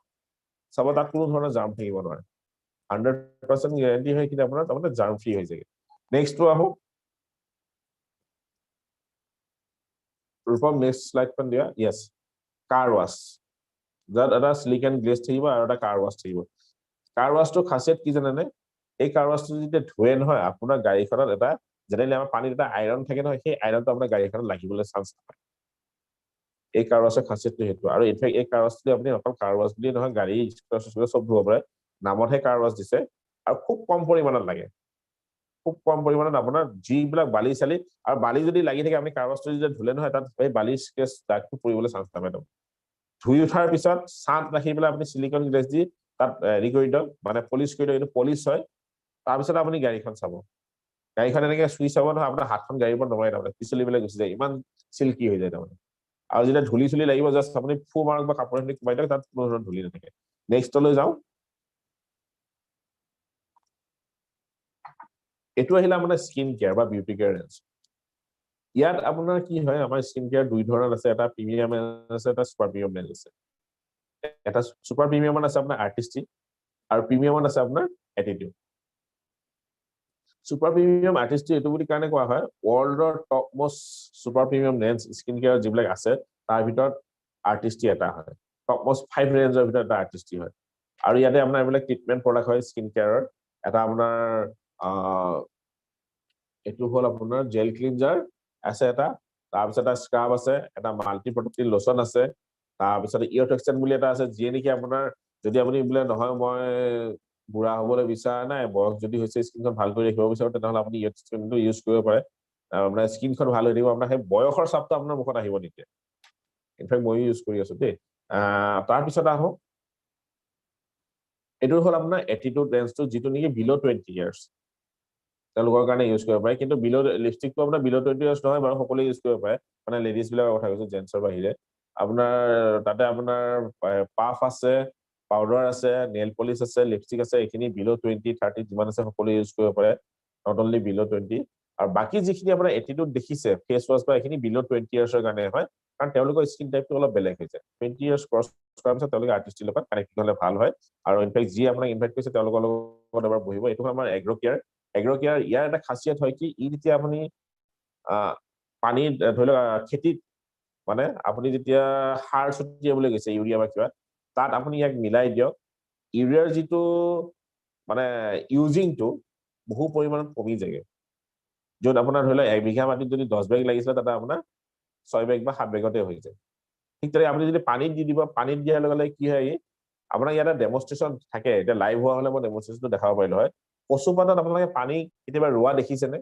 চাব তাত কোনো ধৰণৰ জাৰ্ম থাকিব নোৱাৰে 100% গ্যাৰান্টি হয় কিন্তু আপোনাৰ তাৰমানে জাৰ্ম ফ্ৰী হৈ যায় নেক্সটটো আহো ৰূপম নেক্সট স্লাইডখন দিয়া ইয়েছ কাৰ ৱাছ যাত এটা সিলিকন গ্লেজ থাকিব আৰু এটা কাৰ ৱাছ থাকিব কাৰ ৱাছটো খাচিয়ত কি জানেনে এই কাৰ ৱাছটো যেতিয়া ধুৱে নহয় আপোনাৰ গাড়ীখনত এটা জেনেৰেলি আমাৰ পানীত এটা আইৰণ থাকে নহয় সেই আইৰণটো আপোনাৰ গাড়ীখনত লাগিবলৈ চান্স নাপায় এই কাৰ ৱাছৰ খাচিয়তটো সেইটো আৰু ইনফেক্ট এই কাৰ ৱাছটো আপুনি অকল কাৰ ৱাছ বুলি নহয় গাড়ী সব ধুব পাৰে নামতহে কাৰ ৱাছ দিছে আৰু খুব কম পৰিমাণত লাগে খুব কম পৰিমাণত আপোনাৰ যিবিলাক বালি চালি আৰু বালি যদি লাগি থাকে আপুনি কাৰ ৱাছটো যেতিয়া ধুলে নহয় তাত এই বালি স্কেচ দাগটো পৰিবলৈ চান্স নাপায় ধুই উঠাৰ পিছত ছাট ৰাখি পেলাই আপুনি সিলিকন গ্লেজ দি তাত হেৰি কৰি দিয়ক মানে পলিচ কৰি দিয়ক এইটো পলিচ হয় তাৰপিছত আপুনি গাড়ীখন চাব গাড়ীখন এনেকে চুই চাব নহয় আপোনাৰ হাতখন গাড়ীৰ পৰা নমাই তাৰমানে পিছলি পেলাই গুচি যায় ইমান চিল্কি হৈ যায় তাৰমানে আৰু যেতিয়া ধূলি চুলি লাগিব জাষ্ট আপুনি ফু মাৰক বা কাপোৰ এখিনি কুমাই দিয়ক তাত কোনো ধৰণৰ ধূলি নাথাকে নেক্সটলৈ যাওঁ এইটো আহিলে আপোনাৰ স্কিন কেয়াৰ বা বিউটি কেয়াৰ ৰেঞ্জ ইয়াত আপোনাৰ কি হয় আমাৰ স্কিন কেয়াৰ দুই ধৰণৰ আছে এটা প্ৰিমিয়াম আছে এটা সুপাৰ প্ৰিমিয়াম ৰেঞ্জ আছে এটা সুপাৰ প্ৰিমিয়ামত আছে আপোনাৰ আৰ্টিষ্টি আৰু প্ৰিমিয়ামত আছে আপোনাৰ এটিটিউড সুপাৰ প্ৰিমিয়াম আৰ্টিষ্টি এইটো বুলি কাৰণে কোৱা হয় ৱৰ্ল্ডৰ top most super premium range skin care যিবিলাক আছে তাৰ ভিতৰত আৰ্টিষ্টি এটা হয় টপ মোষ্ট 5 ৰেঞ্জৰ ভিতৰত এটা আৰ্টিষ্টি হয় আৰু ইয়াতে আপোনাৰ এইবিলাক ট্ৰিটমেণ্ট প্ৰডাক্ট হয় স্কিন কেয়াৰৰ এটা আপোনাৰ এইটো হ'ল আপোনাৰ জেল ক্লিনজাৰ আছে এটা তাৰপিছত এটা স্ক্ৰাব আছে এটা মাল্টি প্ৰটেক্টিভ লোচন আছে তাৰপিছত ইয়ৰটেক্সেন বুলি এটা আছে যিয়ে নেকি আপোনাৰ যদি আপুনি বোলে নহয় মই বুঢ়া হ'বলৈ বিচৰা নাই বয়স যদি হৈছে স্কিনখন ভাল কৰি ৰাখিব বিচাৰো তেনেহ'লে আপুনি ইয়ৰটেক্সেনটো ইউজ কৰিব পাৰে আপোনাৰ স্কিনখন ভাল হৈ থাকিব আপোনাৰ সেই বয়সৰ চাপটো আপোনাৰ মুখত আহিব নিদিয়ে ইনফেক্ট মই ইউজ কৰি আছো দেই তাৰপিছত আহো এইটো হ'ল আপোনাৰ এটিটিউড ৰেঞ্জটো যিটো নেকি বিল' 20 ইয়াৰ্ছ তেওঁলোকৰ কাৰণে ইউজ কৰিব পাৰে কিন্তু বিল' লিপষ্টিকটো আপোনাৰ বিল' 20 ইয়াৰ্ছ নহয় বাৰু সকলোৱে ইউজ কৰিব পাৰে মানে লেডিজ বিলাকৰ কথা কৈছো জেন্টছৰ বাহিৰে আপোনাৰ তাতে আপোনাৰ পাফ আছে পাউডাৰ আছে নেল পলিচ আছে লিপষ্টিক আছে এইখিনি বিল' 20 30 যিমান আছে সকলোৱে ইউজ কৰিব পাৰে নট অনলি বিল' 20 আৰু বাকি যিখিনি আপোনাৰ এটিটিউড দেখিছে ফেচ ৱাছ বা এইখিনি বিল' 20 ইয়াৰ্ছৰ কাৰণে হয় কাৰণ তেওঁলোকৰ স্কিন টাইপটো অলপ বেলেগ হৈ যায় 20 ইয়াৰ্ছ ক্ৰছ কৰাৰ পিছত তেওঁলোকে আৰ্টিষ্টিৰ লগত কানেক্ট হ'লে ভাল হয় আৰু ইনফেক্ট যি আপোনাক ইনভাইট কৰিছে তেওঁলোকৰ লগত এবাৰ বহিব এইটো আমাৰ এগ্ৰ কেয়াৰ ইয়াৰ এটা খাচিয়ত হয় কি ই যেতিয়া আপুনি পানী ধৰি লওক খেতিত মানে আপুনি যেতিয়া সাৰ ছটিয়াবলৈ গৈছে ইউৰিয়া বা কিবা তাত আপুনি ইয়াক মিলাই দিয়ক ইউৰিয়াৰ যিটো মানে ইউজিংটো বহু পৰিমাণত কমি যায় য'ত আপোনাৰ ধৰি লওক 1 বিঘা মাটিত যদি 10 বেগ লাগিছিলে তাতে আপোনাৰ 6 বেগ বা 7 বেগতে হৈ যায় ঠিক তেনে আপুনি যদি পানীত দি দিব পানীত দিয়াৰ লগে লগে কি হয় আপোনাৰ ইয়াতে ডেমনষ্ট্ৰেচন থাকে এটা লাইভ হোৱা হলে মই ডেমনষ্ট্ৰেচনটো দেখাব পাৰিলো হয় কচু পাতত আপোনালোকে পানী কেতিয়াবা ৰোৱা দেখিছেনে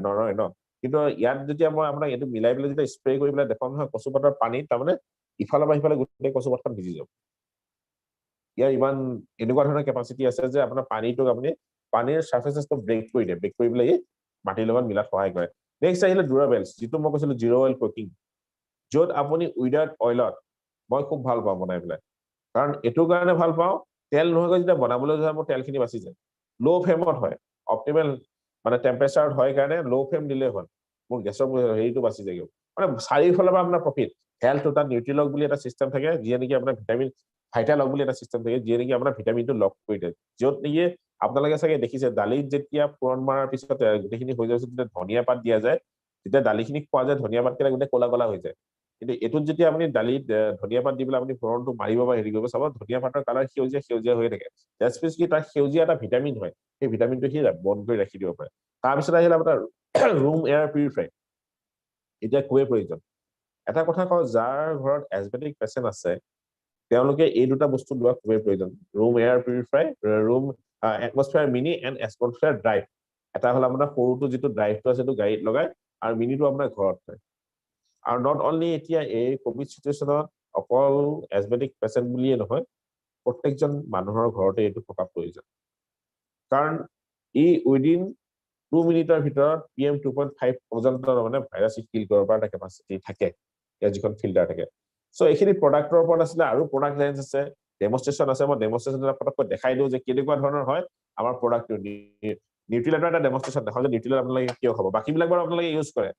নৰয় ন কিন্তু ইয়াত যেতিয়া মই আপোনাক এইটো মিলাই পেলাই যেতিয়া স্প্ৰে কৰি পেলাই দেখাম নহয় কচু পাতৰ পানীত তাৰমানে ইফালৰ পৰা সিফালে গোটেই কচু পাতখন ভিজি যাব ইয়াৰ ইমান এনেকুৱা ধৰণৰ কেপাচিটি আছে যে আপোনাৰ পানীটোক আপুনি পানীৰ সাৰফেসটো ব্ৰেক কৰি দিয়ে ব্ৰেক কৰি পেলাই মাটিৰ লগত মিলাত সহায় কৰে নেক্সট আহিলে ডুৰাবেলছ যিটো মই কৈছিলো জিৰ' অইল কুকিং য'ত আপুনি উইদাউট অইলত মই খুব ভাল পাওঁ বনাই পেলাই কাৰণ এইটো কাৰণে ভাল পাওঁ তেল নহয়গৈ যেতিয়া বনাবলৈ যায় মোৰ তেলখিনি বাচি যায় ল' ফ্লেমত হয় অপটিমেল মানে টেম্পাৰেচাৰত হয় কাৰণে ল' ফ্লেম দিলে হ'ল মোৰ গেছৰ হেৰিটো বাচি যায় মানে চাৰিওফালৰ পৰা আপোনাৰ প্ৰফিট হেল্থ তাত নিউট্ৰিলগ বুলি এটা চিষ্টেম থাকে যিয়ে নেকি আপোনাৰ ভিটামিন ভাইটালগ বুলি এটা চিষ্টেম থাকে যিয়ে নেকি আপোনাৰ ভিটামিনটো লক কৰি দিয়ে য'ত নেকি আপোনালোকে চাগে দেখিছে দালিত যেতিয়া ফোৰণ মাৰাৰ পিছত গোটেইখিনি হৈ যোৱাৰ পিছত যেতিয়া ধনিয়া পাত দিয়া যায় তেতিয়া দালিখিনি খোৱা যায় ধনিয়া পাতকেইটা গোটেই ক'লা ক'লা হৈ যায় কিন্তু এইটোত যেতিয়া আপুনি দালিত ধনিয়া পাত দি পেলাই আপুনি ফোৰণটো মাৰিব বা হেৰি কৰিব চাব ধনিয়া পাতৰ কালাৰ সেউজীয়া হৈ থাকে জাষ্ট কি তাৰ সেউজীয়া এটা ভিটামিন হয় সেই ভিটামিনটো সি বন্ধ কৰি ৰাখি দিব পাৰে তাৰপিছত আহিলে আপোনাৰ ৰুম এয়াৰ পিউৰিফাই এতিয়া খুবেই প্ৰয়োজন এটা কথা কওঁ যাৰ ঘৰত এজমেটিক পেচেণ্ট আছে তেওঁলোকে এই দুটা বস্তু লোৱা খুবেই প্ৰয়োজন room air purify room atmosphere mini and atmosphere drive এটা হ'ল আপোনাৰ সৰুটো যিটো ড্ৰাইভটো আছে সেইটো গাড়ীত লগাই আৰু মিনিটো আপোনাৰ ঘৰত থয় আৰু নট অনলি এতিয়া এই কোভিড চিটুৱেশ্যনত অকল এজমেটিক পেচেণ্ট বুলিয়ে নহয় প্ৰত্যেকজন মানুহৰ ঘৰতে এইটো থকা প্ৰয়োজন কাৰণ ই উইদিন 2 মিনিটৰ ভিতৰত PM 2.5 পৰ্যন্ত মানে ভাইৰাছ কিল কৰিব পৰা কেপাচিটি থাকে ইয়াৰ যিখন ফিল্টাৰ থাকে সো এইখিনি প্ৰডাক্টৰ ওপৰত আছিলে আৰু প্ৰডাক্ট লাইন্স আছে ডেমনষ্ট্ৰেচন আছে মই ডেমনষ্ট্ৰেচন এটা ফটককৈ দেখাই দিওঁ যে কেনেকুৱা ধৰণৰ হয় আমাৰ প্ৰডাক্টটো নিউট্ৰিলাইটৰ এটা ডেমনষ্ট্ৰেচন দেখাওঁ যে নিউট্ৰিলাইট আপোনালোকে কিয় খাব বাকীবিলাক বাৰু আপোনালোকে ইউজ কৰে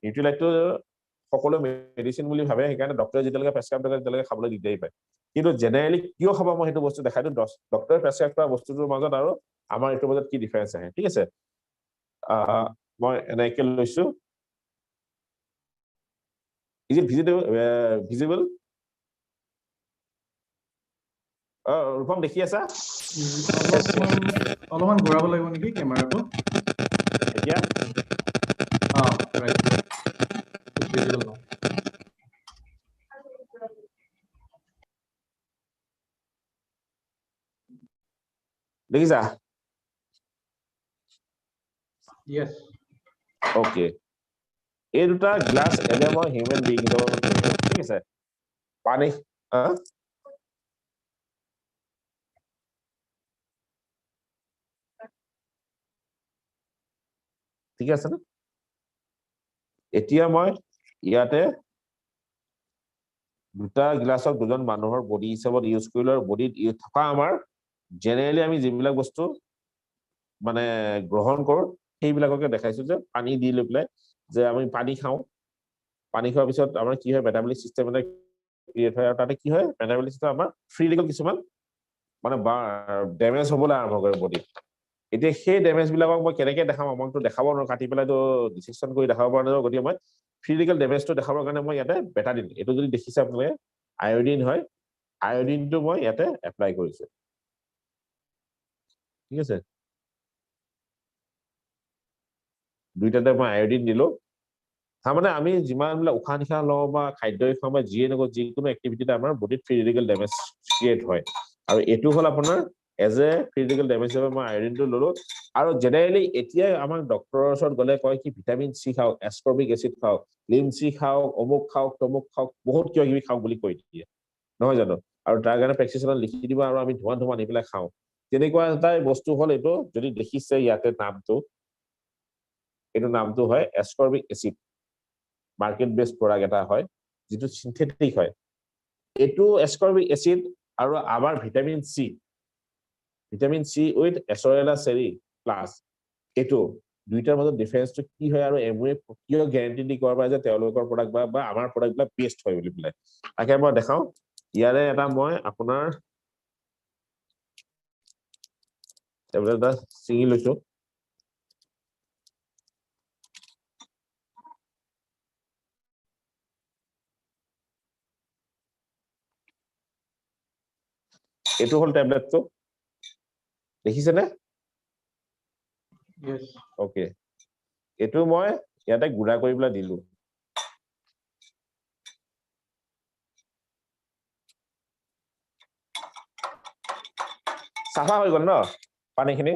নিউট্ৰিলাইটটো সকলো মেডিচিন বুলি ভাবে সেইকাৰণে ডক্টৰে যেতিয়ালৈকে প্ৰেছক্ৰাইব কৰে তেতিয়ালৈকে খাবলৈ দিগদাৰি পায় কিন্তু জেনেৰেলি কিয় খাব মই সেইটো বস্তু দেখাই দিওঁ ডক্টৰে প্ৰেছক্ৰাইব কৰা বস্তুটোৰ মাজত আৰু আমাৰ এইটোৰ মাজত কি ডিফাৰেন্স আহে ঠিক আছে মই এনেকে লৈছো ইজ ইট ভিজিবল ৰূপম দেখি আছা অলপমান ঘূৰাব লাগিব নেকি কেমেৰাটো এতিয়া ৰাইট ভিজিবল ন দেখিছা yes ওকে এই দুটা গ্লাছ এনে মই হিউমেন বিং ঠিক আছে পানী ঠিক আছে না এতিয়া মই ইয়াতে দুটা গ্লাছক দুজন মানুহৰ বডি হিচাপত ইউজ কৰিলো আৰু বডিত থকা আমাৰ জেনেৰেলি আমি যিবিলাক বস্তু মানে গ্ৰহণ কৰো সেইবিলাককে দেখাইছো যে পানী দি লৈ পেলাই যে আমি পানী খাওঁ পানী খোৱাৰ পিছত আমাৰ কি হয় মেটাবলিক সিস্টেম এটা ক্ৰিয়েট হয় আৰু তাতে কি হয় মেটাবলিক সিস্টেম আমাৰ ফ্ৰী ৰেডিকেল কিছুমান মানে ডেমেজ হ'বলৈ আৰম্ভ কৰে বডিত এতিয়া সেই ডেমেজ বিলাকক মই কেনেকে দেখাম আমাকতো দেখাব নোৱাৰো কাটি পেলাইতো ডিসেকশন কৰি দেখাব পৰা নাযাব গতিকে মই ফ্ৰী ৰেডিকেল ডেমেজটো দেখাবৰ কাৰণে মই ইয়াতে বেটাডিন এইটো যদি দেখিছে আপোনালোকে আয়োডিন হয় আয়োডিনটো মই ইয়াতে এপ্লাই কৰিছো ঠিক আছে দুইটাতে মই আয়োডিন দিলো তাৰমানে আমি যিমানবিলাক উশাহ নিশাহ লওঁ বা খাদ্যই খাওঁ বা যিয়ে নকওঁ যিকোনো এক্টিভিটিতে আমাৰ বডিত ফ্ৰী ৰেডিকেল ডেমেজ ক্ৰিয়েট হয় আৰু এইটো হ'ল আপোনাৰ age a free radical damage হিচাপে মই আয়োডিনটো ললো আৰু জেনেৰেলি এতিয়া আমাক ডক্টৰৰ ওচৰত গ'লে কয় কি ভিটামিন চি খাওক এস্কৰ্বিক এচিড খাওক লিম চি খাওক অমুক খাওক তমুক খাওক বহুত কিবা কিবি খাওক বুলি কৈ দিয়ে নহয় জানো আৰু তাৰ কাৰণে প্ৰেছক্ৰিপশ্যনত লিখি দিব আৰু আমি ধোঁৱা আনি পেলাই খাওঁ তেনেকুৱা এটা বস্তু হ'ল এইটো যদি দেখিছে ইয়াতে এইটো নামটো হয় ascorbic acid market based product এটা হয় যিটো সিনথেটিক হয় এইটো এস্কৰ্বিক এচিড আৰু আমাৰ vitamin C with acerola cherry plus এইটো দুইটাৰ মাজত ডিফাৰেন্সটো কি হয় আৰু এমৱে কিয় গ্যাৰান্টি দি কৰিব পাৰে যে তেওঁলোকৰ প্ৰডাক্ট বা আমাৰ প্ৰডাক্টবিলাক বেষ্ট হয় বুলি পেলাই তাকে মই দেখাও ইয়াৰে এটা মই আপোনাৰ টেবলেট এটা ছিঙি লৈছো এইটো হ'ল টেবলেটটো দেখিছেনে yes ওকে এইটো মই ইয়াতে গুড়া কৰি পেলাই দিলো সাফা হৈ গল ন পানীখিনি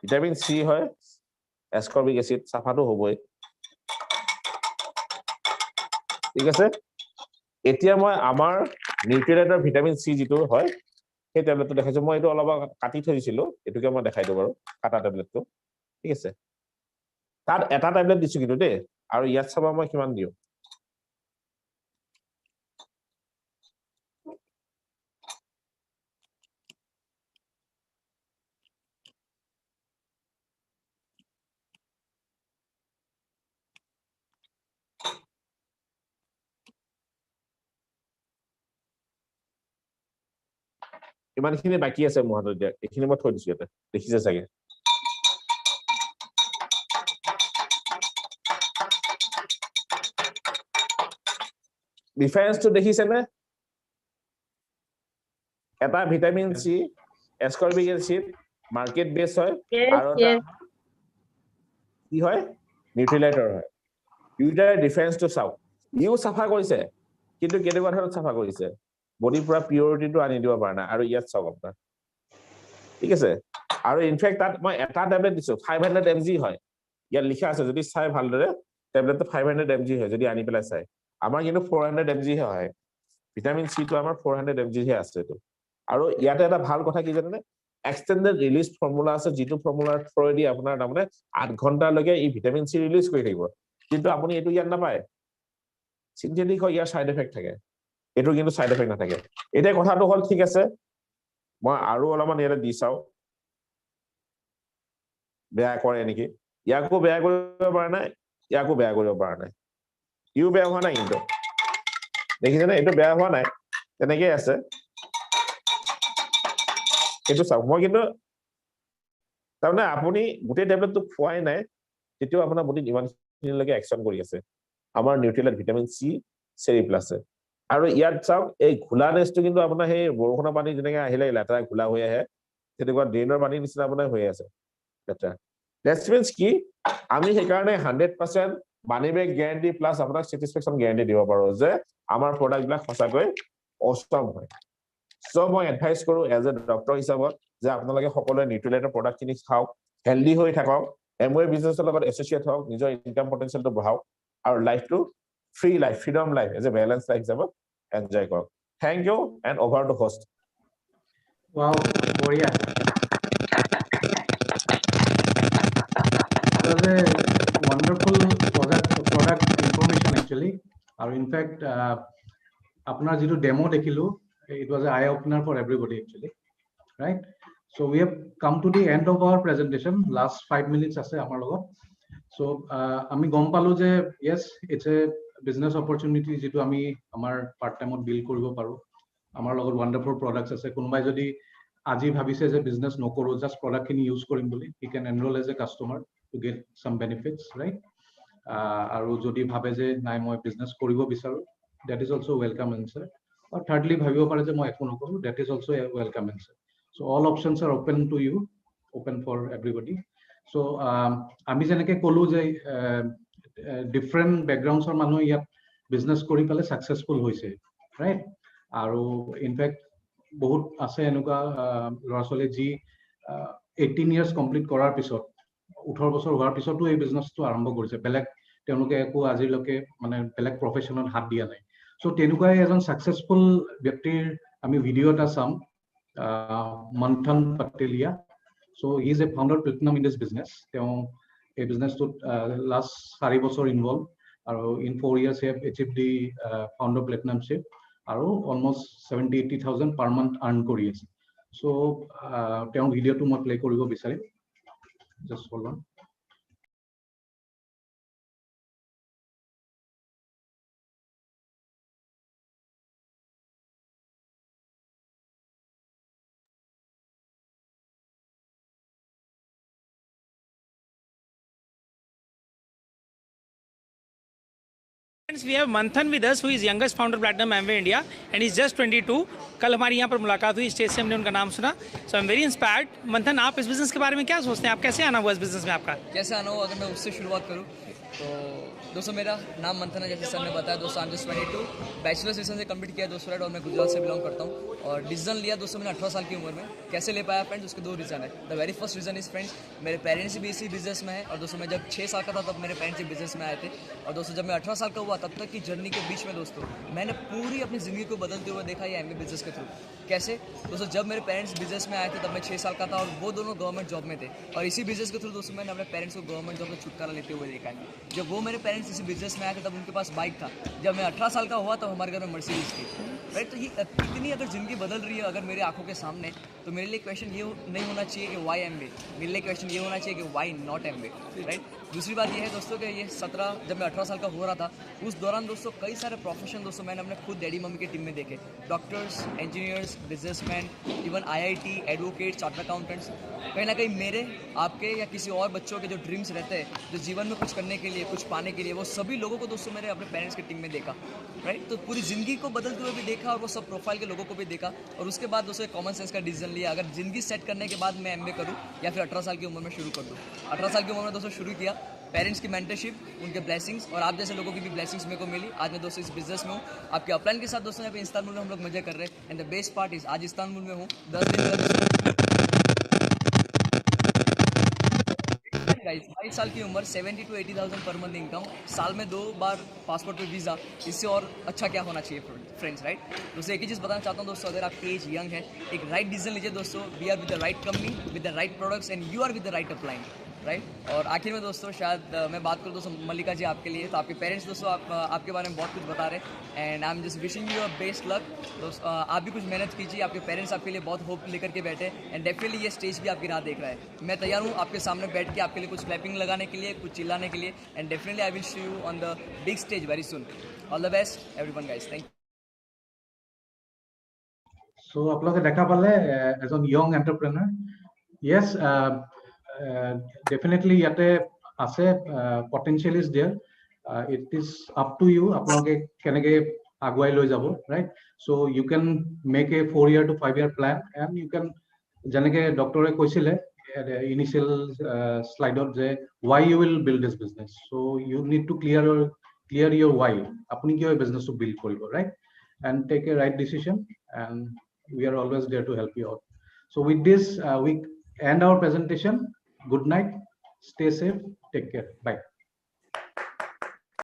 ভিটামিন সি হয় এসকৰ্বিক এসিড সাফাটো হ'বই ঠিক আছে এতিয়া মই আমাৰ নিউট্ৰিয়েণ্টৰ ভিটামিন সি যিটো হয় সেই টেবলেটটো দেখাইছো মই এইটো অলপ কাটি থৈ দিছিলো এটোকে মই দেখাই দিওঁ বাৰু কাটা টেবলেটটো ঠিক আছে তাত এটা টেবলেট দিছো কিন্তু দেই আৰু ইয়াত চাবা মই কিমান দিও ইমানখিনি বাকি আছে মোৰ হাতত দিয়া এইখিনি মই থৈ দিছো ইয়াতে দেখিছে চাগে ডিফাৰেন্সটো দেখিছেনে এটা ভিটামিন সি এসকৰ্বিক এসিড মাৰ্কেট বেস হয় Yes, আৰু এটা yes. কি হয় নিউট্ৰিলাইটৰ হয় দুইটাৰ ডিফাৰেন্সটো চাওক ইও সাফা কৰিছে কিন্তু কেনেকুৱা ধৰণত সাফা কৰিছে বডি পুৰা পিউৰিটিটো আনি দিব পৰা নাই আৰু ইয়াত চাওক আপোনাৰ ঠিক আছে আৰু ইনফেক্ট তাত মই এটা টেবলেট দিছো 500 mg হয় ইয়াত লিখা আছে যদি চাই ভালদৰে টেবলেটটো 500 mg হয় যদি আনি পেলাই চাই আমাৰ কিন্তু 400 mg হয় ভিটামিন সি টো আমাৰ 400 mg হে আছে তো আৰু ইয়াতে এটা ভাল কথা কি জানেনে এক্সটেন্ডেড ৰিলিজ ফৰ্মুলা আছে যিটো ফৰ্মুলাৰ থ্ৰুদি আপোনাৰ তাৰমানে 8 ঘণ্টালৈকে এই ভিটামিন সি ৰিলিজ কৰি থাকিব কিন্তু আপুনি এটো ইয়াত নাপায় সিনথেটিক হয় ইয়াৰ সাইড এফেক্ট থাকে এটো কিন্তু সাইড এফেক্ট নাথাকে এতিয়া কথাটো হল ঠিক আছে মই আৰু অলপমান ইয়াতে দি চাও বেয়া কৰে নেকি ইয়াকো বেয়া কৰিব পৰা নাই ইয়াকো বেয়া কৰিব পৰা নাই ইও বেয়া হোৱা নাই কিন্তু দেখিছেনে এটো বেয়া হোৱা নাই তেনেকৈ আছে এটো চাওক মই কিন্তু তাৰমানে আপুনি গোটেই টেবলেটটো খোৱাই নাই তেতিয়াও আপোনাৰ বডি ইমানখিনিলৈকে একচন কৰি আছে আমাৰ নিউট্ৰিয়েণ্ট ভিটামিন সি চেৰি প্লাছে আৰু ইয়াত চাওক এই ঘোলানেছটো কিন্তু আপোনাৰ সেই বৰষুণৰ পানী যেনেকৈ আহিলে লেতেৰা ঘোলা হৈ আহে তেনেকুৱা ড্ৰেইনৰ পানীৰ নিচিনা আপোনাৰ হৈ আছে লেতেৰা দ্যাটছ মিন্স কি আমি সেইকাৰণে 100% মানি বেক গ্যাৰান্টি প্লাস আপোনাক স্যাটিসফ্যাকশন গ্যাৰান্টি দিব পাৰো যে আমাৰ প্ৰডাক্টবিলাক সঁচাকৈ অষ্টম হয় সো মই এডভাইস কৰো এজ এ ডক্টৰ হিচাপত যে আপোনালোকে সকলোৱে নিউট্ৰিয়েণ্টৰ প্ৰডাক্টখিনি খাওক হেলদি হৈ থাকক এমওয়ে বিজনেছৰ লগত এছ'চিয়েট হওক নিজৰ ইনকাম পটেনশিয়েলটো বঢ়াওক আৰু লাইফটো free life freedom life as a balance life হিচাপত এনজয় কৰক thank you and over to host Wow, বঢ়িয়া It was a wonderful product information actually. Or in fact, apnar jitu demo dekhilu, it was an eye opener for everybody actually, right? So we have come to the end of our presentation. Last 5 minutes ase amar logot. So ami gom palu je yes, it's a business opportunity jitu ami amar part time ot build koribo paru. Amar logot wonderful products ase. Konobai jodi আজি ভাবিছে যে business নকৰো just product খিনি use কৰিম বুলি he can enrol as a customer to get some benefits right আৰু যদি ভাবে যে নাই মই বিজনেস কৰিব বিচাৰো that is also welcome answer আৰু থাৰ্ডলি ভাবিব পাৰে যে মই একো নকৰো that is also a welcome answer so all options are open to you open for everybody so আমি যেনেকৈ ক'লো যে ডিফাৰেণ্ট বেকগ্ৰাউণ্ডছৰ মানুহ ইয়াত বিজনেস কৰি পেলাই সাকসেসফুল হৈছে ৰাইট আৰু ইনফেক্ট বহুত আছে এনেকুৱা ল'ৰা ছোৱালী যি 18 ইয়াৰ্স কমপ্লিট কৰাৰ পিছত 18 বছৰ হোৱাৰ পিছতো এই বিজনেসটো আৰম্ভ কৰিছে বেলেগ তেওঁলোকে একো আজিলৈকে মানে বেলেগ প্ৰফেশনত হাত দিয়া নাই সো তেনেকুৱাই এজন সাকসেসফুল ব্যক্তিৰ আমি ভিডিও এটা চাম Manthan Pateliya so he is a founder platinum in this business তেওঁ এই বিজনেসটোত লাষ্ট 4 বছৰ ইনভলভ আৰু in 4 years he have achieve the founder platinumship আৰু অলমোস্ট 70-80,000 per month earn কৰি আছে সো তেওঁ ভিডিওটো মই প্লে কৰিব বিচাৰিম just hold on Friends, we have Manthan with us, who is youngest founder Platinum Amway India, and he's just 22. कल हमारी यहाँ पर मुलाकात हुई, स्टेज से हमने उनका नाम सुना. So I'm very inspired. मंथन, आप इस बिजनेस के बारे में क्या सोचते हैं? आप कैसे आना हुआ इस बिजनेस में आपका? कैसे आना हो, अगर मैं उससे शुरुआत करूँ तो दोस्तों मेरा नाम मंथन है, जैसे सर ने बताया. दोस्तों I am just 22, bachelors division say complete किया दोस्तों, राइट. और मैं गुजरात से बिलोंग करता हूँ. और डिसीजन लिया दोस्तों मैंने 18 साल की उम्र में. कैसे ले पाया फ्रेंड्स? उसके 2 रीज़न है. The very first reason is friends, मेरे पेरेंट्स भी इसी बिजनेस में है. और दोस्तों मैं जब 6 साल का था तब मेरे पेरेंट्स भी बिजनेस में आए थे. और दोस्तों जब मैं 18 साल का हुआ तब तक की जर्नी के बीच में दोस्तों मैंने पूरी अपनी ज़िंदगी को बदलते हुए देखा ये एमबीए बिजनेस के थ्रू. कैसे दोस्तों? जब मेरे पेरेंट्स बिजनेस में आए थे तब मैं 6 साल का था और वो दोनों गवर्नमेंट जॉब में थे. और इसी बिजनेस के थ्रू दोस्तों मैंने अपने पेरेंट्स को गवर्नमेंट जॉब से छुटकारा लेते हुए देखा है. जब वो मेरे पेरेंट्स इसी बिजनेस में आए थे तब उनके पास बाइक था. जब मैं 18 साल का हुआ तब हमारे घर में मर्सिडीज थी, राइट. तो ये इतनी अगर ज़िंदगी बदल रही है अगर मेरे आंखों के सामने, तो मेरे लिए क्वेश्चन ये नहीं होना चाहिए कि वाई एमबीए. मेरे लिए क्वेश्चन ये होना चाहिए कि वाई नॉट एमबीए, राइट. दूसरी बात ये है दोस्तों कि ये 17 जब मैं 18 साल का हो रहा था उस दौरान दोस्तों कई सारे प्रोफेशन दोस्तों मैंने अपने खुद डैडी मम्मी की टीम में देखे. Doctors, engineers, businessman, even IIT, advocate, chartered accountants. कहीं ना कहीं मेरे, आपके या किसी और बच्चों के जो ड्रीम्स रहते हैं, जो जीवन में कुछ करने के लिए, कुछ पाने के लिए, वो सभी लोगों को दोस्तों मैंने अपने पेरेंट्स की टीम में देखा, राइट. तो पूरी ज़िंदगी को बदलते हुए भी देखा और वो सब प्रोफाइल के लोगों को भी देखा. और उसके बाद दोस्तों कॉमन सेंस का डिसीजन लिया, अगर ज़िंदगी सेट करने के बाद मैं एमबीए करूँ या फिर 18 साल की उम्र में शुरू कर दूँ. 18 साल की उम्र में दोस्तों शुरू किया. पेरेंट्स की मेंटरशिप, उनके ब्लेसिंग्स और आप जैसे लोगों की भी ब्लेसिंग्स मेरे को मिली. आज मैं दोस्तों इस बिजनेस में हूँ. आपके अपलाइन के साथ दोस्तों यहाँ पे इस्तांबुल में हम लोग मजे कर रहे हैं. And the best part is आज इस्तांबुल में हूँ 10 दिन गाइस. 22 साल की उम्र, 70 to 80,000 पर मंथ इनकम, साल में 2 बार पासपोर्ट पे वीज़ा. इससे और अच्छा क्या होना चाहिए फ्रेंड्स, राइट. दोस्तों एक ही चीज़ बताना चाहता हूँ दोस्तों, अगर आपकी एज यंग है, एक राइट डिसीजन लीजिए दोस्तों. We are with the right company, with the right products and you are with the right upline, right. और आखिर में दोस्तों शायद मैं बात करूँ दोस्तों मल्लिका जी आपके लिए, तो आपके पेरेंट्स दोस्तों आपके बारे में बहुत कुछ बता रहे हैं. And I am just wishing you a best luck. दोस्तों आप भी कुछ मेहनत कीजिए. आपके पेरेंट्स आपके लिए बहुत होप लेकर के बैठे. एंड डेफिनेटली ये स्टेज भी आपकी राह देख रहा है. मैं तैयार हूँ आपके सामने बैठ के आपके लिए कुछ क्लैपिंग लगाने के लिए, कुछ चिल्लाने के लिए. And definitely I will see you on the big stage very soon. All the best everyone guys. Thank you. So আপোনালোকে দেখা পালে এজন young entrepreneur. Yes, definitely ইয়াতে আছে, potential is there. It is up to you আপোনালোকে কেনেকে আগুৱাই লৈ যাব, right. So you can make a 4-year to 5-year plan and you can, যেনেকে ডক্টৰে কৈছিলে initial slide যে why you will build this business. So you need to clear your why. আপুনি কিয় এই বিজনেছটো বিল্ড কৰিব, right, and take a right decision, and we are always there to help you out. So with this, we end our presentation. Good night. Stay safe. Take care. Bye.